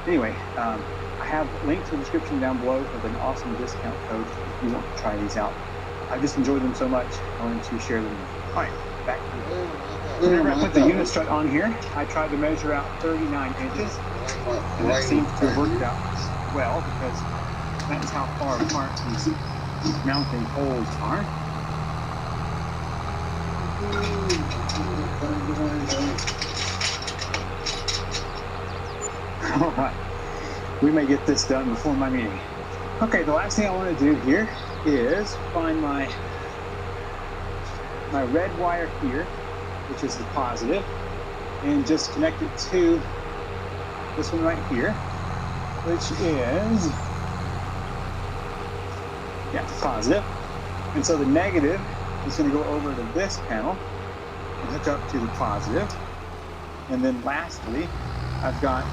Anyway, I have links in the description down below with an awesome discount code if you want to try these out. I just enjoyed them so much, I wanted to share them with you. All right, back to you. Whenever I put the unit strut on here, I tried to measure out 39 inches, and that seems to have worked out well because that is how far apart these mounting holes are. All right, we may get this done before my meeting. Okay, the last thing I want to do here is find my red wire here, which is the positive, and just connect it to this one right here, which is positive. And so the negative is going to go over to this panel and hook up to the positive. And then lastly, I've got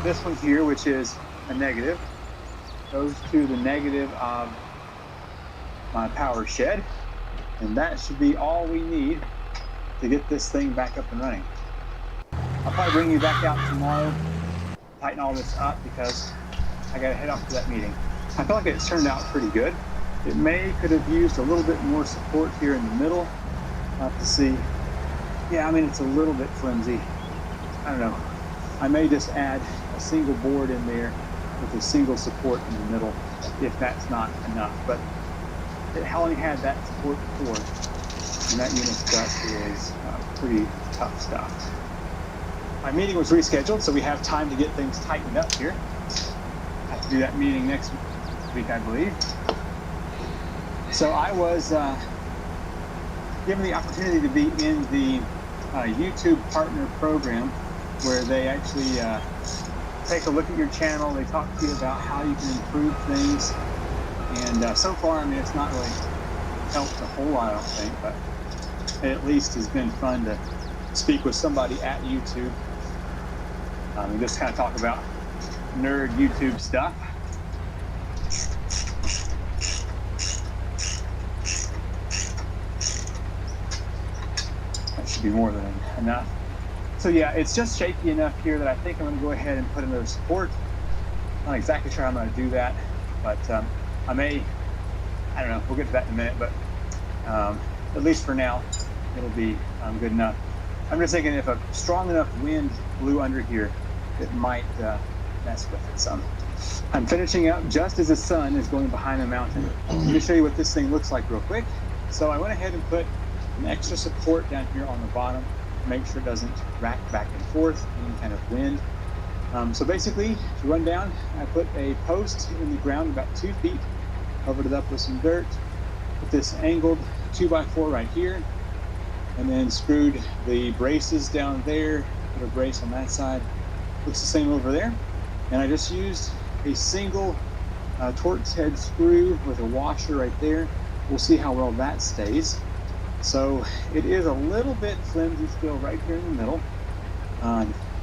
this one here, which is a negative, goes to the negative of my power shed. And that should be all we need to get this thing back up and running. I'll probably bring you back out tomorrow, tighten all this up because I gotta head off to that meeting. I feel like it's turned out pretty good. It could have used a little bit more support here in the middle. I'll have to see. Yeah, I mean, it's a little bit flimsy. I don't know. I may just add a single board in there with a single support in the middle if that's not enough. But it only had that support before. and that unit stuff is pretty tough stuff. My meeting was rescheduled, so we have time to get things tightened up here. I have to do that meeting next week, I believe. So I was given the opportunity to be in the YouTube partner program, where they actually take a look at your channel. They talk to you about how you can improve things. And so far, I mean, it's not really helped a whole lot, I don't think, but it at least has been fun to speak with somebody at YouTube and just kind of talk about nerd YouTube stuff. That should be more than enough. So yeah, it's just shaky enough here that I think I'm going to go ahead and put another support. I'm not exactly sure how I'm going to do that, but I may, I don't know, we'll get to that in a minute, but at least for now, it'll be good enough. I'm just thinking if a strong enough wind blew under here, it might mess with it some. I'm finishing up just as the sun is going behind the mountain. Let me show you what this thing looks like real quick. So I went ahead and put an extra support down here on the bottom to make sure it doesn't rack back and forth, any kind of wind. So basically, to run down, I put a post in the ground about 2 feet, covered it up with some dirt, put this angled 2x4 right here, and then screwed the braces down there, put a brace on that side. Looks the same over there. And I just used a single Torx head screw with a washer right there. We'll see how well that stays. So it is a little bit flimsy still right here in the middle.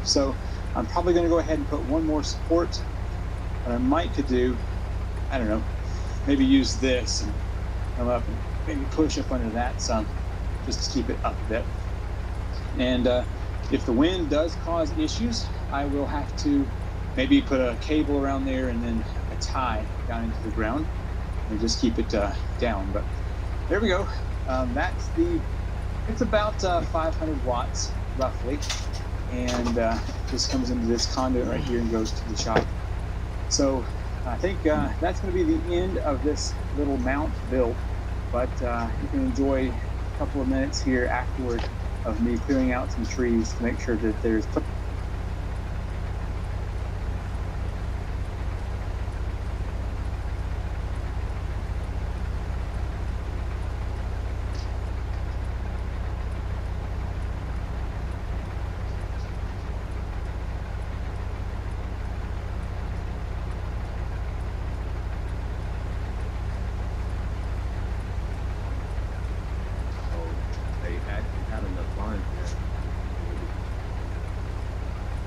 So I'm probably going to go ahead and put one more support. What I might could do, I don't know, maybe use this and come up and maybe push up under that some, just to keep it up a bit. And if the wind does cause issues, I will have to maybe put a cable around there and then a tie down into the ground and just keep it down. But there we go. That's it's about 500 watts roughly, and just comes into this conduit right here and goes to the shop. So I think that's going to be the end of this little mount build, but you can enjoy a couple of minutes here afterward of me clearing out some trees to make sure that there's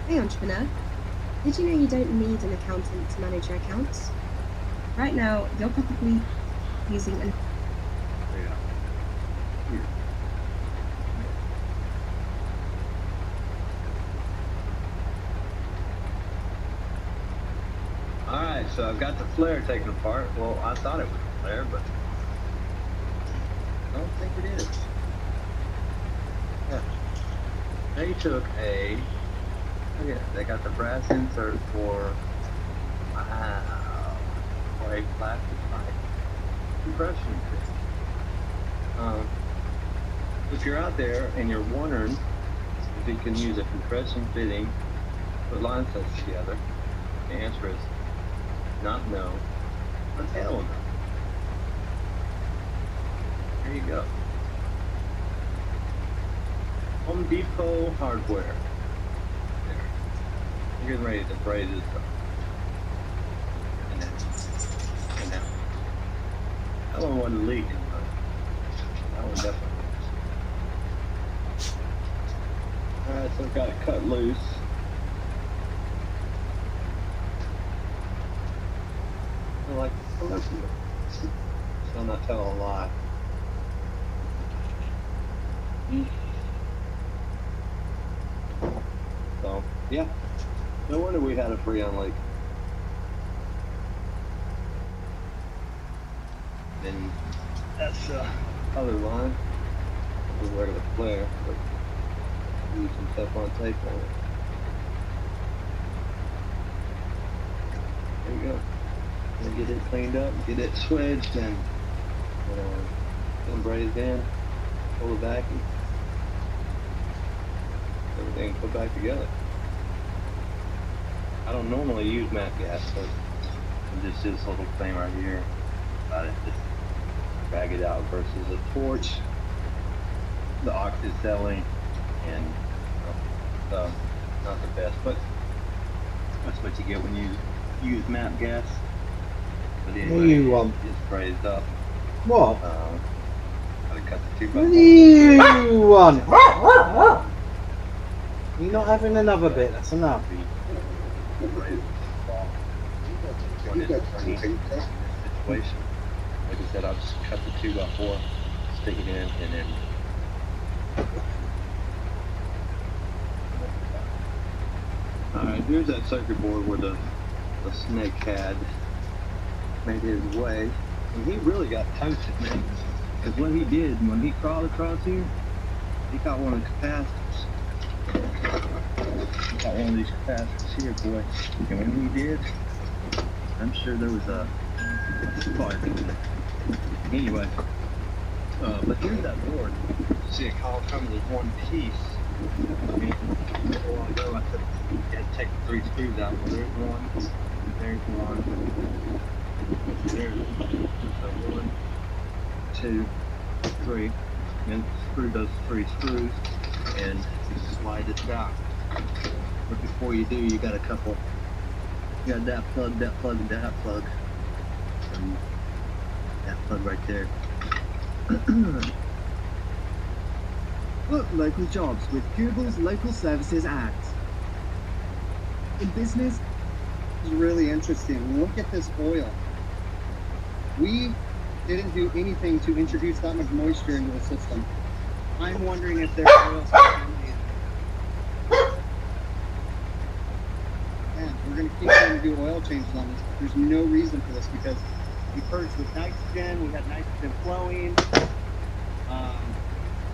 Hey entrepreneur, did you know you don't need an accountant to manage your accounts? Right now, you're probably using an... Alright, so I've got the flare taken apart. Well, I thought it was a flare, but I don't think it is. Yeah. They took a... Look at it, they got the brass insert for, wow, for a plastic pipe compression fit. If you're out there and you're wondering if you can use a compression fitting with line sets together, the answer is not no, but hell no. There you go. Home Depot hardware. I'm getting ready to braid this up. And now. That one wasn't leaking, but that one definitely was. Alright, so I've got it cut loose. I like Pinocchio. So I'm not telling a lie. So, yeah. No wonder we had a Freon leak. Then that's the other line. The regular flare, but use some Teflon tape on it. There you go. Gonna get it cleaned up, get it swedged, and braided in. pull it back, and everything put back together. I don't normally use MAP gas, but just this little thing right here, just drag it out versus a torch, the oxyacetylene, and not the best, but that's what you get when you use MAP gas. But What anyway, do you want? it sprays up. What? Gotta cut the 2x4. What do you want? You're not having another bit, that's enough. When it's in this situation, like I said, I'll just cut the 2x4, stick it in, and then alright, here's that circuit board where the snake had made his way, and he really got toasted, man. Because what he did when he crawled across here, he got one of the capacitors. He got one of these capacitors here, boy. And when he did, I'm sure there was a spark. Anyway, but here's that board. See, it all comes as one piece. I mean, a while ago I said, you had to take the 3 screws out. Well, there's one, there's one, there's 1, 2, 3, and screw those 3 screws, and you slide it out. But before you do, you got a couple. You got that plug, and that plug, and that plug right there. Book local jobs with Google's Local Services Act. In business, It's really interesting. Look at this oil. We didn't do anything to introduce that much moisture into the system. I'm wondering if their oil's contaminated. And we're going to keep trying to do oil changes on this. There's no reason for this because we purged with nitrogen, we had nitrogen flowing.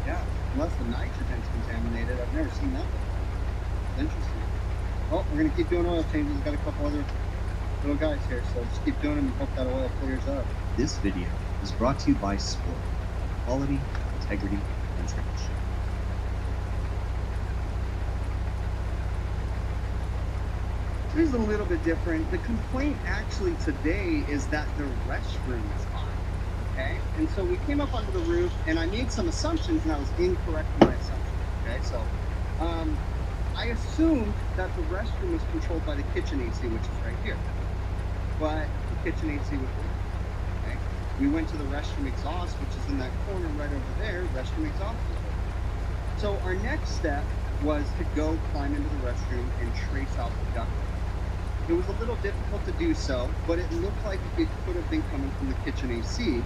Yeah, unless the nitrogen's contaminated. I've never seen that before. Interesting. Well, we're going to keep doing oil changes. We've got a couple other little guys here, so just keep doing them and hope that oil clears up. This video is brought to you by Sport. Quality, integrity, and tradition. It is a little bit different. The complaint actually today is that the restroom is on. Okay? And so we came up onto the roof and I made some assumptions and I was incorrect in my assumptions. Okay, so I assumed that the restroom was controlled by the kitchen AC, which is right here. But the kitchen AC was working. Okay? We went to the restroom exhaust, which is in that corner right over there. Restroom exhaust was working. So our next step was to go climb into the restroom and trace out the duct. It was a little difficult to do so, but it looked like it could have been coming from the kitchen AC,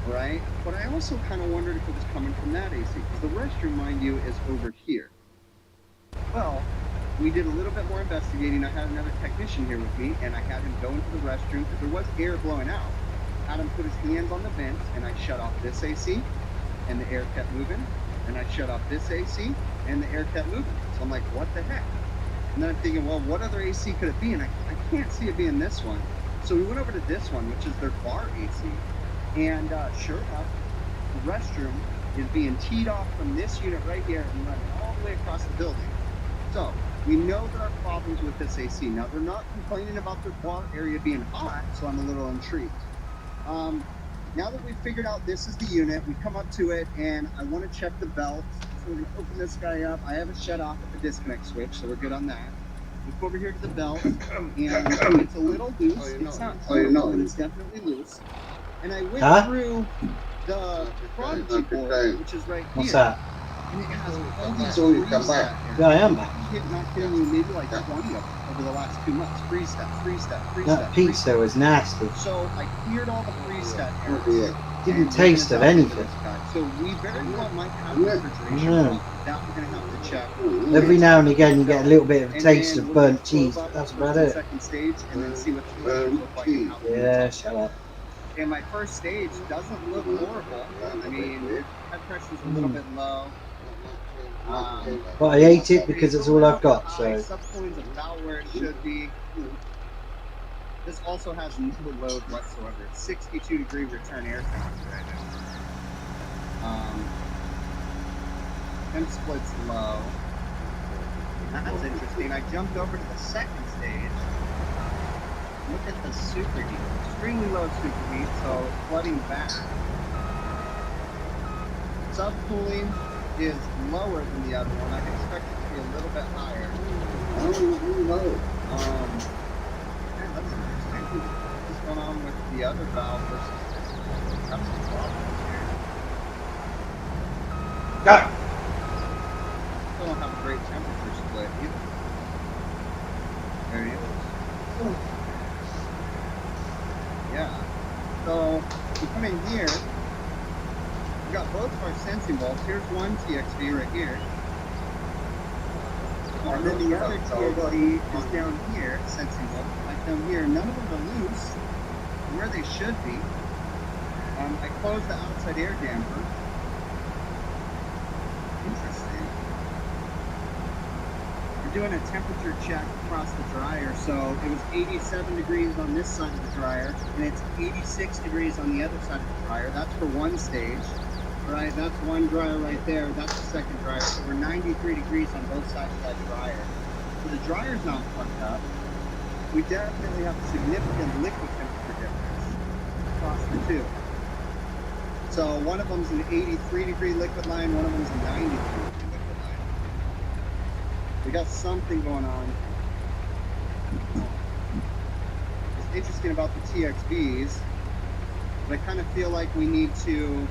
right? But I also kind of wondered if it was coming from that AC, because the restroom, mind you, is over here. Well, we did a little bit more investigating. I had another technician here with me, and I had him go into the restroom, because there was air blowing out. I had him put his hands on the vents, and I shut off this AC, and the air kept moving, and I shut off this AC, and the air kept moving. So I'm like, what the heck? And then I'm thinking, well, what other AC could it be? And I can't see it being this one. So we went over to this one, which is their bar AC. And sure enough, the restroom is being teed off from this unit right here and running all the way across the building. So we know there are problems with this AC. Now, they're not complaining about their bar area being hot, so I'm a little intrigued. Now that we've figured out this is the unit, we come up to it, and I want to check the belt. So we're going to open this guy up. I have it shut off at the disconnect switch, so we're good on that. We go over here to the belt, and it's a little loose. It's not horrible, but it's definitely loose. And I went through the Prodigy board, which is right here. What's that? And it has all these So you freeze come back. step Yeah, I am back. errors. Not kidding you, maybe like 20 of them over the last 2 months. Freeze step, freeze step, freeze That step. pizza was nasty. So I cleared all the freeze step Oh, errors. dear. Didn't And taste we're of gonna anything. this guy. So we very well might have Yeah. refrigeration Yeah. problem. That we're going to have to check. Every now and again you get a little bit of a And taste then of we'll burnt go cheese, up but that's to about the it. second stage and then see what the Burnt look like and how Yeah, it's shut up. And my first stage doesn't look horrible. I mean, head pressure's a little bit low. But I ate it because it's all I've got, so. Subcoins about where it should be. This also has no load whatsoever. It's 62-degree return air temperature right now. Temp split's low. That's interesting. I jumped over to the second stage. Look at the superheat. Extremely low superheat, so flooding back. Subcooling is lower than the other one. I'd expect it to be a little bit higher. Yeah, that's interesting. What's going on with the other valve versus this one? Got some problems here. Still don't have a great temperature split either. There he is. Yeah. So we come in here. We got both of our sensing bulbs. Here's one TXV right here. And then the other TXV is down here, sensing bulb, like down here. None of them are loose, where they should be. I closed the outside air damper. Interesting. We're doing a temperature check across the dryer, so it was 87 degrees on this side of the dryer, and it's 86 degrees on the other side of the dryer. That's for one stage. Right, that's one dryer right there. That's the second dryer. So we're 93 degrees on both sides of that dryer. So the dryer's not fucked up. We definitely have a significant liquid temperature difference across the two. So one of them's an 83 degree liquid line, one of them's a 93 degree liquid line. We got something going on. What's interesting about the TXVs, but I kind of feel like we need to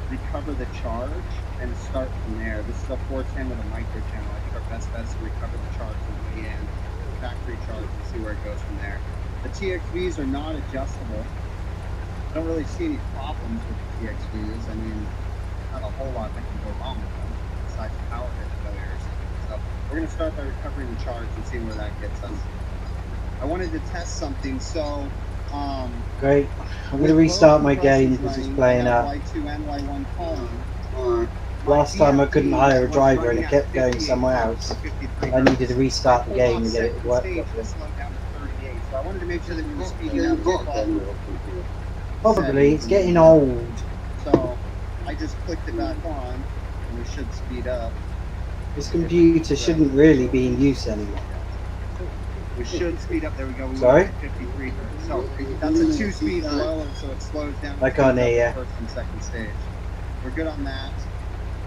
recover the charge and start from there. This is a 410 with a micro channel. I think our best bet is to recover the charge on the way in, factory charge, and see where it goes from there. The TXVs are not adjustable. I don't really see any problems with the TXVs. I mean, not a whole lot that can go wrong with them, besides power head failures. So we're going to start by recovering the charge and see where that gets us. I wanted to test something, so great. I'm going to restart my game because it's playing up. Last time I couldn't hire a driver and it kept going somewhere else. I needed to restart the game and get it to work properly. So I wanted to make sure that we were speeding up. Probably, it's getting old. So I just clicked it back on and we should speed up. This computer shouldn't really be in use anymore. We should speed up. There we go. We Sorry? went to 53. So that's a 2-speed blower, so it slows down. I can't hear you. First and second stage. We're good on that.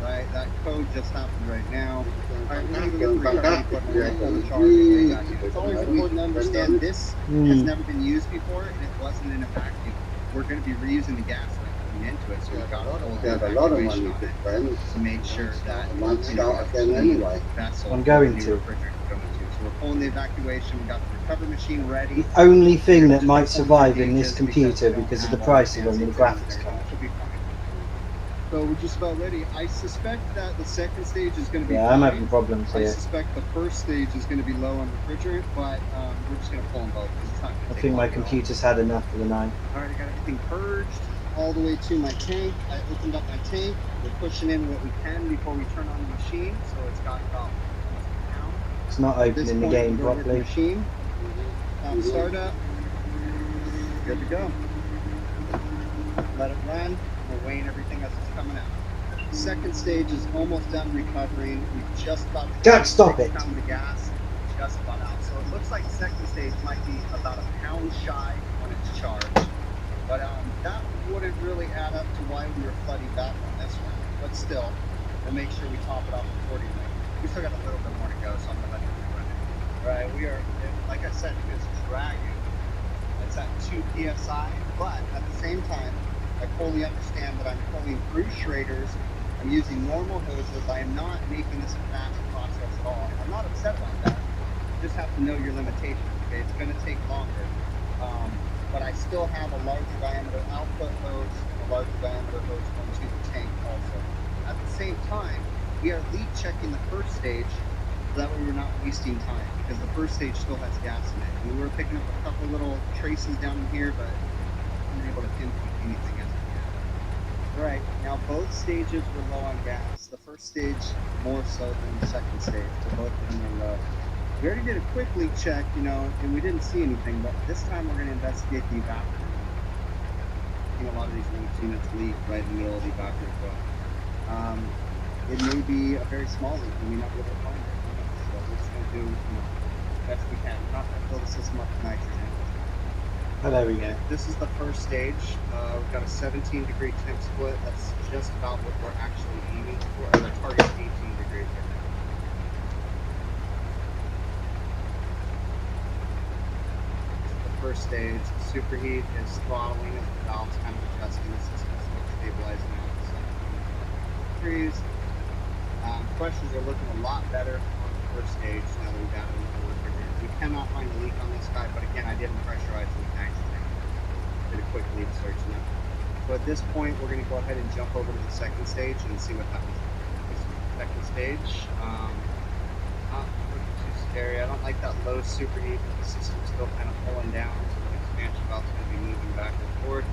Right, that code just happened right now. Alright, we're going to go recovery equipment. We're going to pull the charge. It's always important to understand this has never been used before, and it wasn't in a vacuum. We're going to be reusing the gas line coming into it, so we've got a lot of money to make sure that I'm going to. So we're pulling the evacuation. We've got the recovery machine ready. The only thing that might survive in this computer because of the price of them the graphics card. So we're just about ready. I suspect that the second stage is going to be I'm having problems I here. suspect the first stage is going to be low on refrigerant, but we're just going to pull them both. It's not I think my computer's had enough for the night. Alright, I got everything purged all the way to my tank. I opened up my tank. We're pushing in what we can before we turn on the machine, so it's got about almost a pound. It's not opening the game properly. Machine. Startup. Good to go. Let it run. We're weighing everything as it's coming out. Second stage is almost done recovering. We've just about Jack, stop it. The gas just about out. So it looks like second stage might be about a pound shy on its charge. But that wouldn't really add up to why we were flooding back on this one. But still, we'll make sure we top it off accordingly. We still got a little bit more to go, so I'm gonna let it run it. Right, we are, like I said, it's dragging. It's at 2 psi, but at the same time, I fully understand that I'm pulling through Schraders. I'm using normal hoses. I am not making this a fast process at all. I'm not upset about that. You just have to know your limitations. Okay, it's going to take longer, but I still have a larger diameter output hose and a larger diameter hose going to the tank also. At the same time, we are leak checking the first stage, so that way we're not wasting time because the first stage still has gas in it. And we were picking up a couple little traces down in here, but I'm able to pinpoint anything as of yet. Right, now both stages were low on gas. The first stage more so than the second stage, so both of them were low. We already did a quick leak check, and we didn't see anything, but this time we're going to investigate the evaporator. I think a lot of these units leak right in the middle of the evaporator. it may be a very small leak. We may not be able to find it. So we're just going to do the best we can. We're not going to fill the system up with nitrogen. Oh, there we go. This is the first stage. We've got a 17-degree temp split. That's just about what we're actually aiming for. The target is 18 degrees right now. The first stage, the superheat is throttling as the valve's kind of adjusting the system, so it's stabilizing out to 17 degrees. Pressures are looking a lot better on the first stage now that we've got another refrigerant. We cannot find a leak on this guy, but again, I didn't pressurize the nitrogen. Did a quick leak search now. So at this point, we're going to go ahead and jump over to the second stage and see what happens. Second stage, not looking too scary. I don't like that low superheat, but the system's still kind of pulling down, so the expansion valve's going to be moving back and forth.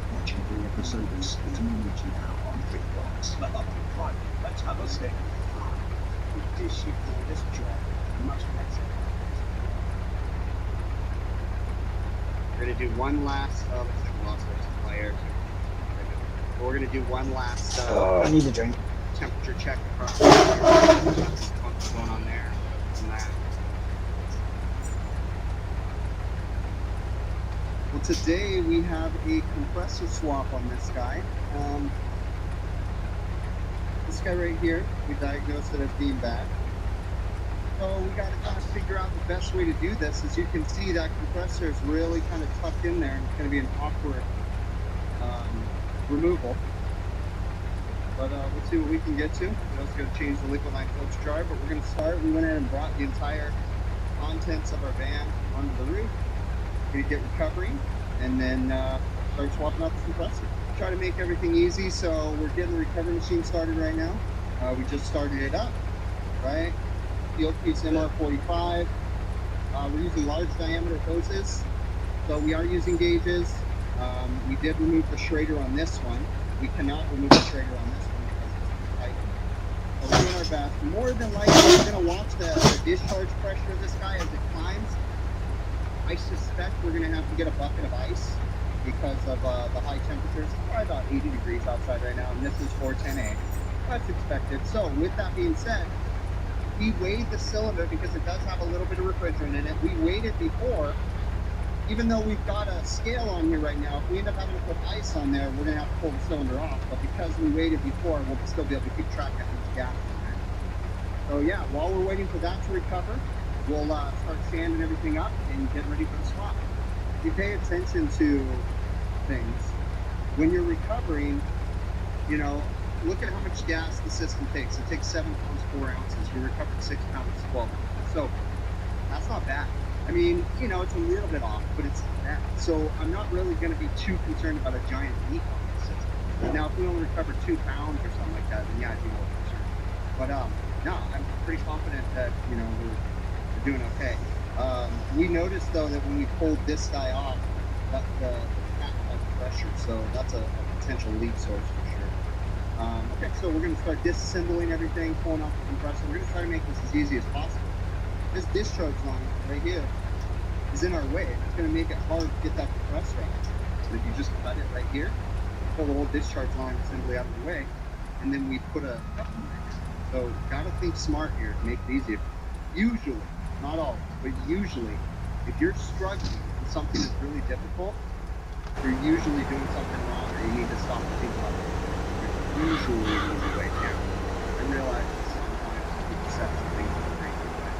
Watching the episodes, it's moved now on Big Box. Right, let's have a stick. This you for this job, much better. We're going to do one last, looks like we lost our supply air too. We're going to do one last I need a drink. temperature check across the what's going on there. And that. Well, today we have a compressor swap on this guy. This guy right here, we diagnosed it as being bad. So we got to kind of figure out the best way to do this. As you can see, that compressor is really kind of tucked in there, and it's going to be an awkward removal. But we'll see what we can get to. We're also going to change the liquid line filter jar, but we're going to start. We went ahead and brought the entire contents of our van onto the roof. We're going to get recovery, and then start swapping out the compressor. Try to make everything easy, so we're getting the recovery machine started right now. We just started it up, right? Field piece MR45. We're using large diameter hoses, so we are using gauges. We did remove the Schrader on this one. We cannot remove the Schrader on this one because it's tight. So we're doing our best. More than likely, we're going to watch the discharge pressure of this guy as it climbs. I suspect we're going to have to get a bucket of ice because of the high temperatures. It's probably about 80 degrees outside right now, and this is 410A. That's expected. So with that being said, we weighed the cylinder because it does have a little bit of refrigerant in it. We weighed it before. Even though we've got a scale on here right now, if we end up having to put ice on there, we're going to have to pull the cylinder off. But because we weighed it before, we'll still be able to keep track of how much gas in there. So yeah, while we're waiting for that to recover, we'll start sanding everything up and get ready for the swap. If you pay attention to things, when you're recovering, you know, look at how much gas the system takes. It takes 7 pounds, 4 ounces. You recovered 6 pounds, 12 ounces. So that's not bad. I mean, you know, it's a little bit off, but it's not bad. So I'm not really going to be too concerned about a giant leak on this system. Now, if we only recover 2 pounds or something like that, then yeah, I'd be more concerned. But no, I'm pretty confident that, you know, we're doing okay. We noticed though that when we pulled this guy off, that the pack had pressure, so that's a potential leak source for sure. Okay, so we're going to start disassembling everything, pulling off the compressor. We're going to try to make this as easy as possible. This discharge line right here is in our way. It's going to make it hard to get that compressor out. So if you just cut it right here, pull the whole discharge line assembly out of the way, and then we put a cup in there. So gotta think smart here to make it easier. Usually, not always, but usually, if you're struggling with something that's really difficult, you're usually doing something wrong, or you need to stop and think about it. There's usually an easy way down. I realize that sometimes people set some things in a crazy way.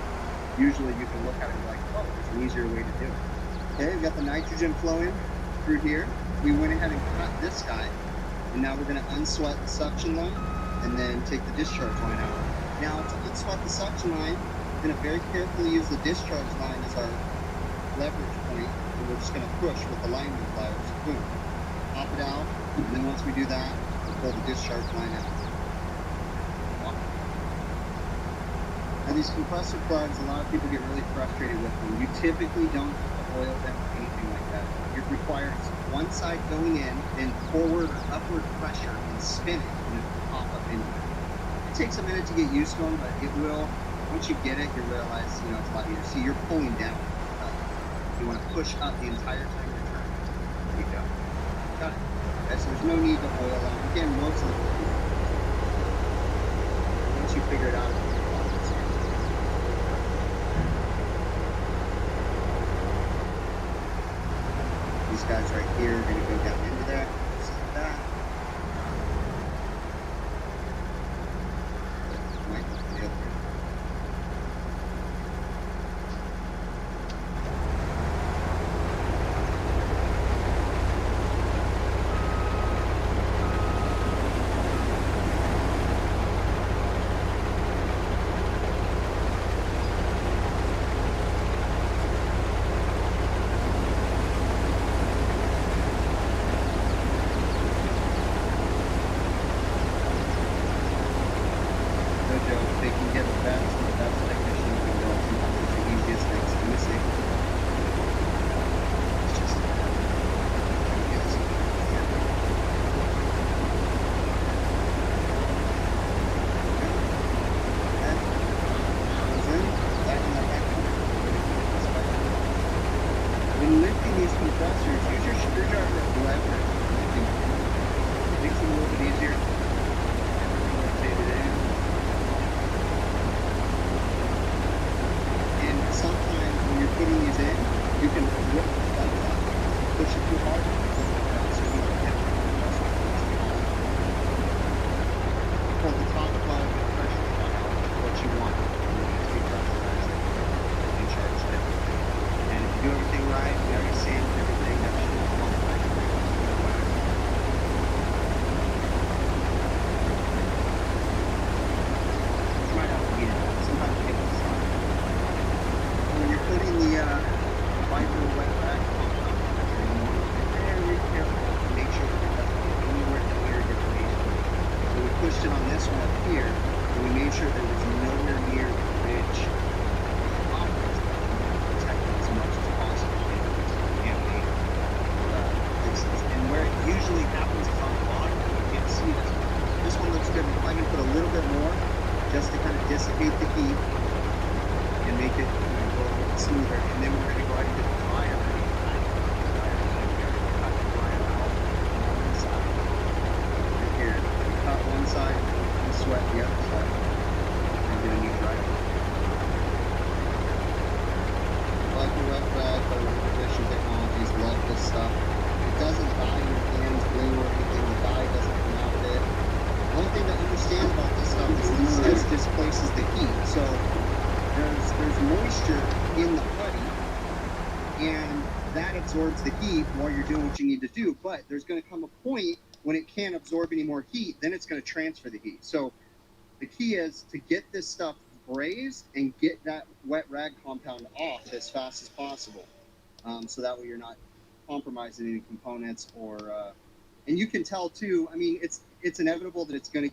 Usually you can look at it and be like, oh, there's an easier way to do it. Okay, we've got the nitrogen flowing through here. We went ahead and cut this guy, and now we're going to unsweat the suction line and then take the discharge line out. Now, to unsweat the suction line, we're going to very carefully use the discharge line as our leverage point, and we're just going to push with the lining pliers. Boom. Pop it out, and then once we do that, we'll pull the discharge line out. Now these compressor plugs, a lot of people get really frustrated with them. You typically don't have to oil them or anything like that. It requires one side going in, then forward or upward pressure, and spin it, and it will pop up in here. It takes a minute to get used to them, but it will. Once you get it, you realize, you know, it's a lot easier. See, you're pulling down. You want to push up the entire time you're turning. There you go. Got it. Okay, so we there's no need to oil them. Again, most of the once you figure it out, these guys right here are going to go down into that, just like that. Right, the other. They can get the best technician in the world. Sometimes it's the easiest things to mistake. It's just when lifting these compressors, use your screwdriver or lever. It makes it a little bit easier. Rotate it in. Sometimes when you're putting these in, you can rip the plugs out. Push it too hard, so you don't hit the compressor. Pull the top plug, pressure the plug out, what you want. You want it to be pressurized and charged it. And if you do everything right, you already sanded everything, that should come off right. Try not to beat it up. Sometimes you get this side. When you're putting the Viper wet rag compound, you want to be very careful to make sure that it doesn't get anywhere near your base. So we pushed it on this one up here, and we made sure that it was nowhere near the ridge. Protect it as much as possible. And where it usually happens is on the bottom, you can't see this. This one looks good. I'm going to put a little bit more just to kind of dissipate the heat and make it go a little smoother. And then we're going to go ahead and get the dryer ready. Cut the dryer out on one side. Right here. Cut one side and sweat the other side. And get a new dryer. Like the wet rag or Precision Technologies, love this stuff. It doesn't dye your hands blue or anything. The dye doesn't come out of it. The only thing to understand about this stuff is this just displaces the heat. So there's moisture in the putty, and that absorbs the heat while you're doing what you need to do. But there's going to come a point when it can't absorb any more heat, then it's going to transfer the heat. So the key is to get this stuff brazed and get that wet rag compound off as fast as possible. So that way you're not compromising any components or and you can tell too, I mean, it's inevitable that it's going to